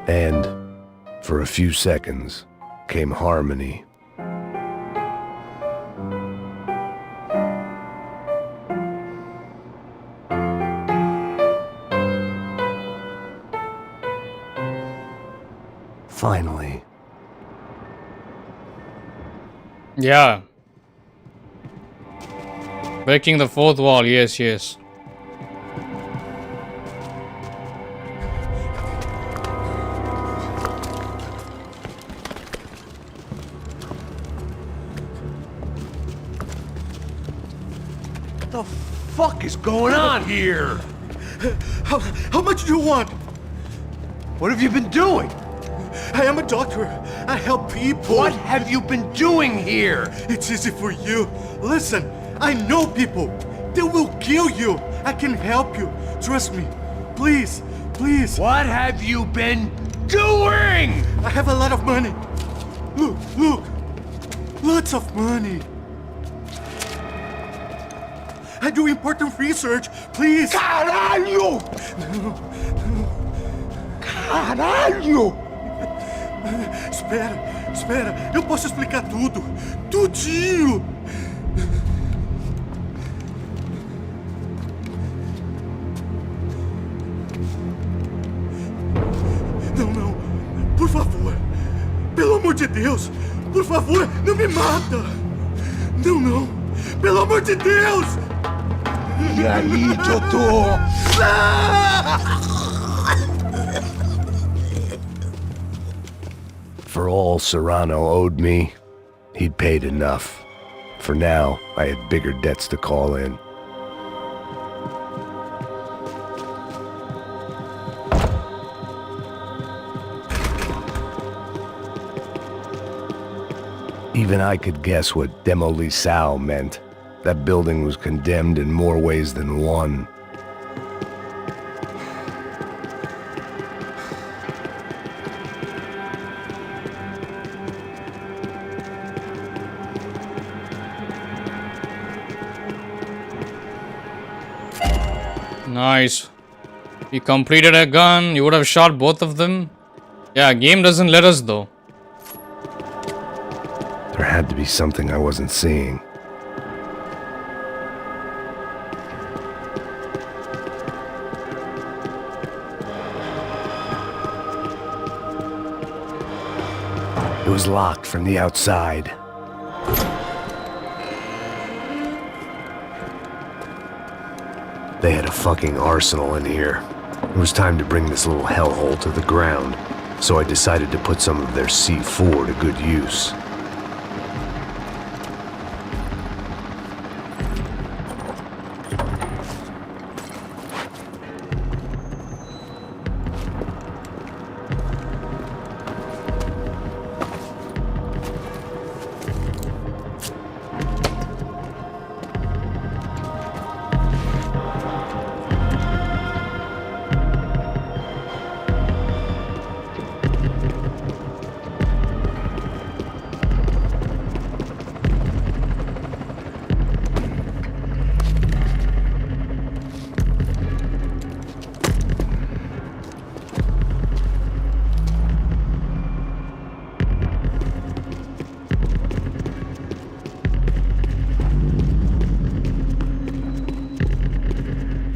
And, for a few seconds, came harmony. Finally. Yeah. Breaking the fourth wall, yes, yes. What the fuck is going on here? How much do you want? What have you been doing? I am a doctor. I help people. What have you been doing here? It's easy for you. Listen, I know people. They will kill you. I can help you. Trust me. Please, please. What have you been doing? I have a lot of money. Look, look. Lots of money. I do important research. Please. Caralho! Caralho! Espera, espera. Eu posso explicar tudo. Tudinho. Não, não. Por favor. Pelo amor de Deus. Por favor, não me mata. Não, não. Pelo amor de Deus. E aí, doutor? For all Serrano owed me, he'd paid enough. For now, I had bigger debts to call in. Even I could guess what demolisal meant. That building was condemned in more ways than one. Nice. You completed a gun. You would have shot both of them. Yeah, game doesn't let us though. There had to be something I wasn't seeing. It was locked from the outside. They had a fucking arsenal in here. It was time to bring this little hellhole to the ground, so I decided to put some of their C4 to good use.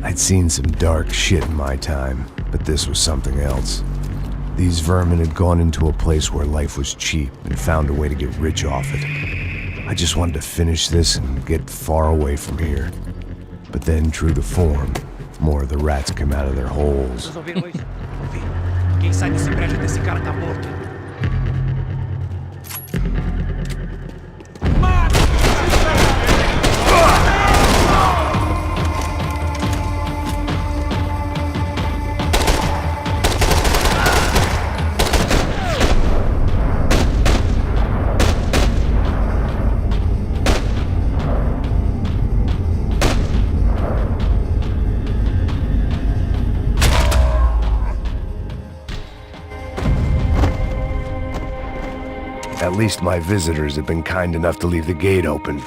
I'd seen some dark shit in my time, but this was something else. These vermin had gone into a place where life was cheap and found a way to get rich off it. I just wanted to finish this and get far away from here. But then, true to form, more of the rats come out of their holes. Quem sai desse prédio desse cara tá morto. At least my visitors have been kind enough to leave the gate open.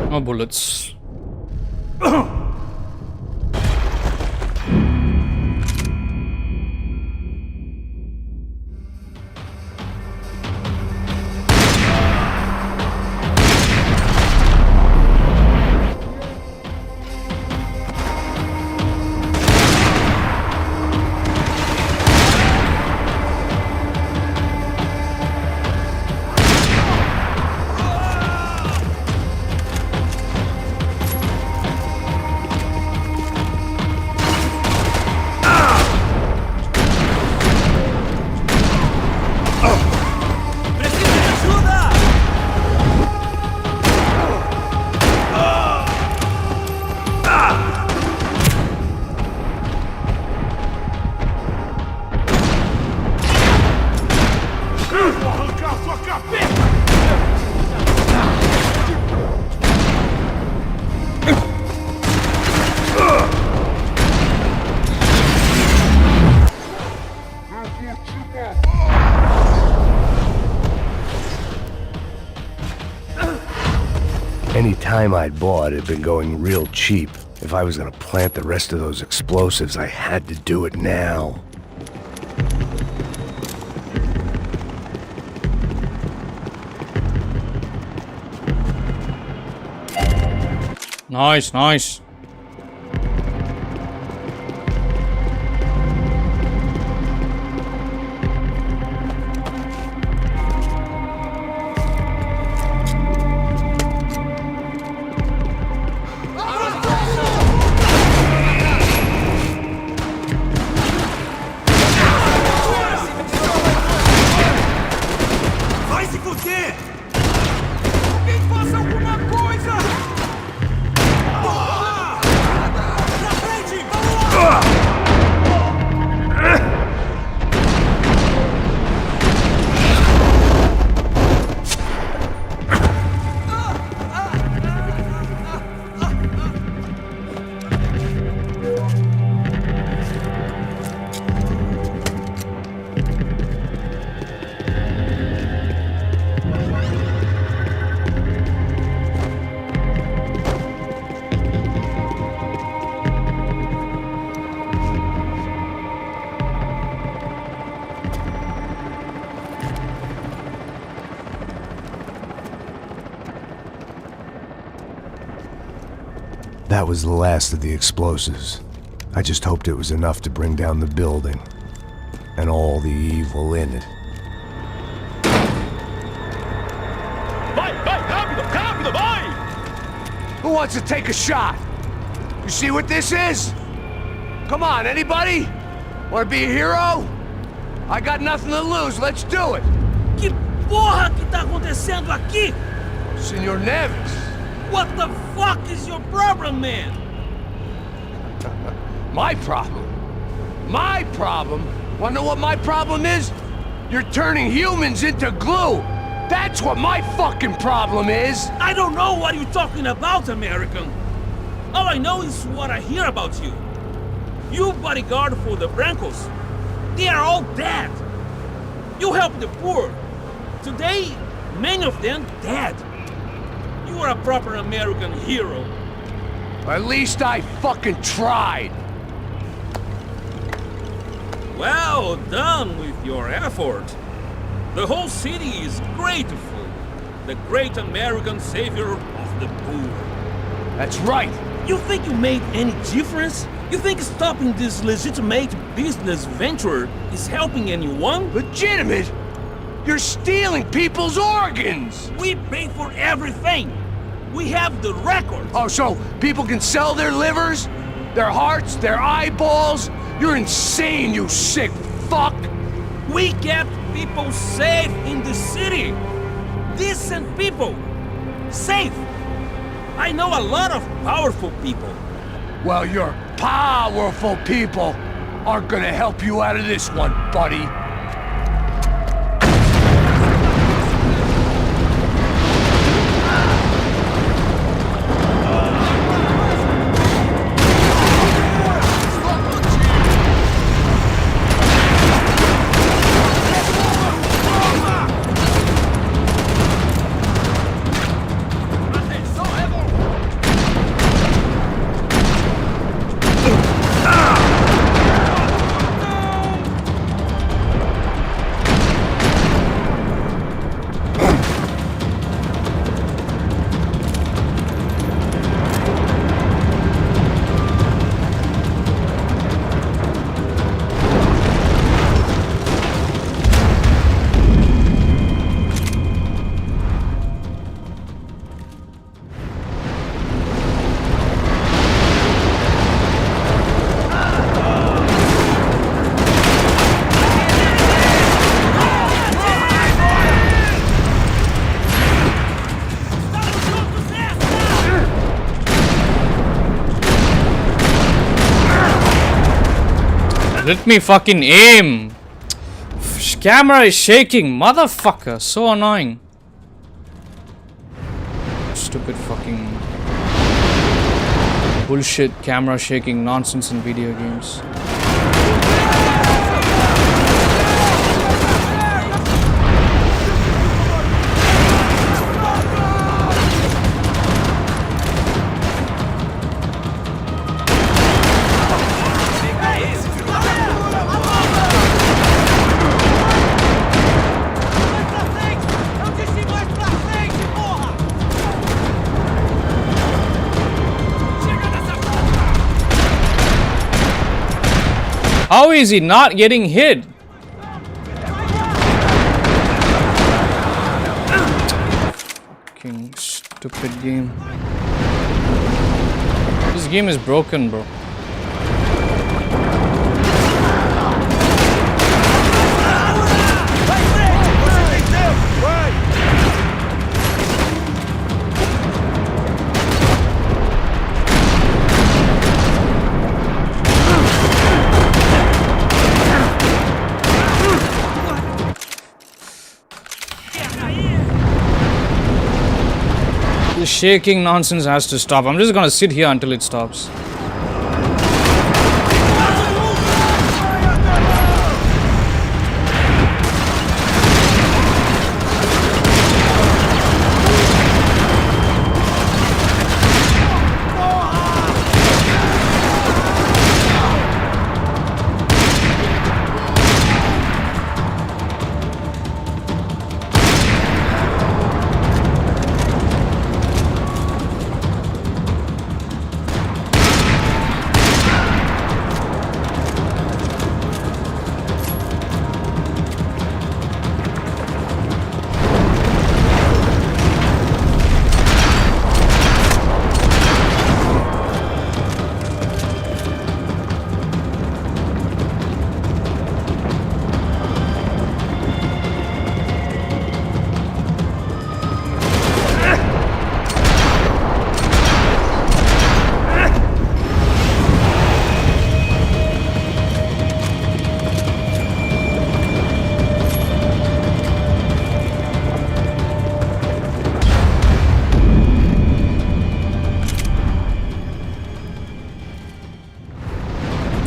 No bullets. Any time I'd bought had been going real cheap. If I was gonna plant the rest of those explosives, I had to do it now. Nice, nice. Vai se fuder! Alguém faça alguma coisa! Porra! Na frente! Vamos lá! That was the last of the explosives. I just hoped it was enough to bring down the building and all the evil in it. Vai, vai, rápido, rápido, vai! Who wants to take a shot? You see what this is? Come on, anybody? Want to be a hero? I got nothing to lose, let's do it! Que porra que tá acontecendo aqui? Senor Neves. What the fuck is your problem, man? My problem? My problem? Wanna know what my problem is? You're turning humans into glue! That's what my fucking problem is! I don't know what you're talking about, American. All I know is what I hear about you. You bodyguard for the Brancos. They are all dead. You help the poor. Today, many of them dead. You are a proper American hero. At least I fucking tried. Well done with your effort. The whole city is grateful. The great American savior of the poor. That's right. You think you made any difference? You think stopping this legitimate business venture is helping anyone? Legitimate? You're stealing people's organs! We pay for everything! We have the records! Oh, so people can sell their livers? Their hearts? Their eyeballs? You're insane, you sick fuck! We kept people safe in the city! Decent people! Safe! I know a lot of powerful people. Well, your powerful people aren't gonna help you out of this one, buddy. Let me fucking aim. Camera is shaking, motherfucker. So annoying. Stupid fucking bullshit camera shaking nonsense in video games. How is he not getting hit? Fucking stupid game. This game is broken, bro. This shaking nonsense has to stop. I'm just gonna sit here until it stops.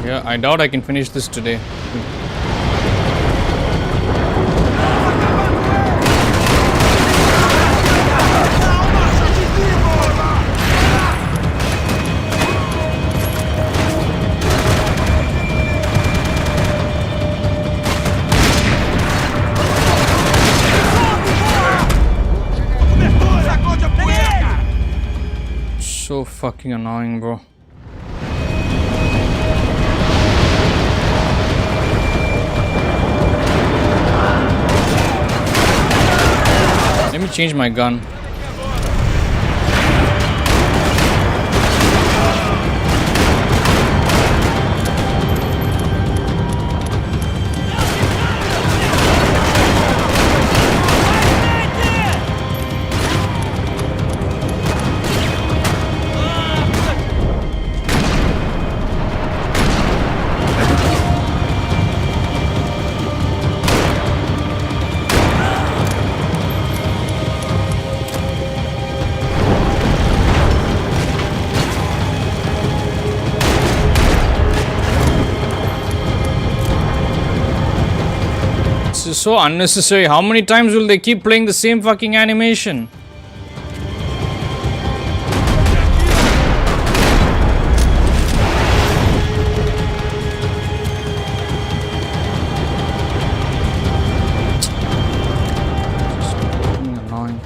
Yeah, I doubt I can finish this today. So fucking annoying, bro. Let me change my gun. This is so unnecessary. How many times will they keep playing the same fucking animation? Annoying.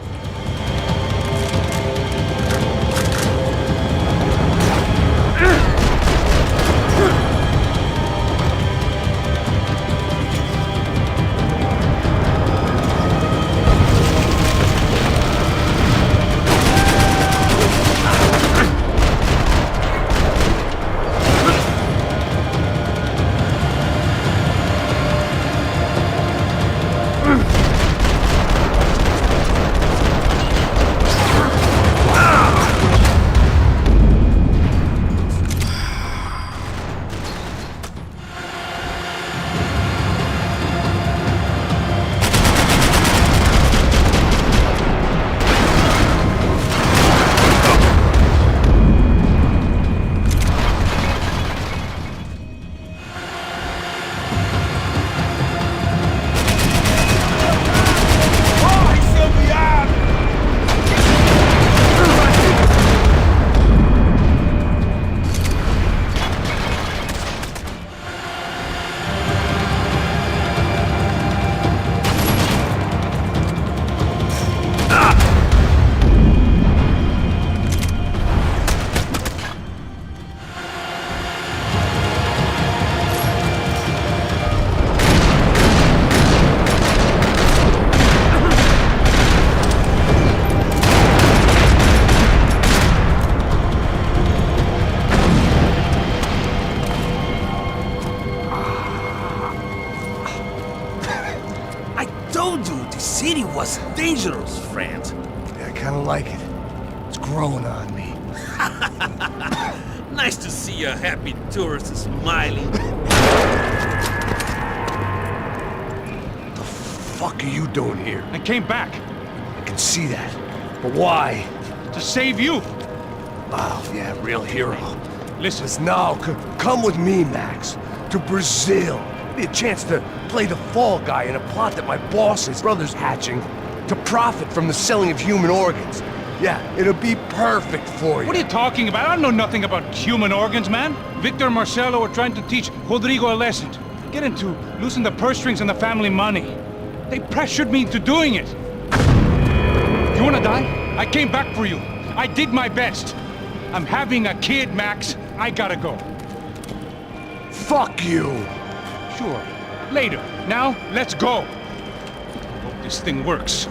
city was dangerous, friend. Yeah, I kind of like it. It's growing on me. Nice to see a happy tourist smiling. What the fuck are you doing here? I came back I can see that. But why? to save you. Wow, yeah, real hero. Listen. Now, come with me, Max. To Brazil. Be a chance to play the fall guy in a plot that my boss's brother's hatching to profit from the selling of human organs. Yeah, it'll be perfect for you. What are you talking about? I don't know nothing about human organs, man. Victor and Marcelo are trying to teach Rodrigo a lesson. Get into losing the purse strings and the family money. They pressured me into doing it. You wanna die? I came back for you. I did my best. I'm having a kid, Max. I gotta go. Fuck you! Sure. Later. Now, let's go. Hope this thing works.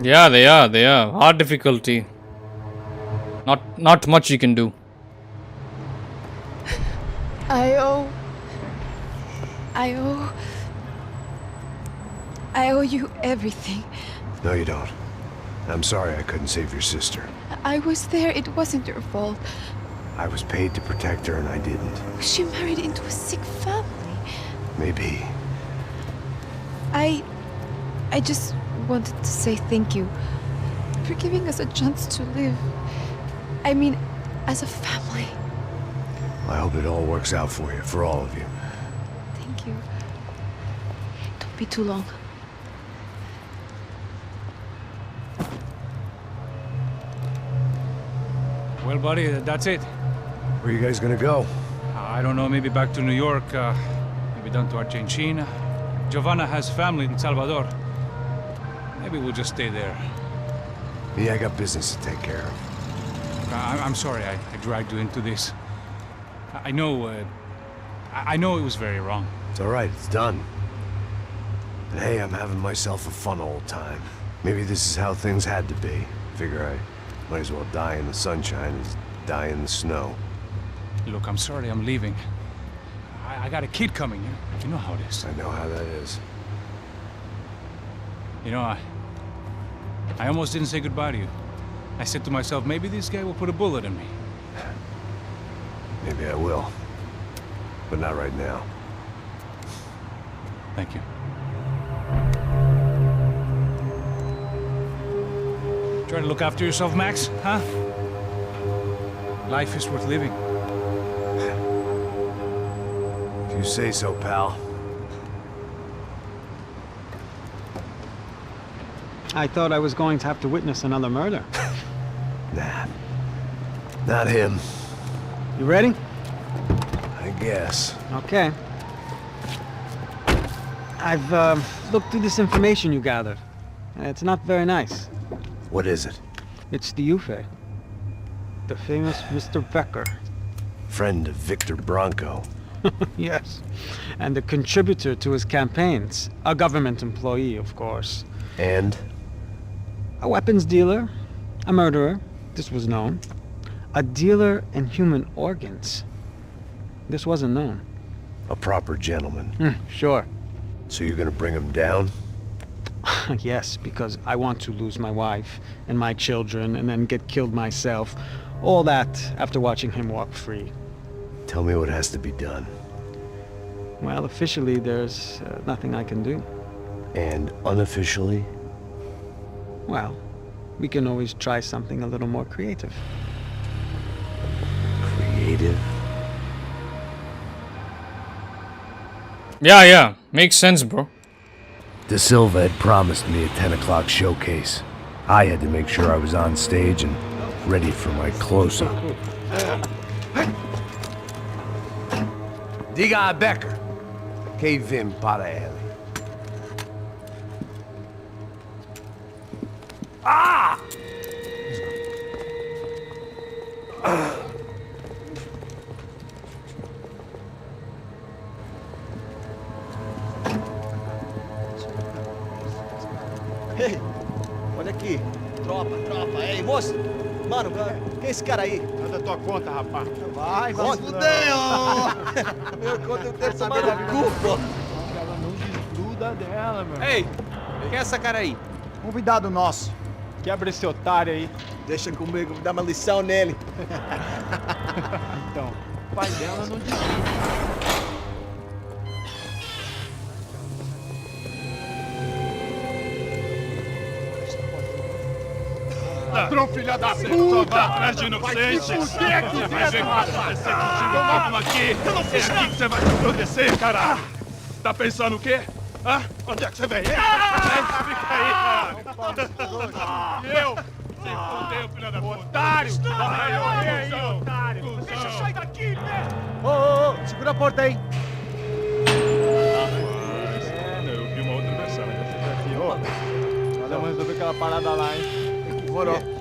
Yeah, they are. Hard difficulty. Not much you can do. I owe you everything. No, you don't. I'm sorry I couldn't save your sister. I was there. It wasn't your fault. I was paid to protect her and I didn't. She married into a sick family. Maybe. I just wanted to say thank you for giving us a chance to live. I mean, as a family. I hope it all works out for you, for all of you. Thank you. Don't be too long. Well, buddy, that's it. Where are you guys gonna go? I don't know, maybe back to New York, maybe down to Argentina. Giovanna has family in Salvador. Maybe we'll just stay there. Me, I got business to take care of. I'm sorry I dragged you into this. I know it was very wrong. It's all right, it's done. And hey, I'm having myself a fun old time. Maybe this is how things had to be. Figure I might as well die in the sunshine as die in the snow. Look, I'm sorry I'm leaving. I got a kid coming. You know how it is. I know how that is. You know, I almost didn't say goodbye to you. I said to myself, maybe this guy will put a bullet in me. Maybe I will. But not right now. Thank you. Try to look after yourself, Max, huh? Life is worth living. If you say so, pal. I thought I was going to have to witness another murder. Nah. Not him. You ready? I guess. Okay. I've looked through this information you gathered. It's not very nice. What is it? It's the Ufe. The famous Mr. Becker. Friend of Victor Bronco. Yes. And a contributor to his campaigns. A government employee, of course. And? A weapons dealer. A murderer. This was known. A dealer in human organs. This wasn't known. A proper gentleman. Sure. So you're gonna bring him down? Yes, because I want to lose my wife and my children and then get killed myself. All that after watching him walk free. Tell me what has to be done. Well, officially, there's nothing I can do. And unofficially? Well, we can always try something a little more creative. Creative? Yeah. Makes sense, bro. De Silva had promised me a 10 o'clock showcase. I had to make sure I was on stage and ready for my close-up. Diga a Becker. Que vim para ele. Ah! Tropa. Ei, moço. Mano, quem é esse cara aí? Nada tua conta, rapaz. Vai fuder, ó. Meu conta eu tenho que tomar no cu, pô. Ela não desgruda dela, meu. Ei, quem é essa cara aí? Convidado nosso. Quebra esse otário aí. Deixa comigo, dá uma lição nele. Então, o pai dela não desgruda. Ladrão, filha da puta! Vai atrás de inocentes! Vai ver o que vai acontecer contigo mesmo aqui! É aqui que você vai se acontecer, caralho! Tá pensando o quê? Hã? Onde é que você vem? Fica aí, caralho! E eu? Se fudeu, filha da puta! Otário! Vai morrer aí, otário! Deixa eu sair daqui, velho! Ô, segura a porta aí. Eu vi uma outra versão. Aqui, ô. Nós vamos resolver aquela parada lá, hein? Morou. Chega aí.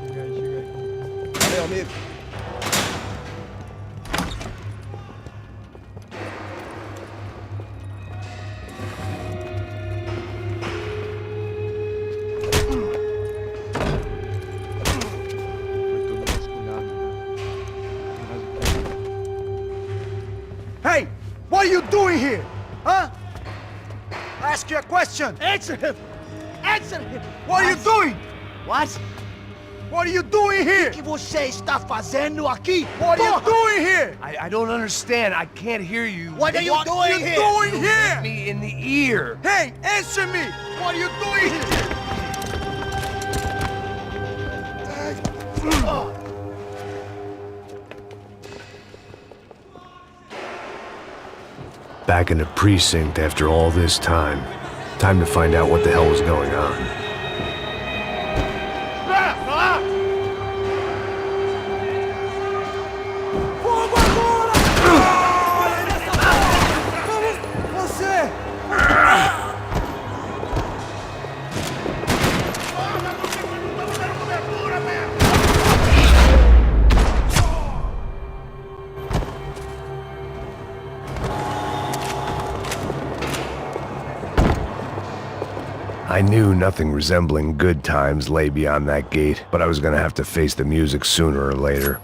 Valeu, amigo. Foi tudo vasculhado. Hey, what are you doing here? Huh? I ask you a question. Answer him. Answer him. What are you doing? What? What are you doing here? O que você está fazendo aqui? What are you doing here? I don't understand. I can't hear you. What are you doing here? What are you doing here? Hit me in the ear. Hey, answer me. What are you doing here? Back in the precinct after all this time. Time to find out what the hell was going on. I knew nothing resembling good times lay beyond that gate, but I was gonna have to face the music sooner or later.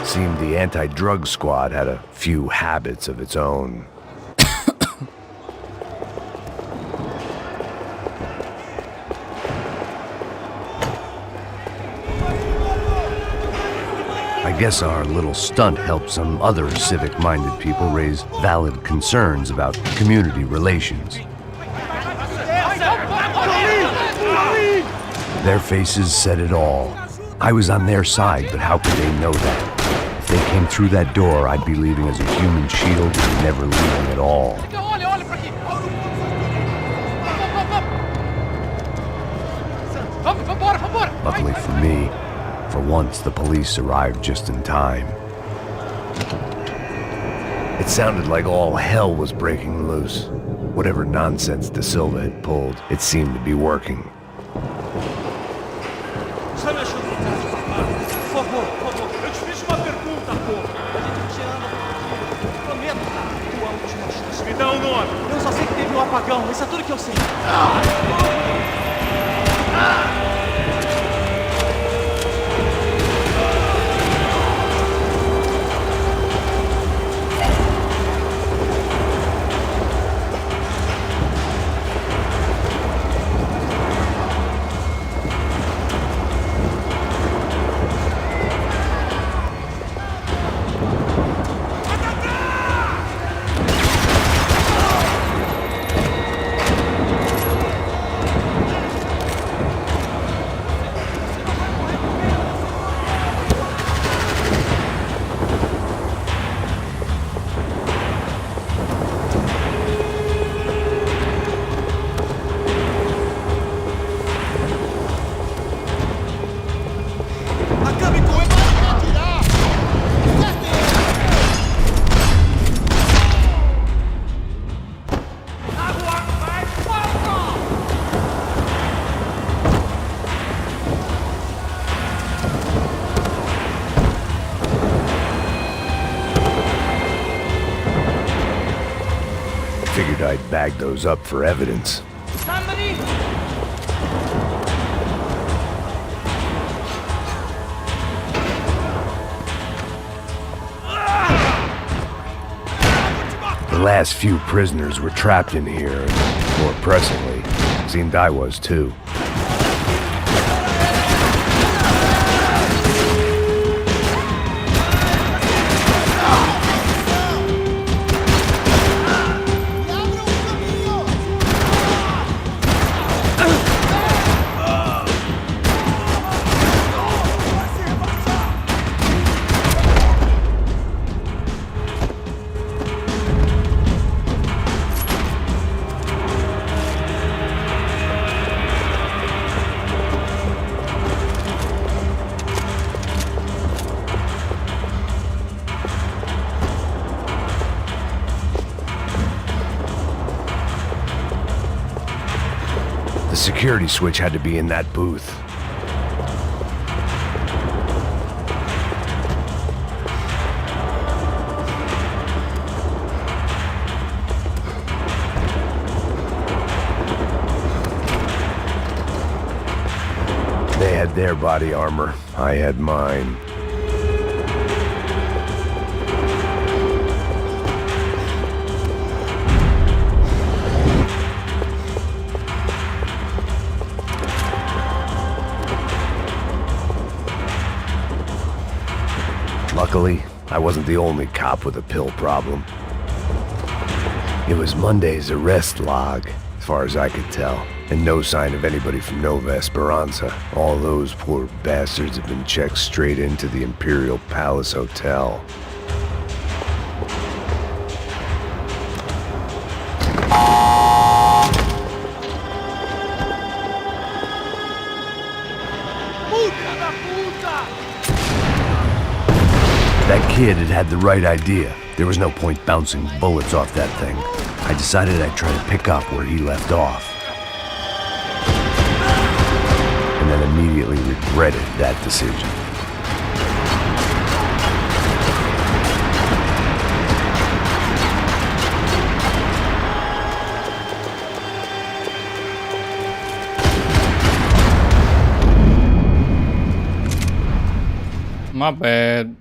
Seemed the anti-drug squad had a few habits of its own. I guess our little stunt helped some other civic-minded people raise valid concerns about community relations. Their faces said it all. I was on their side, but how could they know that? If they came through that door, I'd be leaving as a human shield and never leaving at all. Luckily for me, for once the police arrived just in time. It sounded like all hell was breaking loose. Whatever nonsense De Silva had pulled, it seemed to be working. Só me ajuda, por favor. Eu te fiz uma pergunta, pô. A gente te ama. Prometo, tua última chance. Me dá um nome. Eu só sei que teve um apagão. Isso é tudo que eu sei. Figured I'd bag those up for evidence. Somebody! The last few prisoners were trapped in here, and more pressingly, it seemed I was too. The security switch had to be in that booth. They had their body armor. I had mine. Luckily, I wasn't the only cop with a pill problem. It was Monday's arrest log, as far as I could tell, and no sign of anybody from Nova Esperanza. All those poor bastards have been checked straight into the Imperial Palace Hotel. That kid had the right idea. There was no point bouncing bullets off that thing. I decided I'd try to pick up where he left off. And then immediately regretted that decision. My bad.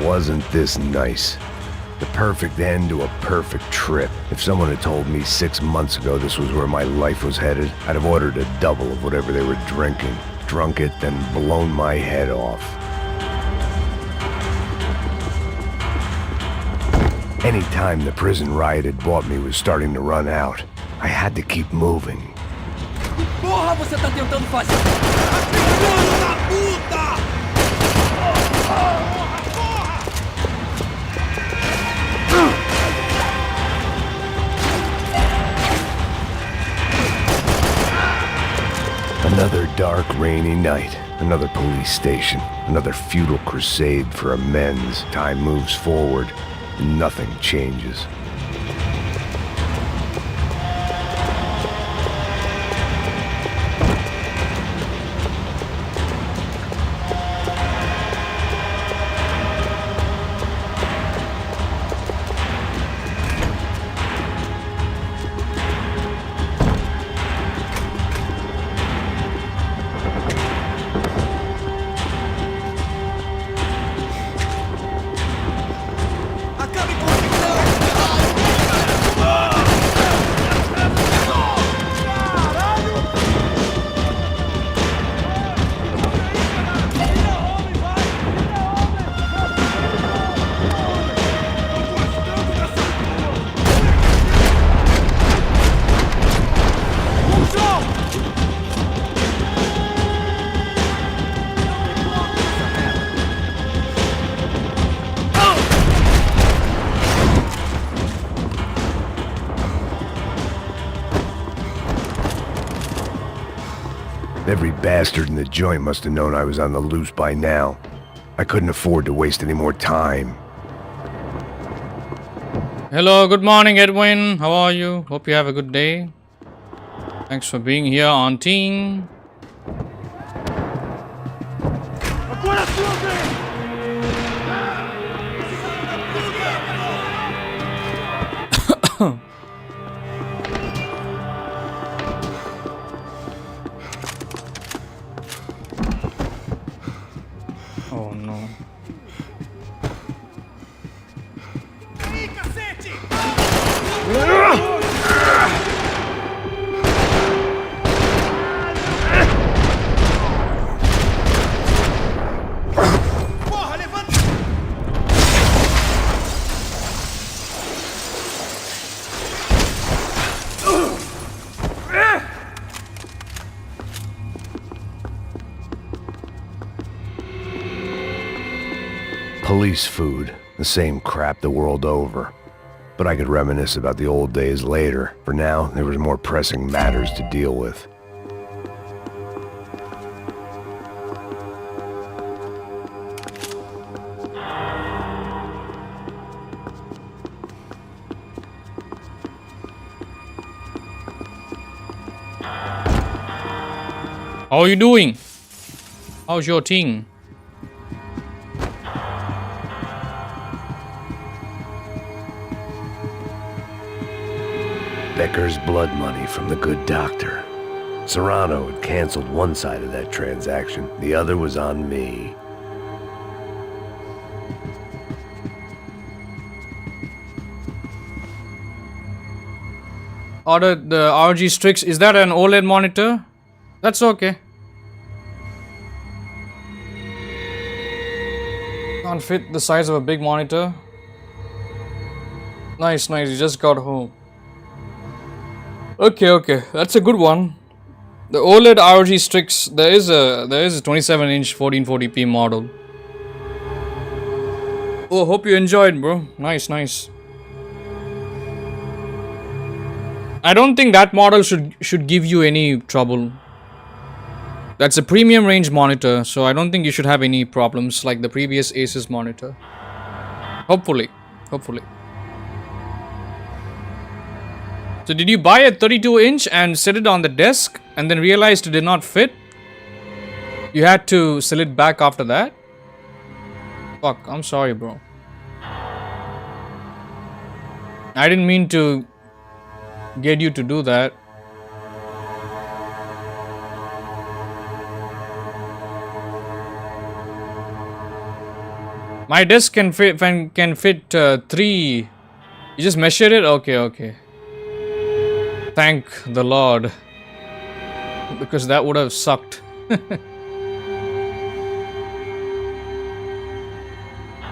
Wasn't this nice? The perfect end to a perfect trip. If someone had told me 6 months ago this was where my life was headed, I'd have ordered a double of whatever they were drinking, drunk it, then blown my head off. Any time the prison riot had bought me was starting to run out. I had to keep moving. Porra, você tá tentando fazer? Filho da puta! Another dark, rainy night. Another police station. Another futile crusade for amends. Time moves forward, and nothing changes. Every bastard in the joint must have known I was on the loose by now. I couldn't afford to waste any more time. Hello, good morning, Edwin. How are you? Hope you have a good day. Thanks for being here on Team. Oh no. Police food, the same crap the world over. But I could reminisce about the old days later. For now, there was more pressing matters to deal with. How are you doing? How's your team? Becker's blood money from the good doctor. Serrano had canceled one side of that transaction. The other was on me. Ordered the RG Strix. Is that an OLED monitor? That's okay. Can't fit the size of a big monitor. Nice, nice. You just got home. Okay. That's a good one. The OLED RG Strix. There is a 27-inch 1440p model. Oh, hope you enjoyed, bro. Nice. I don't think that model should give you any trouble. That's a premium range monitor, so I don't think you should have any problems like the previous Asus monitor. Hopefully. So did you buy a 32-inch and set it on the desk and then realized it did not fit? You had to sell it back after that? Fuck, I'm sorry, bro. I didn't mean to get you to do that. My desk can fit 3. You just measured it? Okay. Thank the Lord. Because that would have sucked.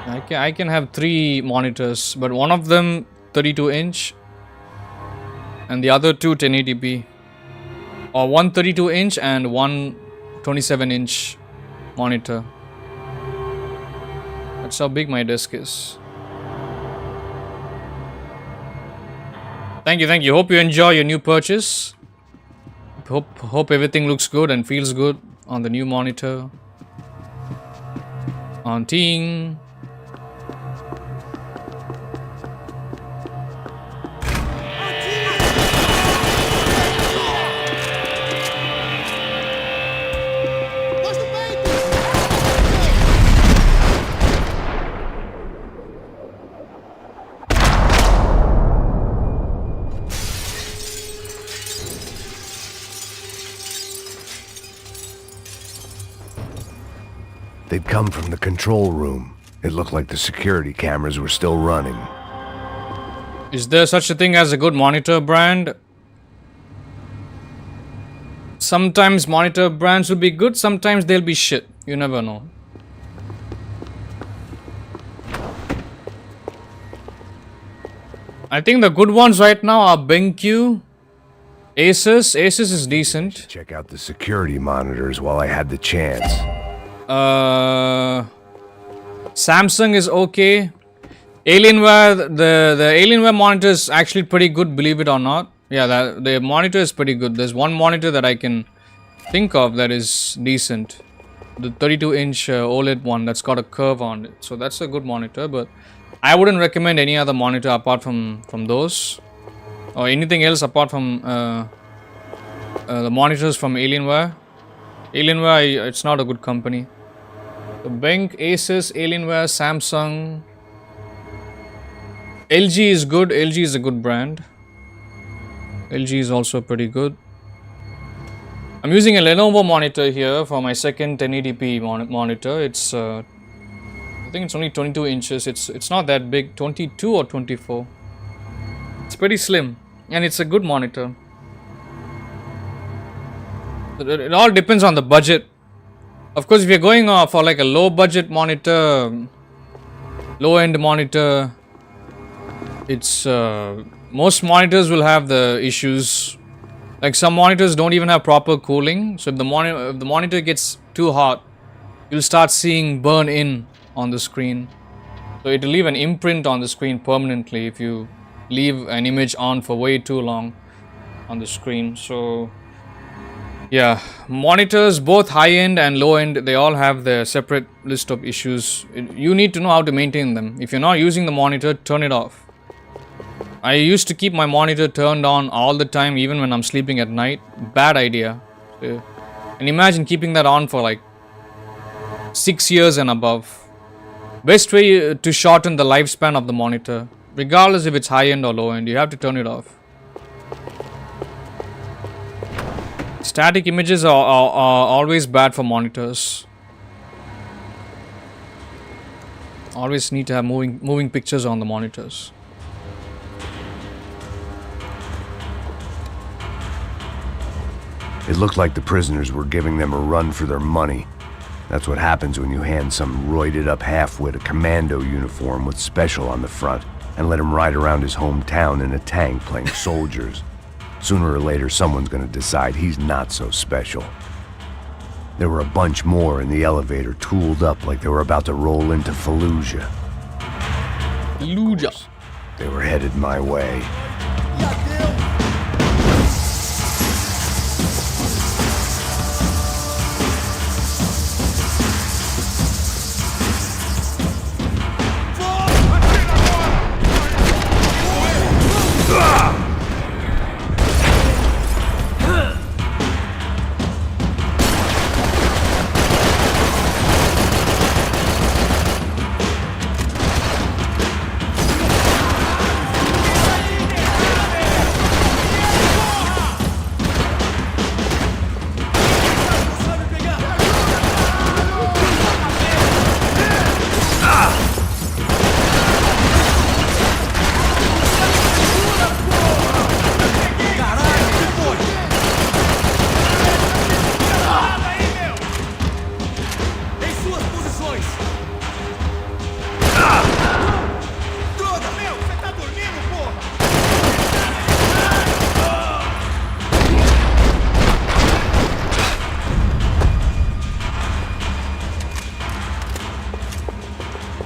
I can have 3 monitors, but one of them 32-inch and the other two 1080p, or one 32-inch and one 27-inch monitor. That's how big my desk is. Thank you. Hope you enjoy your new purchase. Hope everything looks good and feels good on the new monitor. On Ting. They'd come from the control room. It looked like the security cameras were still running. Is there such a thing as a good monitor brand? Sometimes monitor brands will be good, sometimes they'll be shit. You never know. I think the good ones right now are BenQ, Asus. Asus is decent. Check out the security monitors while I had the chance. Samsung is okay. Alienware, the Alienware monitor is actually pretty good, believe it or not. Yeah, the monitor is pretty good. There's one monitor that I can think of that is decent. The 32-inch OLED one that's got a curve on it. So that's a good monitor, but I wouldn't recommend any other monitor apart from those. Or anything else apart from the monitors from Alienware. Alienware, it's not a good company. The Benq, Asus, Alienware, Samsung. LG is good. LG is a good brand. LG is also pretty good. I'm using a Lenovo monitor here for my second 1080p monitor. It's I think it's only 22 inches. It's not that big. 22 or 24. It's pretty slim, and it's a good monitor. It all depends on the budget. Of course, if you're going for like a low budget monitor, low end monitor, it's most monitors will have the issues. Like some monitors don't even have proper cooling. So if the monitor gets too hot, you'll start seeing burn in on the screen. So it'll leave an imprint on the screen permanently if you leave an image on for way too long on the screen. So yeah, monitors, both high-end and low-end, they all have their separate list of issues. You need to know how to maintain them. If you're not using the monitor, turn it off. I used to keep my monitor turned on all the time, even when I'm sleeping at night. Bad idea. And imagine keeping that on for like 6 years and above. Best way to shorten the lifespan of the monitor, regardless if it's high-end or low-end, you have to turn it off. Static images are always bad for monitors. Always need to have moving pictures on the monitors. It looked like the prisoners were giving them a run for their money. That's what happens when you hand some roided up halfwit a commando uniform with special on the front and let him ride around his hometown in a tank playing soldiers. Sooner or later, someone's gonna decide he's not so special. There were a bunch more in the elevator, tooled up like they were about to roll into Fallujah. Fallujah. They were headed my way.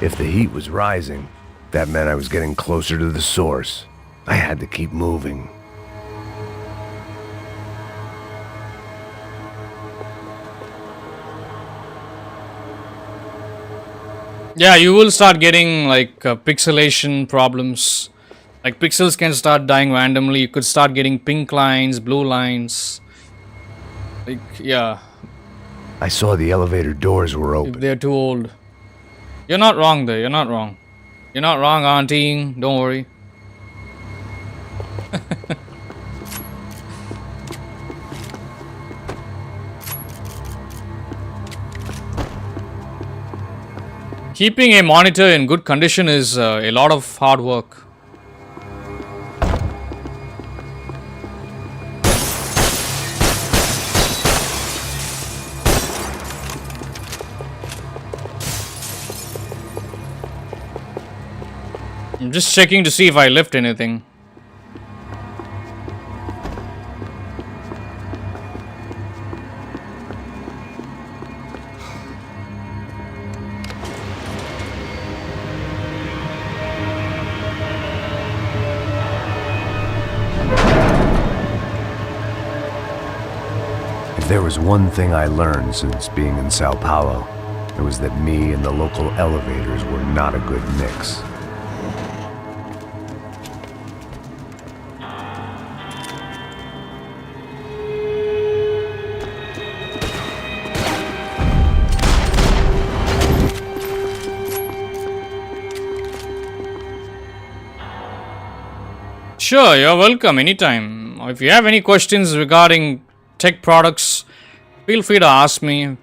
If the heat was rising, that meant I was getting closer to the source. I had to keep moving. Yeah, you will start getting like pixelation problems. Like pixels can start dying randomly. You could start getting pink lines, blue lines. Like, yeah. I saw the elevator doors were open. If they're too old. You're not wrong there. You're not wrong. You're not wrong, Auntie. Don't worry. Keeping a monitor in good condition is a lot of hard work. I'm just checking to see if I left anything. If there was one thing I learned since being in Sao Paulo, it was that me and the local elevators were not a good mix. Sure, you're welcome anytime. If you have any questions regarding tech products, feel free to ask me.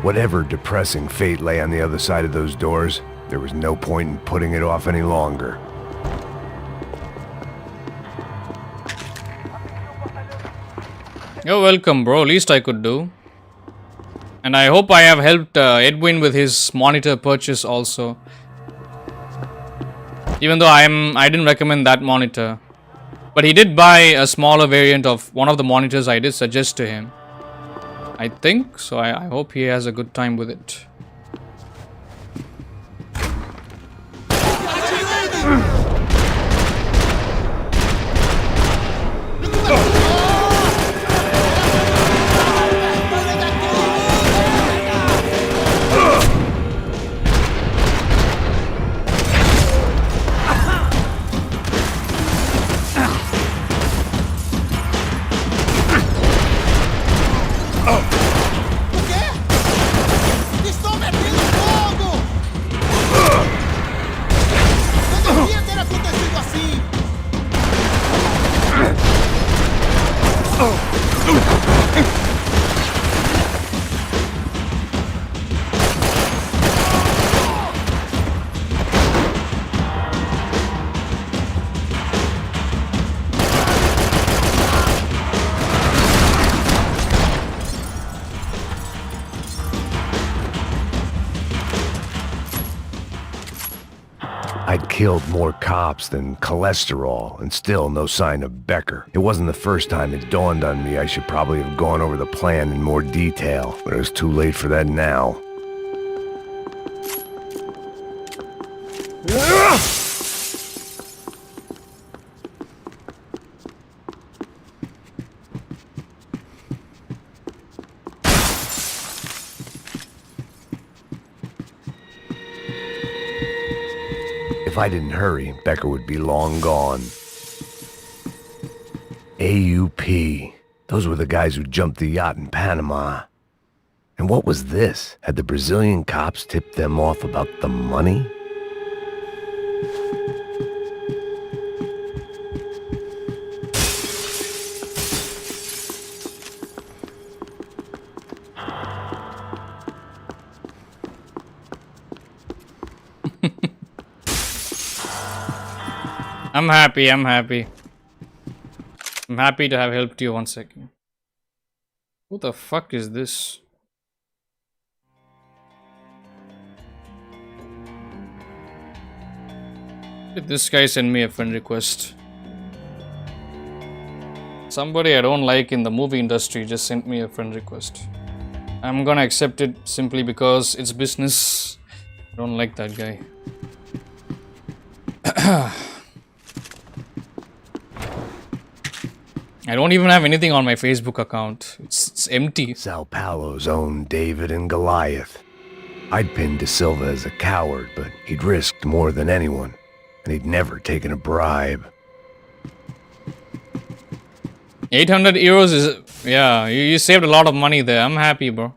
Whatever depressing fate lay on the other side of those doors, there was no point in putting it off any longer. You're welcome, bro. Least I could do. And I hope I have helped Edwin with his monitor purchase also. Even though I didn't recommend that monitor. But he did buy a smaller variant of one of the monitors I did suggest to him. I think. So I hope he has a good time with it. I'd killed more cops than cholesterol, and still no sign of Becker. It wasn't the first time it dawned on me I should probably have gone over the plan in more detail, but it was too late for that now. If I didn't hurry, Becker would be long gone. AUP. Those were the guys who jumped the yacht in Panama. And what was this? Had the Brazilian cops tipped them off about the money? I'm happy, I'm happy. I'm happy to have helped you once again. Who the fuck is this? Did this guy send me a friend request? Somebody I don't like in the movie industry just sent me a friend request. I'm gonna accept it simply because it's business. I don't like that guy. I don't even have anything on my Facebook account. It's empty. Sao Paulo's own David and Goliath. I'd pinned De Silva as a coward, but he'd risked more than anyone, and he'd never taken a bribe. 800 euros is... Yeah, you saved a lot of money there. I'm happy, bro.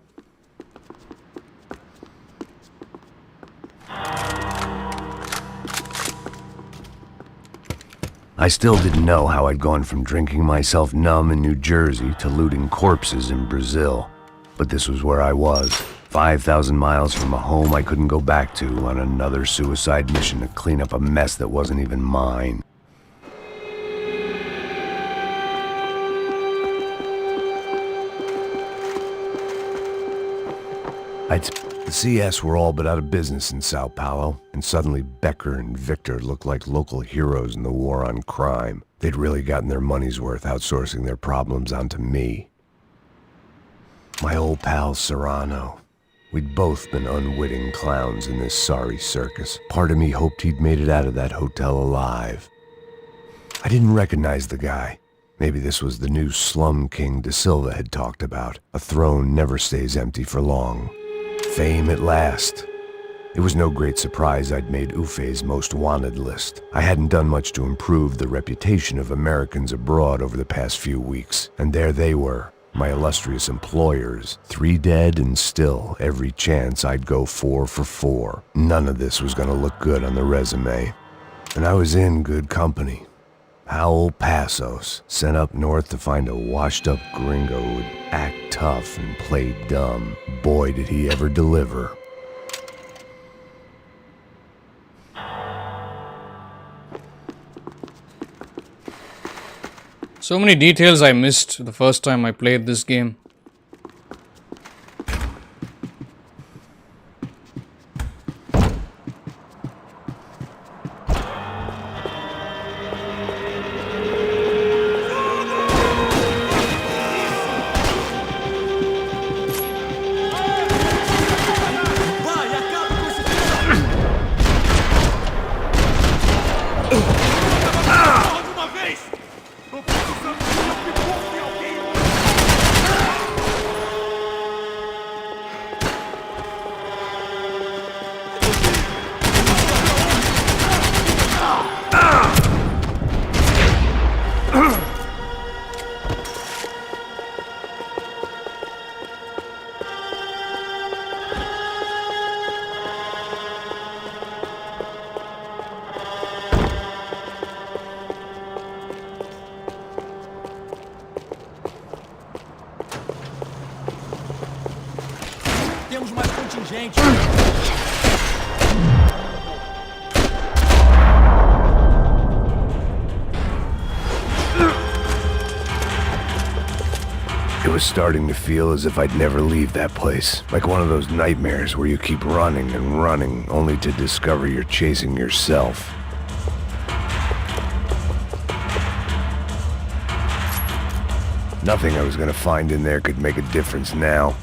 I still didn't know how I'd gone from drinking myself numb in New Jersey to looting corpses in Brazil. But this was where I was, 5,000 miles from a home I couldn't go back to, on another suicide mission to clean up a mess that wasn't even mine. The CS were all but out of business in Sao Paulo, and suddenly Becker and Victor looked like local heroes in the war on crime. They'd really gotten their money's worth outsourcing their problems onto me. My old pal Serrano. We'd both been unwitting clowns in this sorry circus. Part of me hoped he'd made it out of that hotel alive. I didn't recognize the guy. Maybe this was the new slum king De Silva had talked about. A throne never stays empty for long. Fame at last. It was no great surprise I'd made Ufe's most wanted list. I hadn't done much to improve the reputation of Americans abroad over the past few weeks, and there they were, my illustrious employers, 3 dead and still every chance I'd go 4 for 4. None of this was gonna look good on the resume, and I was in good company. Howell Passos, sent up north to find a washed-up gringo who'd act tough and play dumb. Boy, did he ever deliver. So many details I missed the first time I played this game. Temos mais contingente. It was starting to feel as if I'd never leave that place. Like one of those nightmares where you keep running and running, only to discover you're chasing yourself. Nothing I was gonna find in there could make a difference now.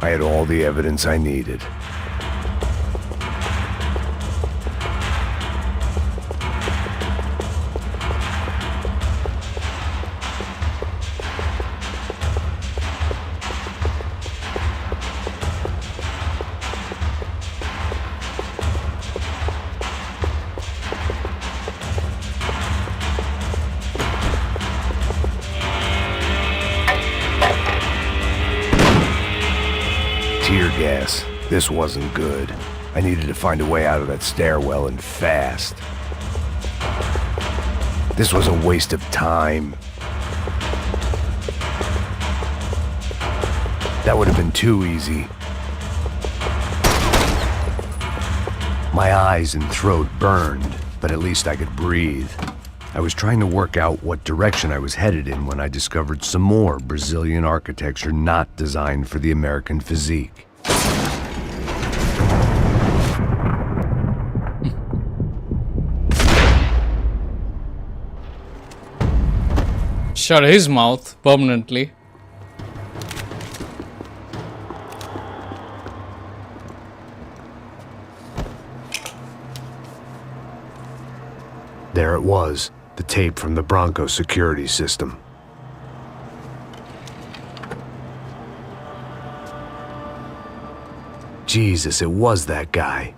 I had all the evidence I needed. Tear gas. This wasn't good. I needed to find a way out of that stairwell and fast. This was a waste of time. That would have been too easy. My eyes and throat burned, but at least I could breathe. I was trying to work out what direction I was headed in when I discovered some more Brazilian architecture not designed for the American physique. Shut his mouth permanently. There it was, the tape from the Bronco security system. Jesus, it was that guy.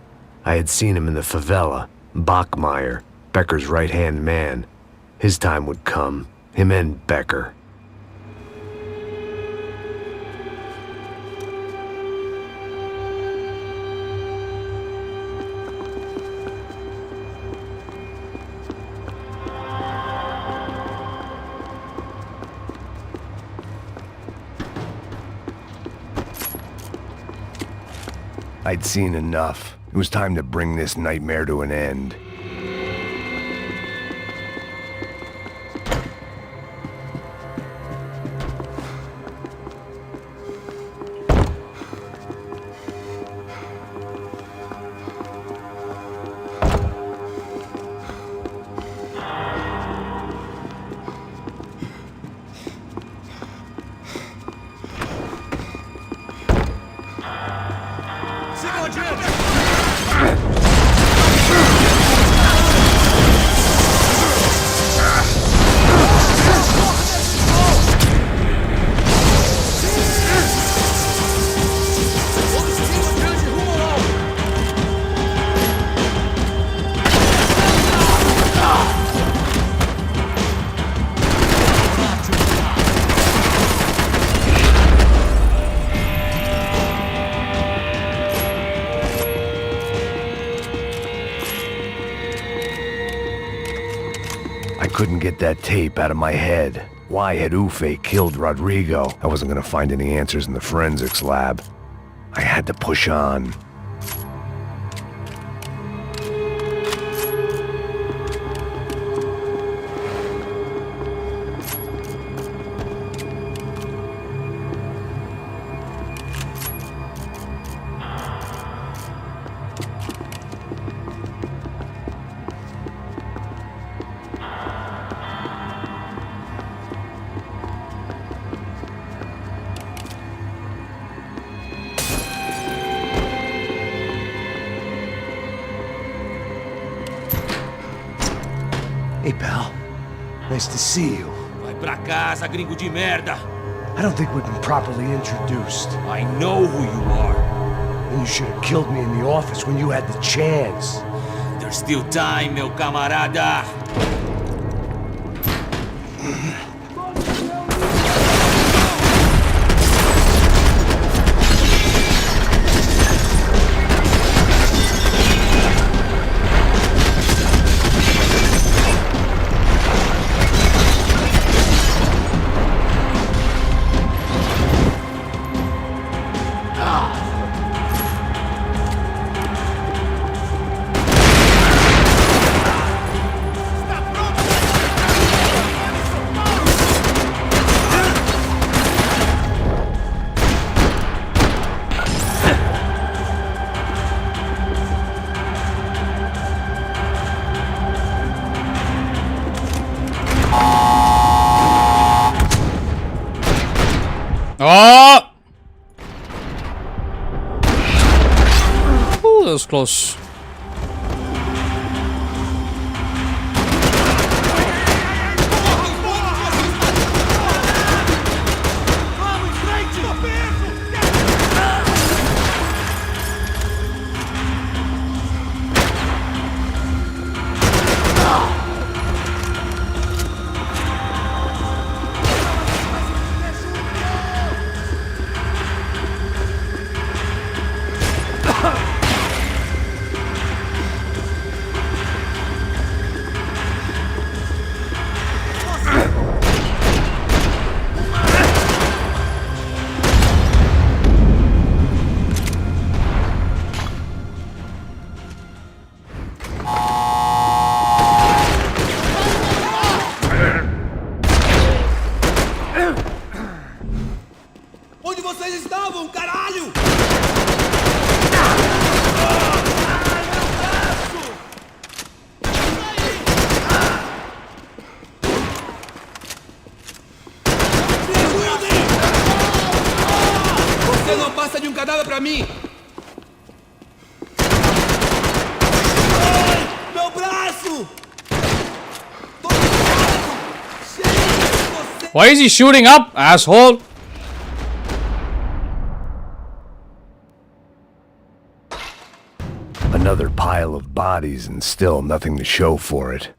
I had seen him in the favela. Bachmeyer, Becker's right-hand man. His time would come. Him and Becker. I'd seen enough. It was time to bring this nightmare to an end. I couldn't get that tape out of my head. Why had Ufe killed Rodrigo? I wasn't gonna find any answers in the forensics lab. I had to push on. Hey, pal. Nice to see you. Vai pra casa, gringo de merda. I don't think we've been properly introduced. I know who you are. And you should have killed me in the office when you had the chance. There's still time, meu camarada. Oh! Ooh, that was close. Why is he shooting up, asshole? Another pile of bodies and still nothing to show for it.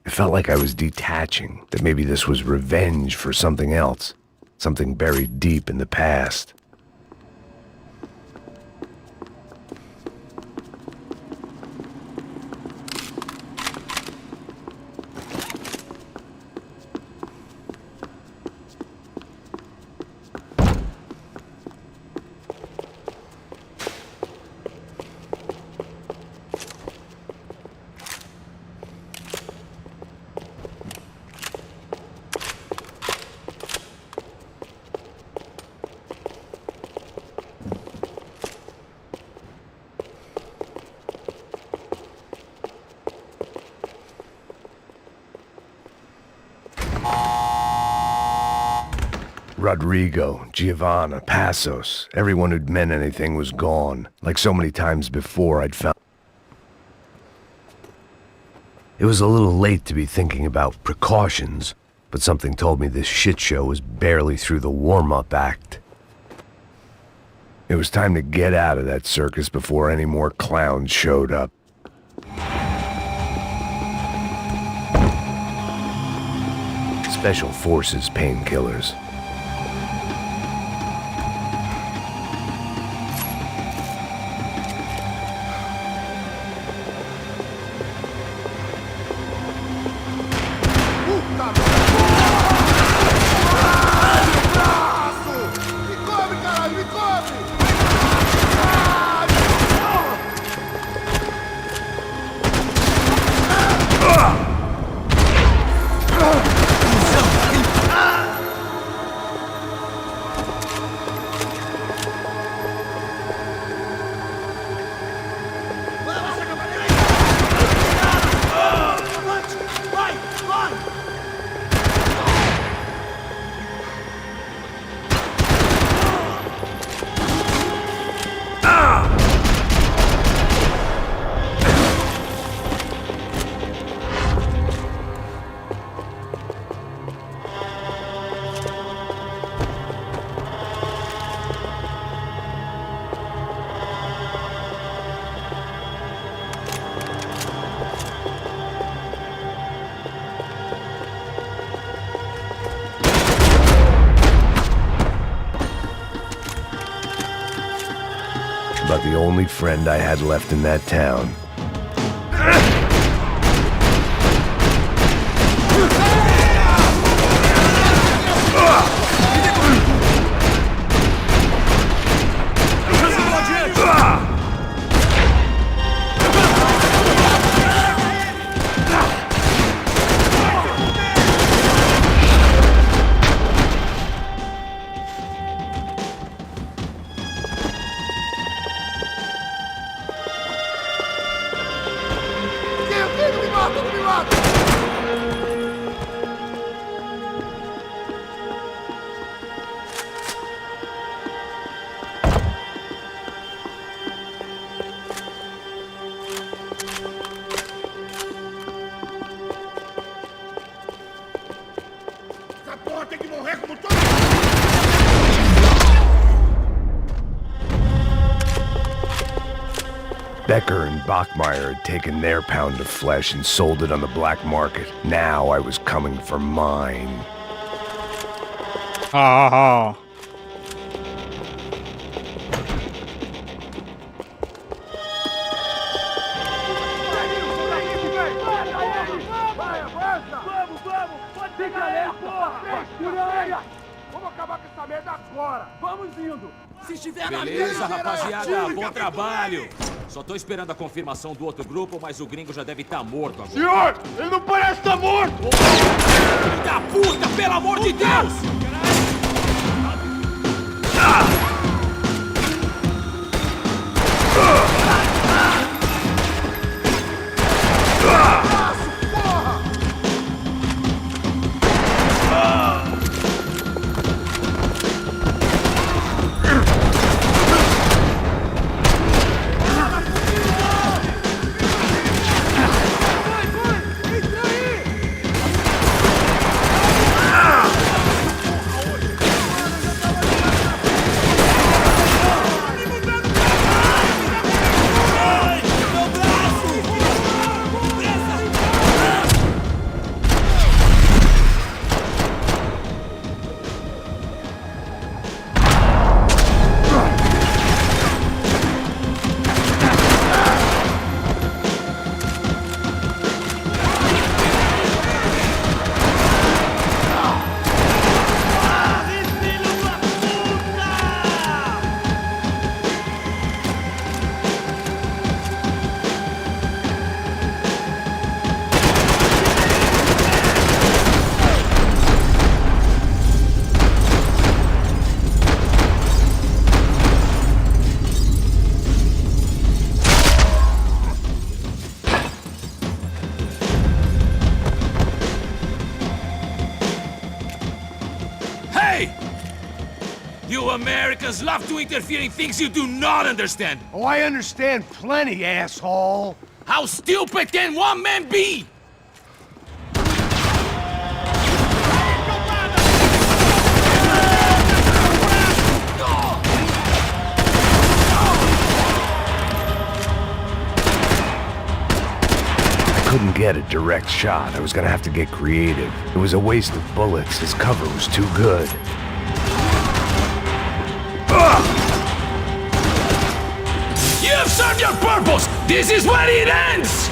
It felt like I was detaching, that maybe this was revenge for something else, something buried deep in the past. Rodrigo, Giovanna, Passos, everyone who'd meant anything was gone. Like so many times before, I'd found... It was a little late to be thinking about precautions, but something told me this shit show was barely through the warm-up act. It was time to get out of that circus before any more clowns showed up. Special Forces painkillers. About the only friend I had left in that town. Becker and Bachmeyer had taken their pound of flesh and sold it on the black market. Now I was coming for mine. Ha ha ha. Beleza, rapaziada, bom trabalho. Só tô esperando a confirmação do outro grupo, mas o gringo já deve estar morto agora. Senhor, ele não parece estar morto! Filho da puta, pelo amor de Deus! Americans love to interfere in things you do not understand. Oh, I understand plenty, asshole. How stupid can one man be? Couldn't get a direct shot. I was gonna have to get creative. It was a waste of bullets. His cover was too good. You have served your purpose! This is where it ends!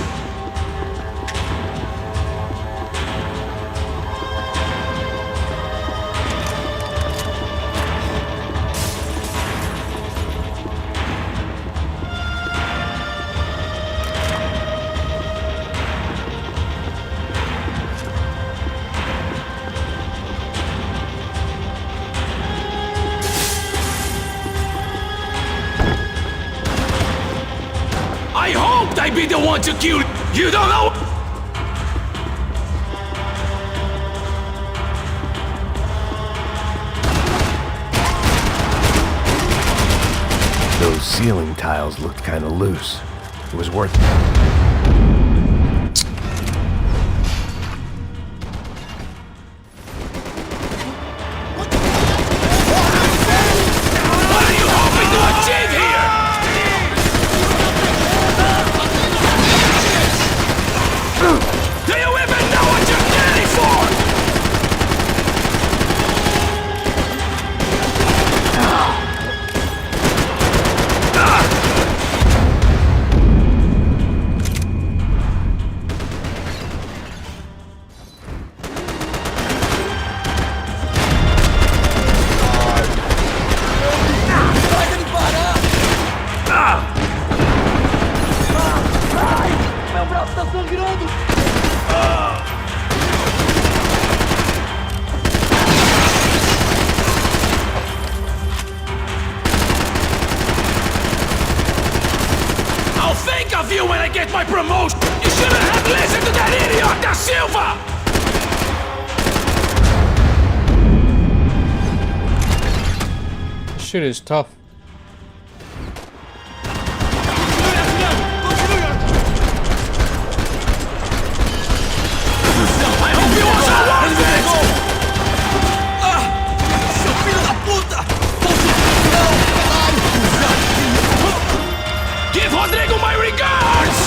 I hoped I'd be the one to kill you. You don't know. Those ceiling tiles looked kind of loose. It was worth it. What are you hoping to achieve here? Do you even know what you're getting for? Meu braço tá sangrando! I'll think of you when I get my promotion. You shouldn't have listened to that idiot, Da Silva. Shit is tough. I hope you also want it! Seu filho da puta! Give Rodrigo my regards!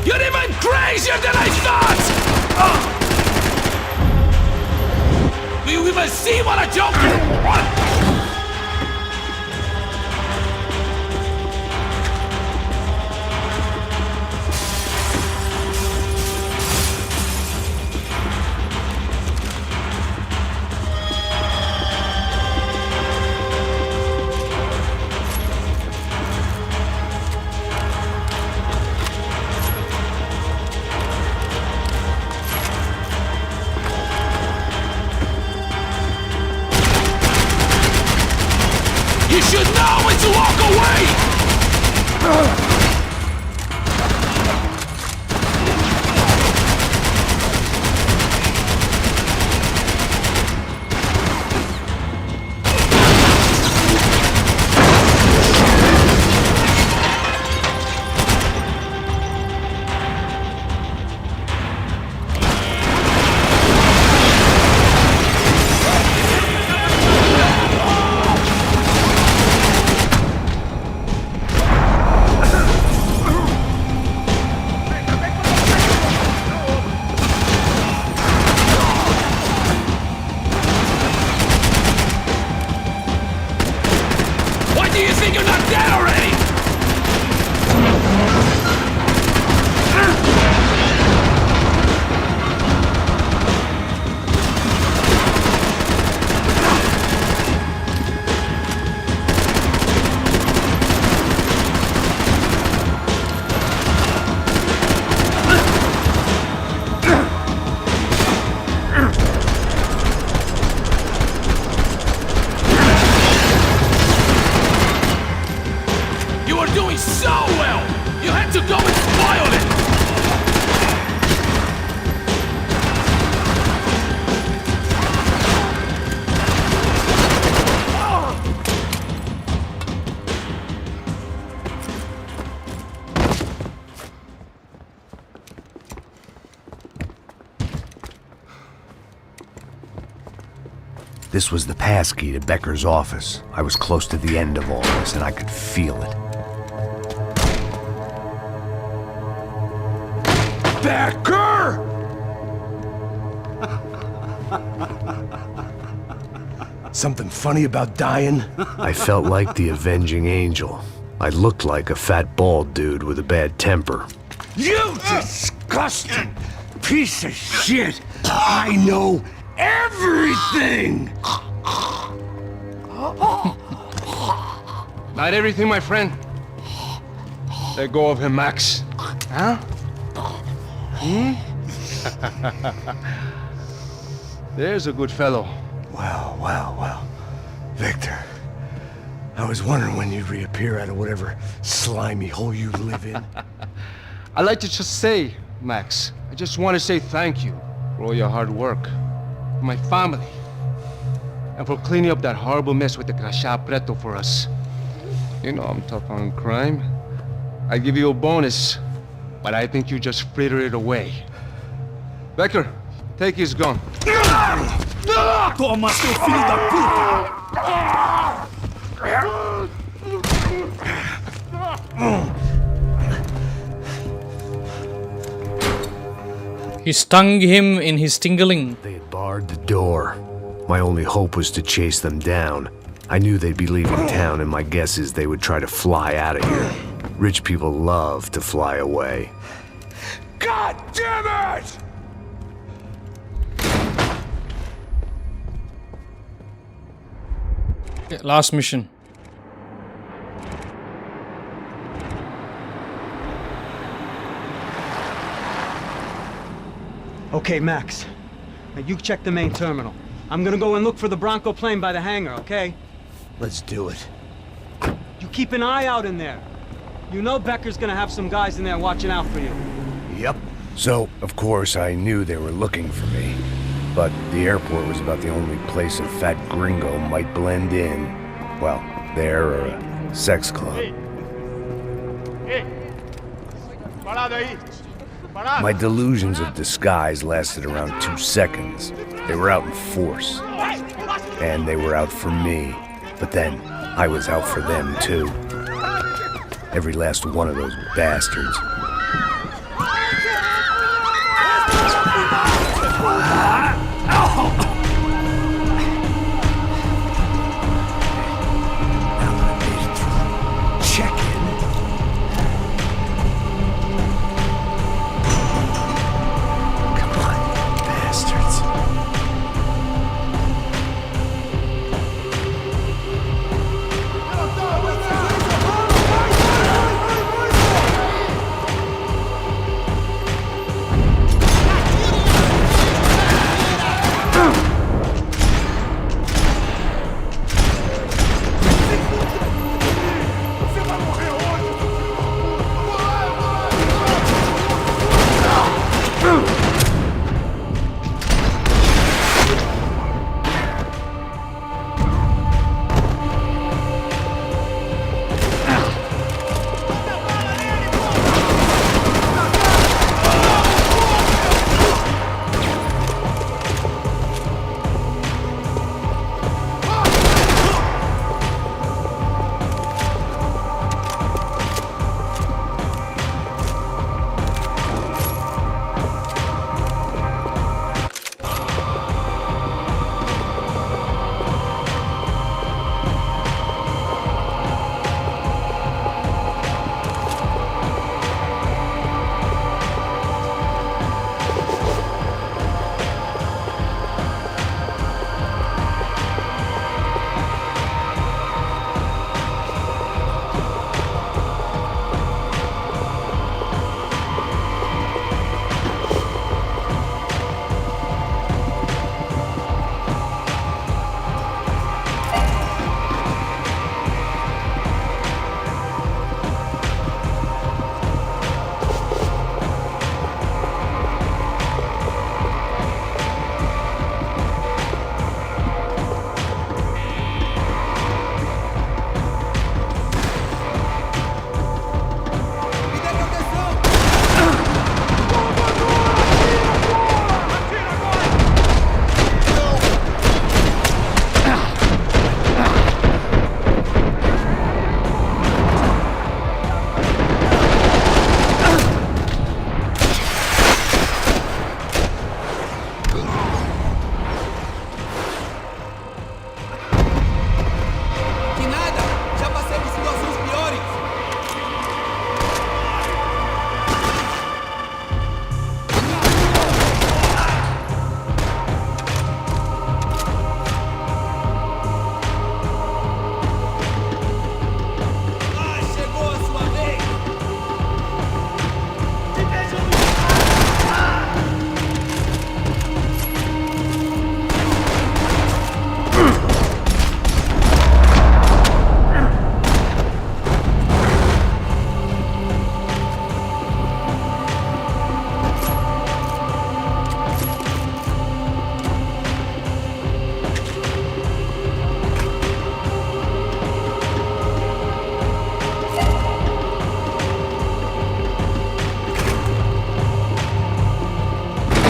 You're even crazier than I thought! Do you even see what a joke? You should know when to walk away! This was the passkey to Becker's office. I was close to the end of all this, and I could feel it. Becker! Something funny about dying? I felt like the avenging angel. I looked like a fat bald dude with a bad temper. You disgusting piece of shit! I know everything! Not everything, my friend. Let go of him, Max. Huh? There's a good fellow. Well. Victor, I was wondering when you'd reappear out of whatever slimy hole you live in. I'd like to just say, Max, I just want to say thank you for all your hard work, for my family, and for cleaning up that horrible mess with the Crachá Preto for us. You know I'm tough on crime. I give you a bonus, but I think you just fritter it away. Becker, take his gun. Toma, seu filho da puta! He stung him in his tingling. They had barred the door. My only hope was to chase them down. I knew they'd be leaving town, and my guess is they would try to fly out of here. Rich people love to fly away. God damn it! Okay, last mission. Okay, Max. Now you check the main terminal. I'm gonna go and look for the Bronco plane by the hangar, okay? Let's do it. You keep an eye out in there. You know Becker's gonna have some guys in there watching out for you. Yep. So, of course, I knew they were looking for me. But the airport was about the only place a fat gringo might blend in. Well, there or a sex club. My delusions of disguise lasted around 2 seconds. They were out in force. And they were out for me. But then, I was out for them too. Every last one of those bastards.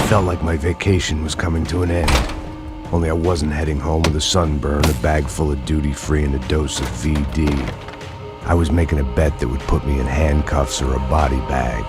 felt like my vacation was coming to an end. Only I wasn't heading home with a sunburn, a bag full of duty-free, and a dose of VD. I was making a bet that would put me in handcuffs or a body bag.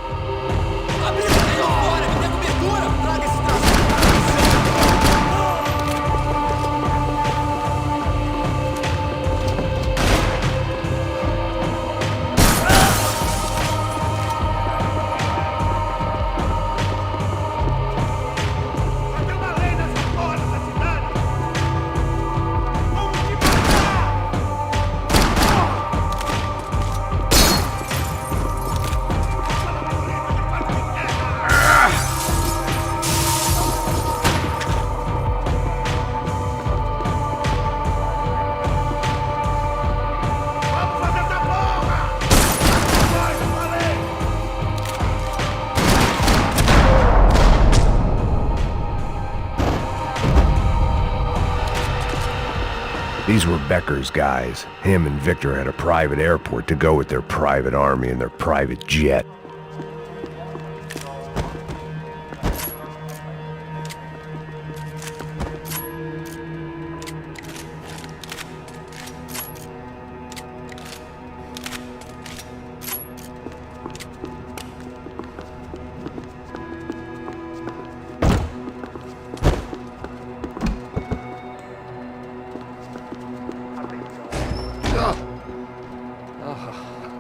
These were Becker's guys. Him and Victor had a private airport to go with their private army and their private jet.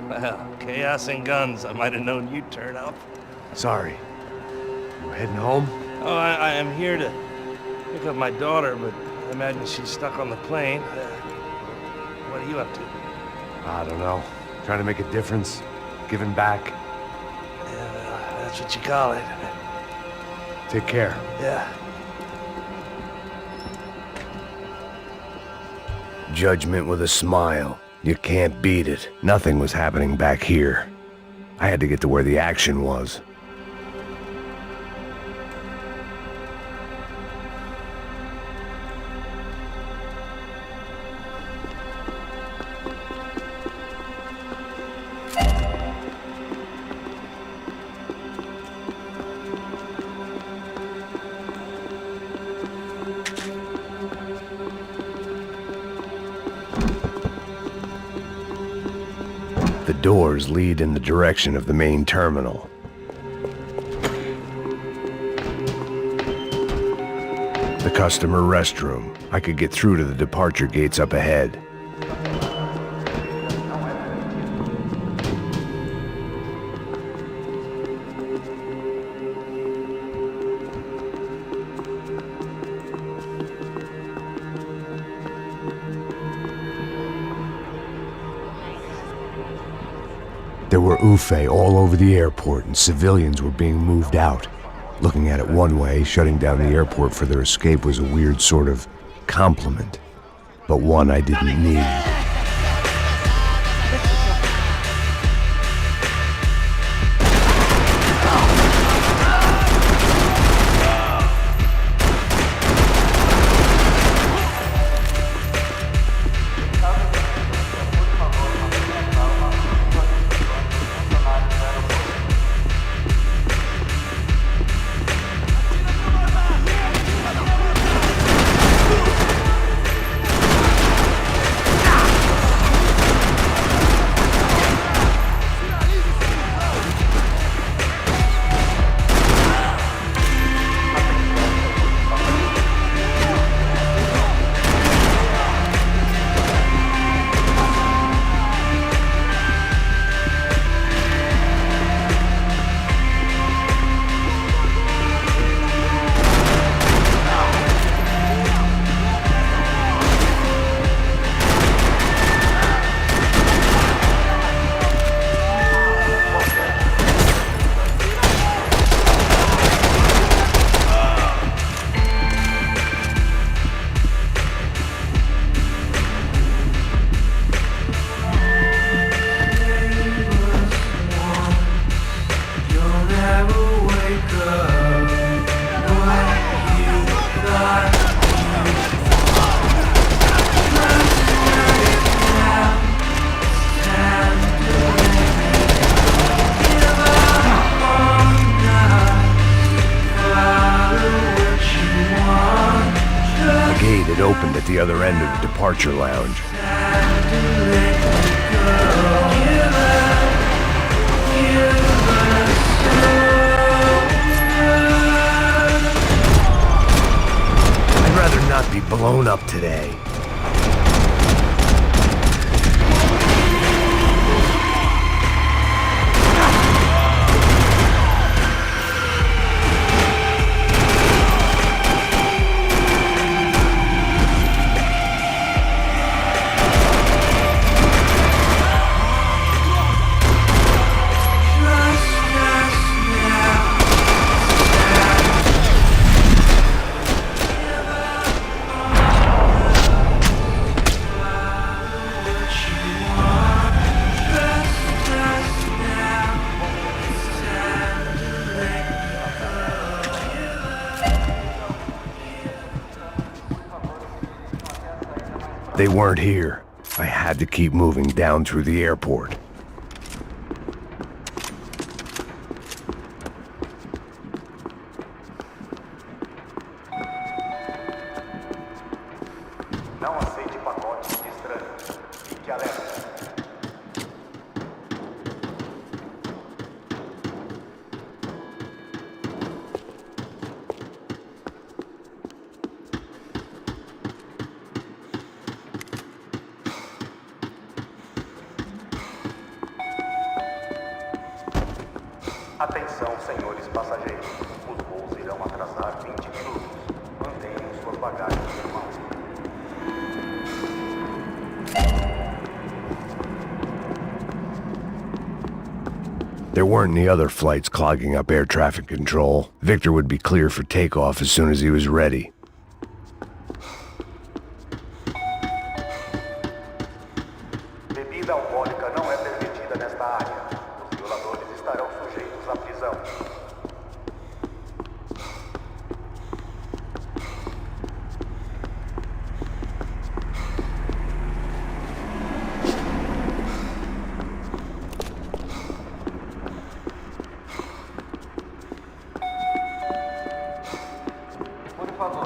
Well, chaos and guns. I might have known you'd turn up. Sorry. You heading home? Oh, I am here to pick up my daughter, but I imagine she's stuck on the plane. What are you up to? I don't know. Trying to make a difference. Giving back. Yeah, that's what you call it. Take care. Yeah. Judgment with a smile. You can't beat it. Nothing was happening back here. I had to get to where the action was. The doors lead in the direction of the main terminal. The customer restroom. I could get through to the departure gates up ahead. There were UFE all over the airport, and civilians were being moved out. Looking at it one way, shutting down the airport for their escape was a weird sort of compliment, but one I didn't need. the other end of the departure lounge. I'd rather not be blown up today. They weren't here. I had to keep moving down through the airport. Não aceite pacotes de estranhos. Fique alerta. Atenção, senhores passageiros. Os voos irão atrasar 20 minutos. Mantenham suas bagagens em mãos. There weren't any other flights clogging up air traffic control. Victor would be clear for takeoff as soon as he was ready. Bebida alcoólica não é permitida nesta área. Os violadores estarão sujeitos à prisão.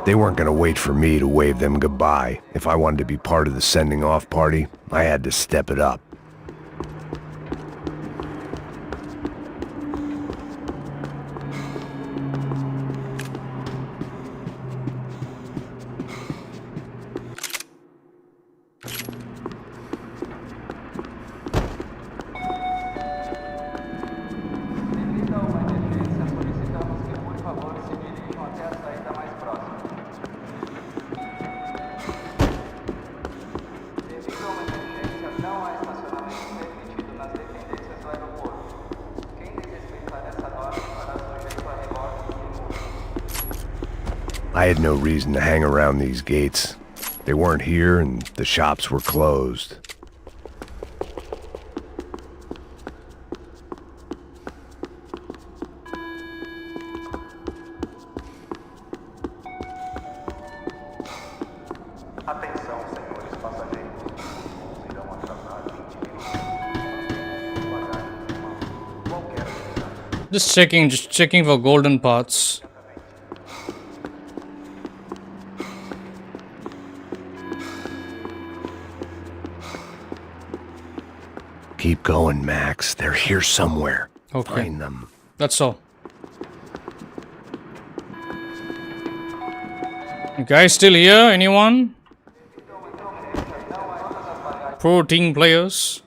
They weren't going to wait for me to wave them goodbye. If I wanted to be part of the sending off party, I had to step it up. I had no reason to hang around these gates. They weren't here and the shops were closed. Atenção, senhores passageiros. Os voos irão atrasar 20 minutos. Qualquer Just checking for golden parts. Keep going, Max. They're here somewhere. Okay. Find them. That's all. You guys still here? Anyone? Pro team players?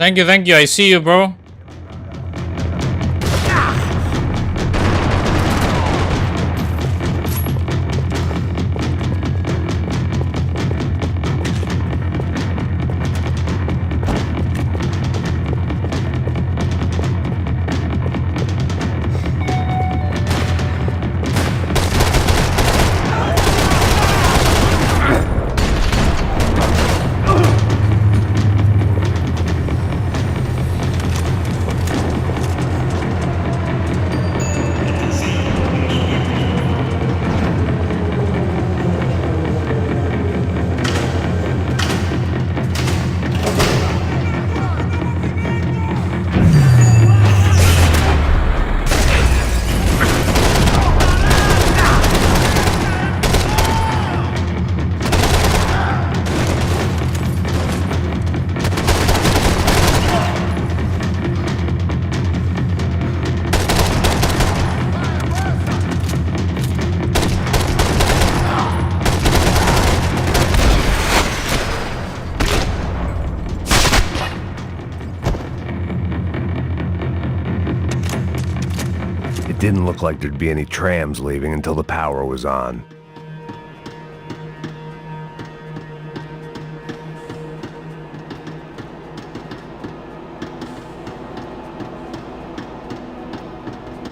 Thank you, I see you, bro. didn't look like there'd be any trams leaving until the power was on.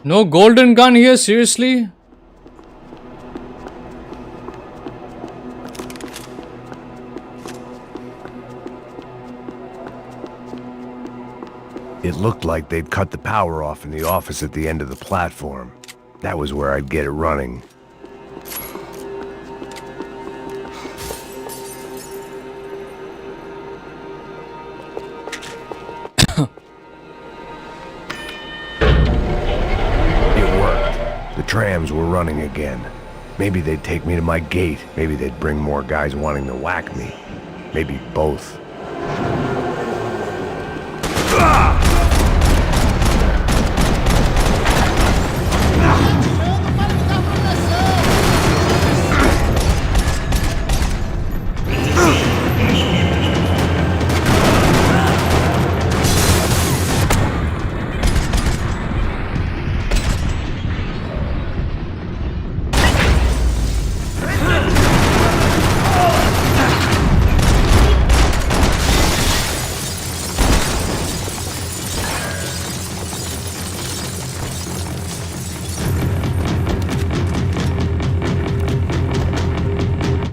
No golden gun here, seriously? It looked like they'd cut the power off in the office at the end of the platform. That was where I'd get it running. It worked. The trams were running again. Maybe they'd take me to my gate. Maybe they'd bring more guys wanting to whack me. Maybe both.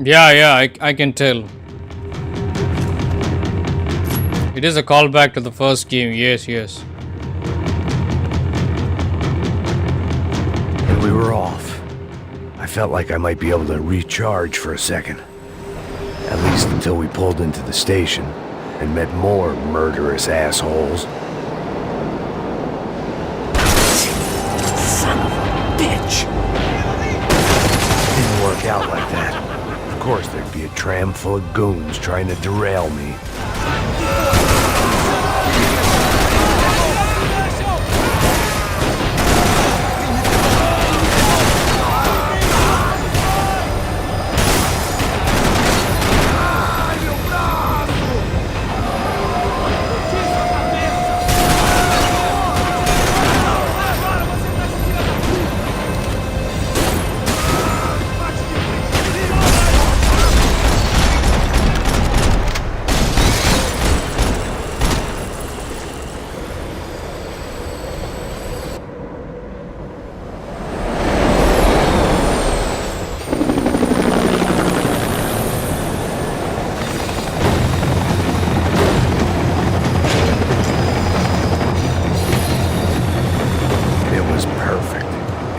Yeah, I can tell. It is a callback to the first game, yes. And we were off. I felt like I might be able to recharge for a second. At least until we pulled into the station and met more murderous assholes. Son of a bitch! Didn't work out like that. Of course there'd be a tram full of goons trying to derail me.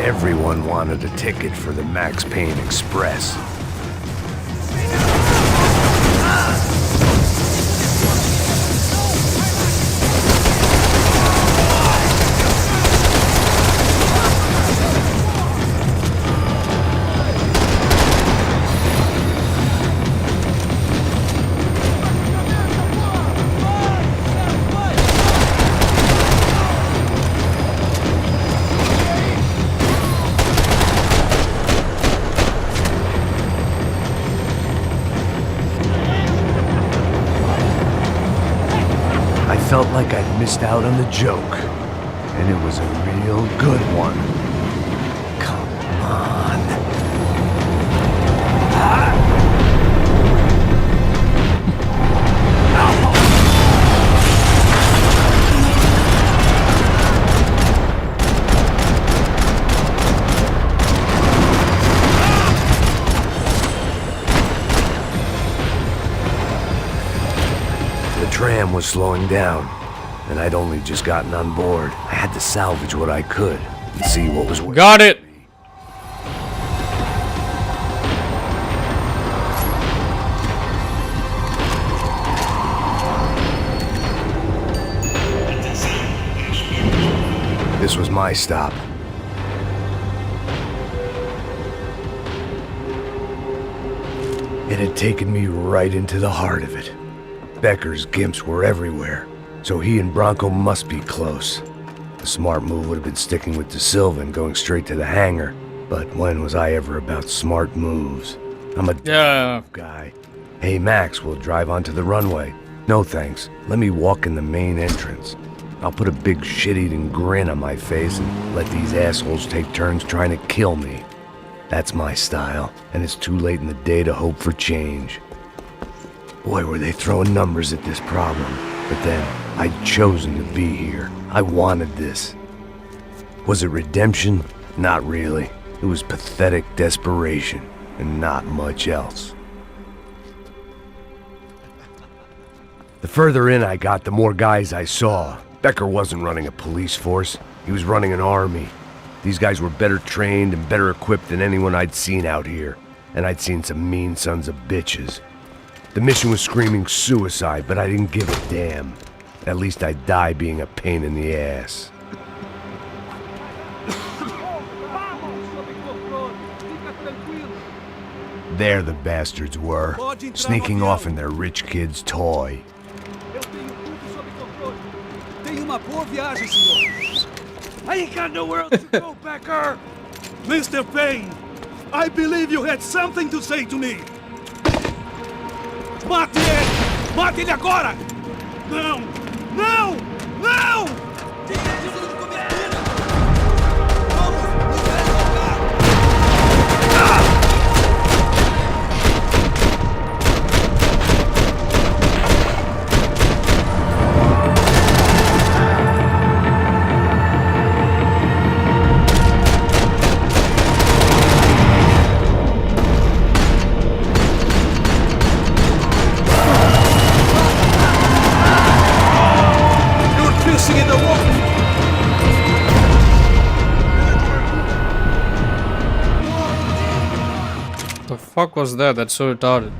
Everyone wanted a ticket for the Max Payne Express. I felt like I'd missed out on the joke, and it was a real good one. Come on. The tram was slowing down, and I'd only just gotten on board. I had to salvage what I could and see what was worth. Got it! This was my stop. It had taken me right into the heart of it. Becker's gimps were everywhere, so he and Bronco must be close. The smart move would have been sticking with De Silva and going straight to the hangar, but when was I ever about smart moves? I'm a guy. Hey Max, we'll drive onto the runway. No thanks, let me walk in the main entrance. I'll put a big shit-eating grin on my face and let these assholes take turns trying to kill me. That's my style, and it's too late in the day to hope for change. Boy, were they throwing numbers at this problem. But then, I'd chosen to be here. I wanted this. Was it redemption? Not really. It was pathetic desperation, and not much else. The further in I got, the more guys I saw. Becker wasn't running a police force. He was running an army. These guys were better trained and better equipped than anyone I'd seen out here. And I'd seen some mean sons of bitches. The mission was screaming suicide, but I didn't give a damn. At least I'd die being a pain in the ass. There the bastards were, sneaking off in their rich kid's toy. Tenha uma boa viagem, senhor. I ain't got nowhere else to go, Becker. Mr. Payne, I believe you had something to say to me. Mate ele! Mate ele agora! Não! Não! Não! The fuck was that? That's so retarded.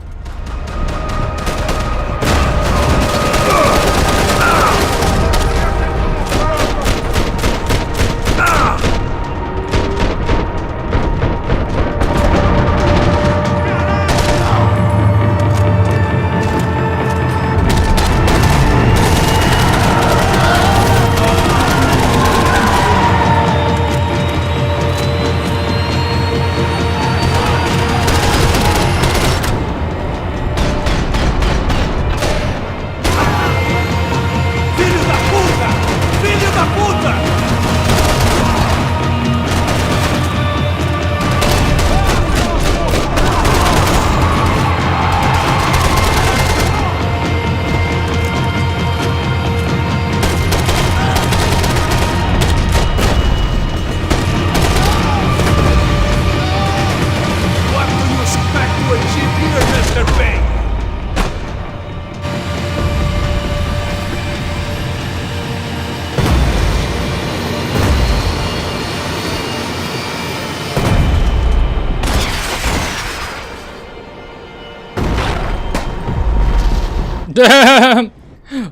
Damn!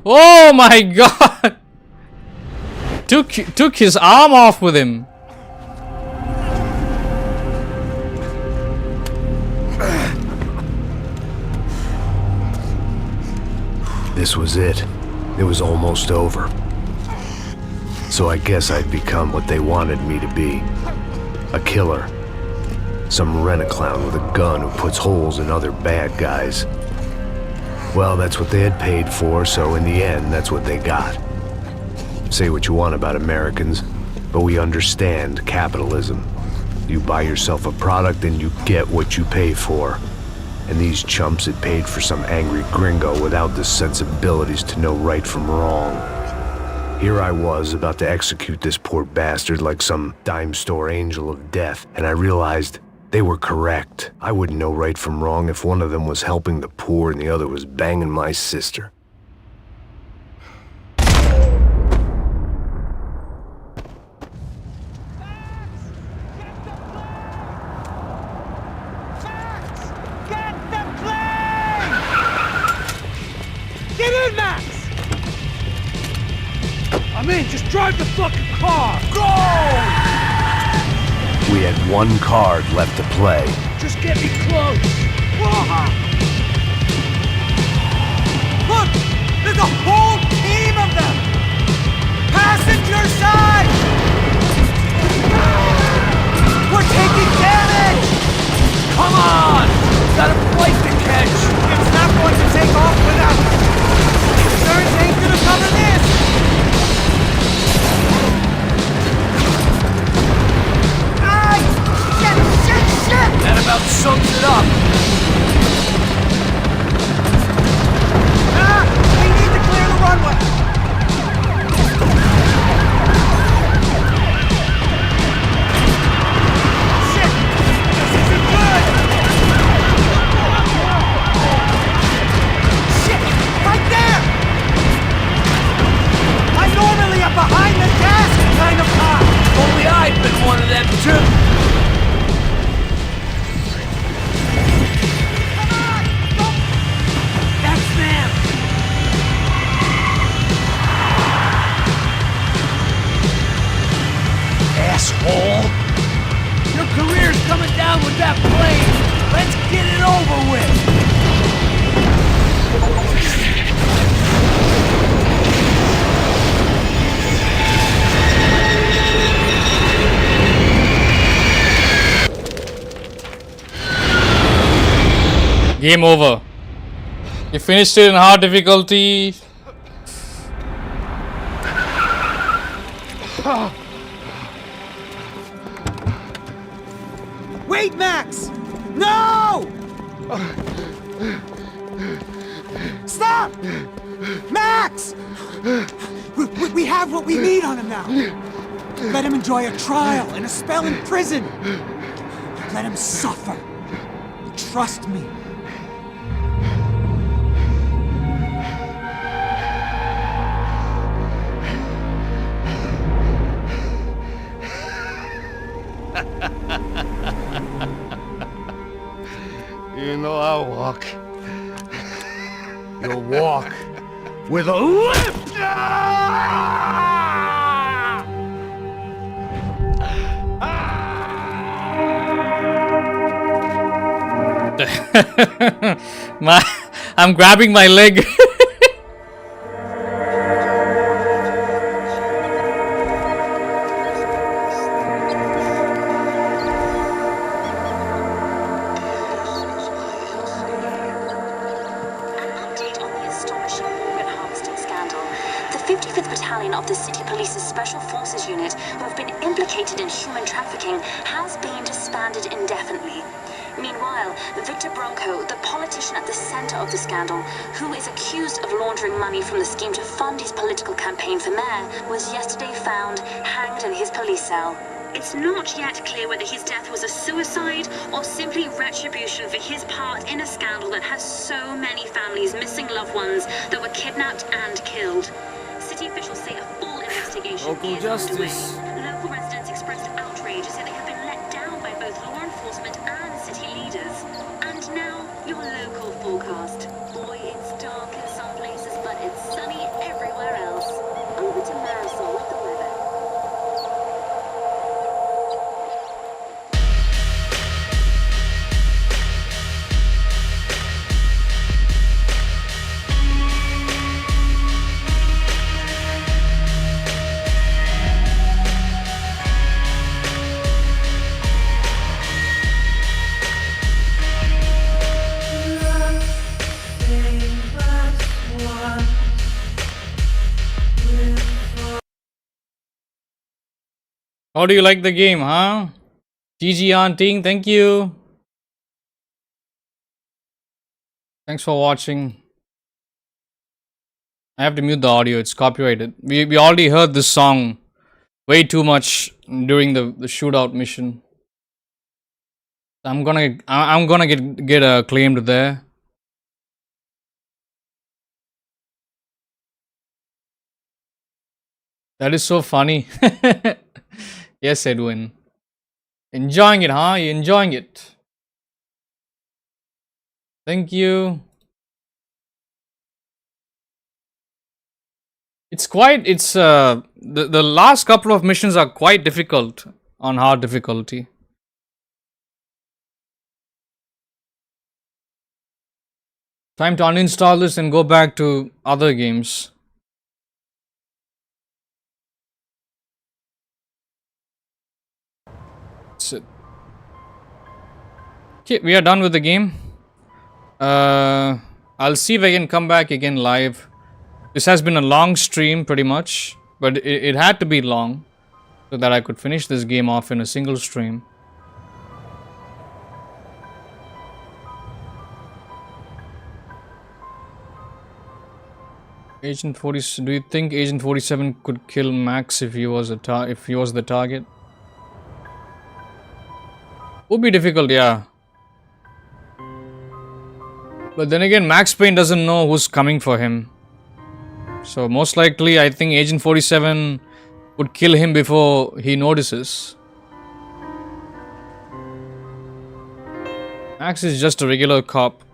Oh my god! Took his arm off with him. This was it. It was almost over. So I guess I'd become what they wanted me to be. A killer. Some rent-a-clown with a gun who puts holes in other bad guys. Well, that's what they had paid for, so in the end, that's what they got. Say what you want about Americans, but we understand capitalism. You buy yourself a product and you get what you pay for. And these chumps had paid for some angry gringo without the sensibilities to know right from wrong. Here I was, about to execute this poor bastard like some dime store angel of death, and I realized they were correct. I wouldn't know right from wrong if one of them was helping the poor and the other was banging my sister. Get in, Max! I'm in, just drive the fucking car! Go! We had one card left to play. Just get me close! Look! There's a whole team of them! Passenger side! We're taking damage! Come on! Got a flight to catch! It's not going to take off without... Insurance ain't gonna cover this! asshole! Your career's coming down with that plane! Let's get it over with! Game over. You finished it in hard difficulty. Wait, Max! No! Stop! Max! We have what we need on him now. Let him enjoy a trial and a spell in prison. Let him suffer. Trust me. You know I walk. You'll walk with a lift! I'm grabbing my leg. Of the City Police's Special Forces unit who have been implicated in human trafficking has been disbanded indefinitely. Meanwhile, Victor Bronco, the politician at the center of the scandal, who is accused of laundering money from the scheme to fund his political campaign for mayor, was yesterday found hanged in his police cell. It's not yet clear whether his death was a suicide or simply retribution for his part in a scandal that has so many families missing loved ones that were kidnapped and killed. City officials say a full investigation is underway. Local residents expressed outrage, say they have been let down by both law enforcement and city leaders. And now, your local forecast. Boy, it's dark in some places, but it's sunny everywhere else. Over to Marisol with the weather. How do you like the game, huh? GG Aunting, thank you. Thanks for watching. I have to mute the audio, it's copyrighted. We already heard this song way too much during the shootout mission. I'm gonna get claimed there. That is so funny. Yes, Edwin. Enjoying it, huh? You enjoying it? Thank you. The last couple of missions are quite difficult on hard difficulty. Time to uninstall this and go back to other games. That's it. Okay, we are done with the game. I'll see if I can come back again live. This has been a long stream pretty much, but it had to be long so that I could finish this game off in a single stream. Agent 40. Do you think Agent 47 could kill Max if he was the target? Would be difficult, yeah. But then again, Max Payne doesn't know who's coming for him. So most likely, I think Agent 47 would kill him before he notices. Max is just a regular cop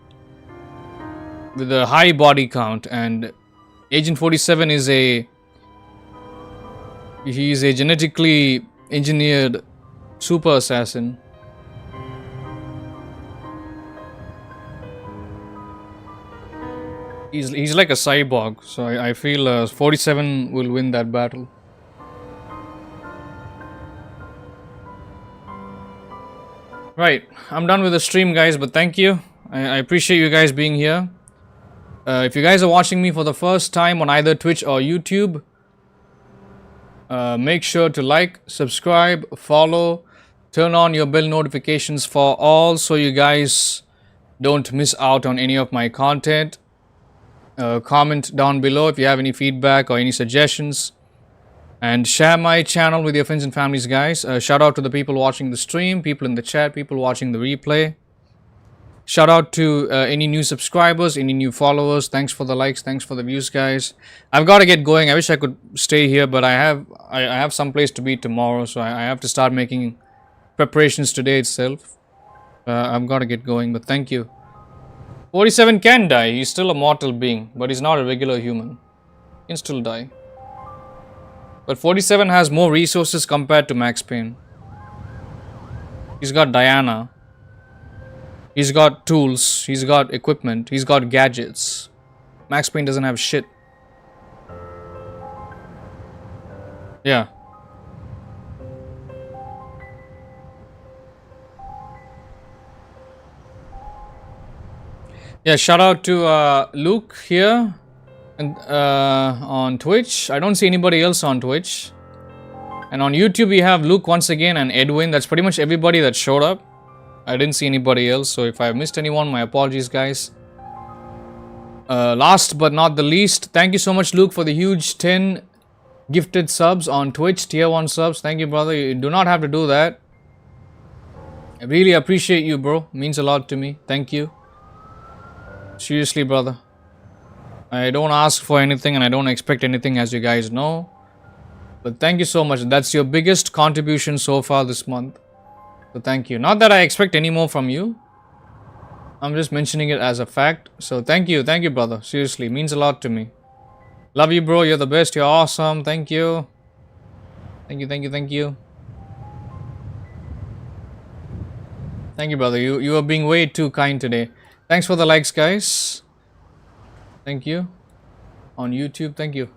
with a high body count, and Agent 47 is a genetically engineered super assassin. He's like a cyborg, so I feel 47 will win that battle. Right, I'm done with the stream, guys, but thank you. I appreciate you guys being here. If you guys are watching me for the first time on either Twitch or YouTube, make sure to like, subscribe, follow, turn on your bell notifications for all so you guys don't miss out on any of my content. Comment down below if you have any feedback or any suggestions, and share my channel with your friends and families, guys. Shout out to the people watching the stream, people in the chat, people watching the replay. Shout out to any new subscribers, any new followers. Thanks for the likes, thanks for the views, guys. I've got to get going. I wish I could stay here, but I have some place to be tomorrow, so I have to start making preparations today itself. I've got to get going, but thank you. 47 can die. He's still a mortal being, but he's not a regular human. He can still die. But 47 has more resources compared to Max Payne. He's got Diana. He's got tools. He's got equipment. He's got gadgets. Max Payne doesn't have shit. Yeah. Yeah, shout out to Luke here and on Twitch. I don't see anybody else on Twitch. And on YouTube we have Luke once again and Edwin. That's pretty much everybody that showed up. I didn't see anybody else, so if I missed anyone, my apologies, guys. Last but not the least, thank you so much, Luke, for the huge 10 gifted subs on Twitch, tier 1 subs. Thank you, brother. You do not have to do that. I really appreciate you, bro. It means a lot to me. Thank you. Seriously, brother. I don't ask for anything and I don't expect anything, as you guys know. But thank you so much. That's your biggest contribution so far this month. So thank you. Not that I expect any more from you. I'm just mentioning it as a fact. So thank you. Thank you, brother. Seriously. It means a lot to me. Love you, bro. You're the best. You're awesome. Thank you. Thank you, thank you, thank you. Thank you, brother. You are being way too kind today. Thanks for the likes, guys. Thank you. On YouTube, thank you.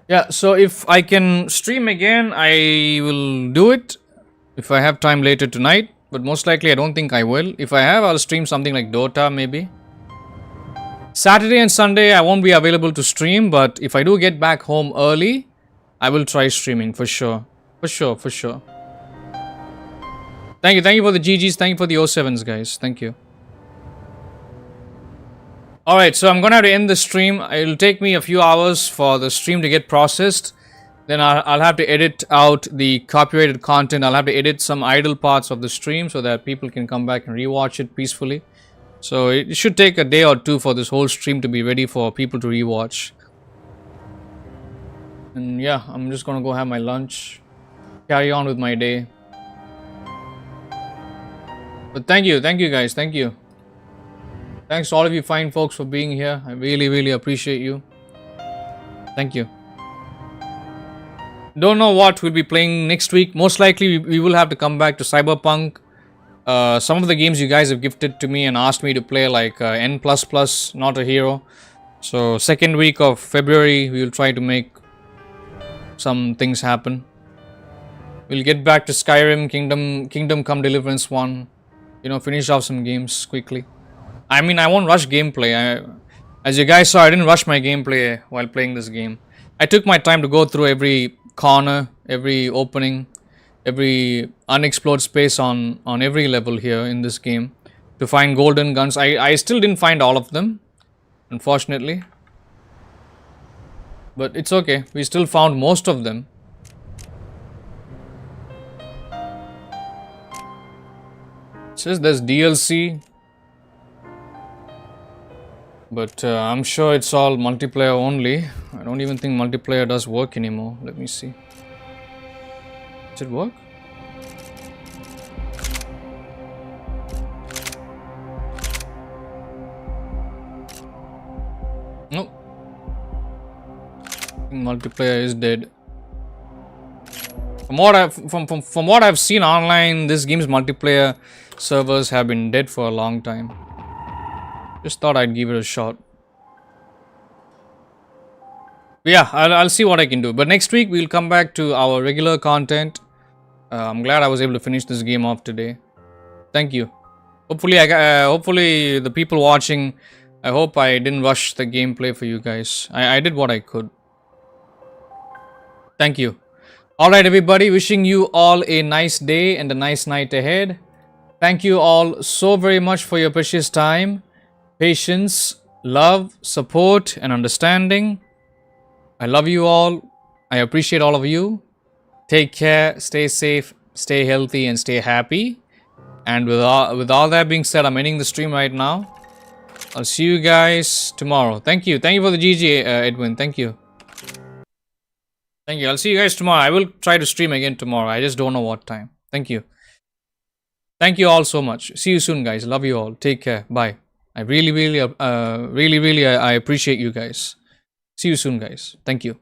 Yeah, so if I can stream again, I will do it. If I have time later tonight. But most likely, I don't think I will. If I have, I'll stream something like Dota, maybe. Saturday and Sunday, I won't be available to stream. But if I do get back home early, I will try streaming for sure. For sure, for sure. Thank you. Thank you for the GGs. Thank you for the 07s, guys. Thank you. Alright, so I'm gonna have to end the stream. It'll take me a few hours for the stream to get processed. Then I'll have to edit out the copyrighted content. I'll have to edit some idle parts of the stream so that people can come back and rewatch it peacefully. So it should take a day or two for this whole stream to be ready for people to rewatch. And yeah, I'm just gonna go have my lunch. Carry on with my day. But thank you guys, thank you. Thanks to all of you fine folks for being here. I really appreciate you. Thank you. Don't know what we'll be playing next week. Most likely we will have to come back to Cyberpunk. Some of the games you guys have gifted to me and asked me to play, like N++, Not a Hero. So second week of February we will try to make some things happen. We'll get back to Skyrim, Kingdom Come Deliverance 1. You know, finish off some games quickly. I mean, I won't rush gameplay. As you guys saw, I didn't rush my gameplay while playing this game. I took my time to go through every corner, every opening, every unexplored space on every level here in this game to find golden guns. I still didn't find all of them, unfortunately. But it's okay. We still found most of them. It says there's DLC. But I'm sure it's all multiplayer only. I don't even think multiplayer does work anymore. Let me see. Does it work? Nope. I think multiplayer is dead. From what I've seen online, this game's multiplayer servers have been dead for a long time. Just thought I'd give it a shot. But yeah, I'll see what I can do. But next week we'll come back to our regular content. I'm glad I was able to finish this game off today. Thank you. Hopefully, hopefully the people watching, I hope I didn't rush the gameplay for you guys. I did what I could. Thank you. Alright everybody, wishing you all a nice day and a nice night ahead. Thank you all so very much for your precious time, patience, love, support and understanding. I love you all. I appreciate all of you. Take care, stay safe, stay healthy and stay happy. And with all that being said, I'm ending the stream right now. I'll see you guys tomorrow. Thank you. Thank you for the GG, Edwin. Thank you. Thank you. I'll see you guys tomorrow. I will try to stream again tomorrow. I just don't know what time. Thank you. Thank you all so much. See you soon, guys. Love you all. Take care. Bye. I really, I appreciate you guys. See you soon, guys. Thank you.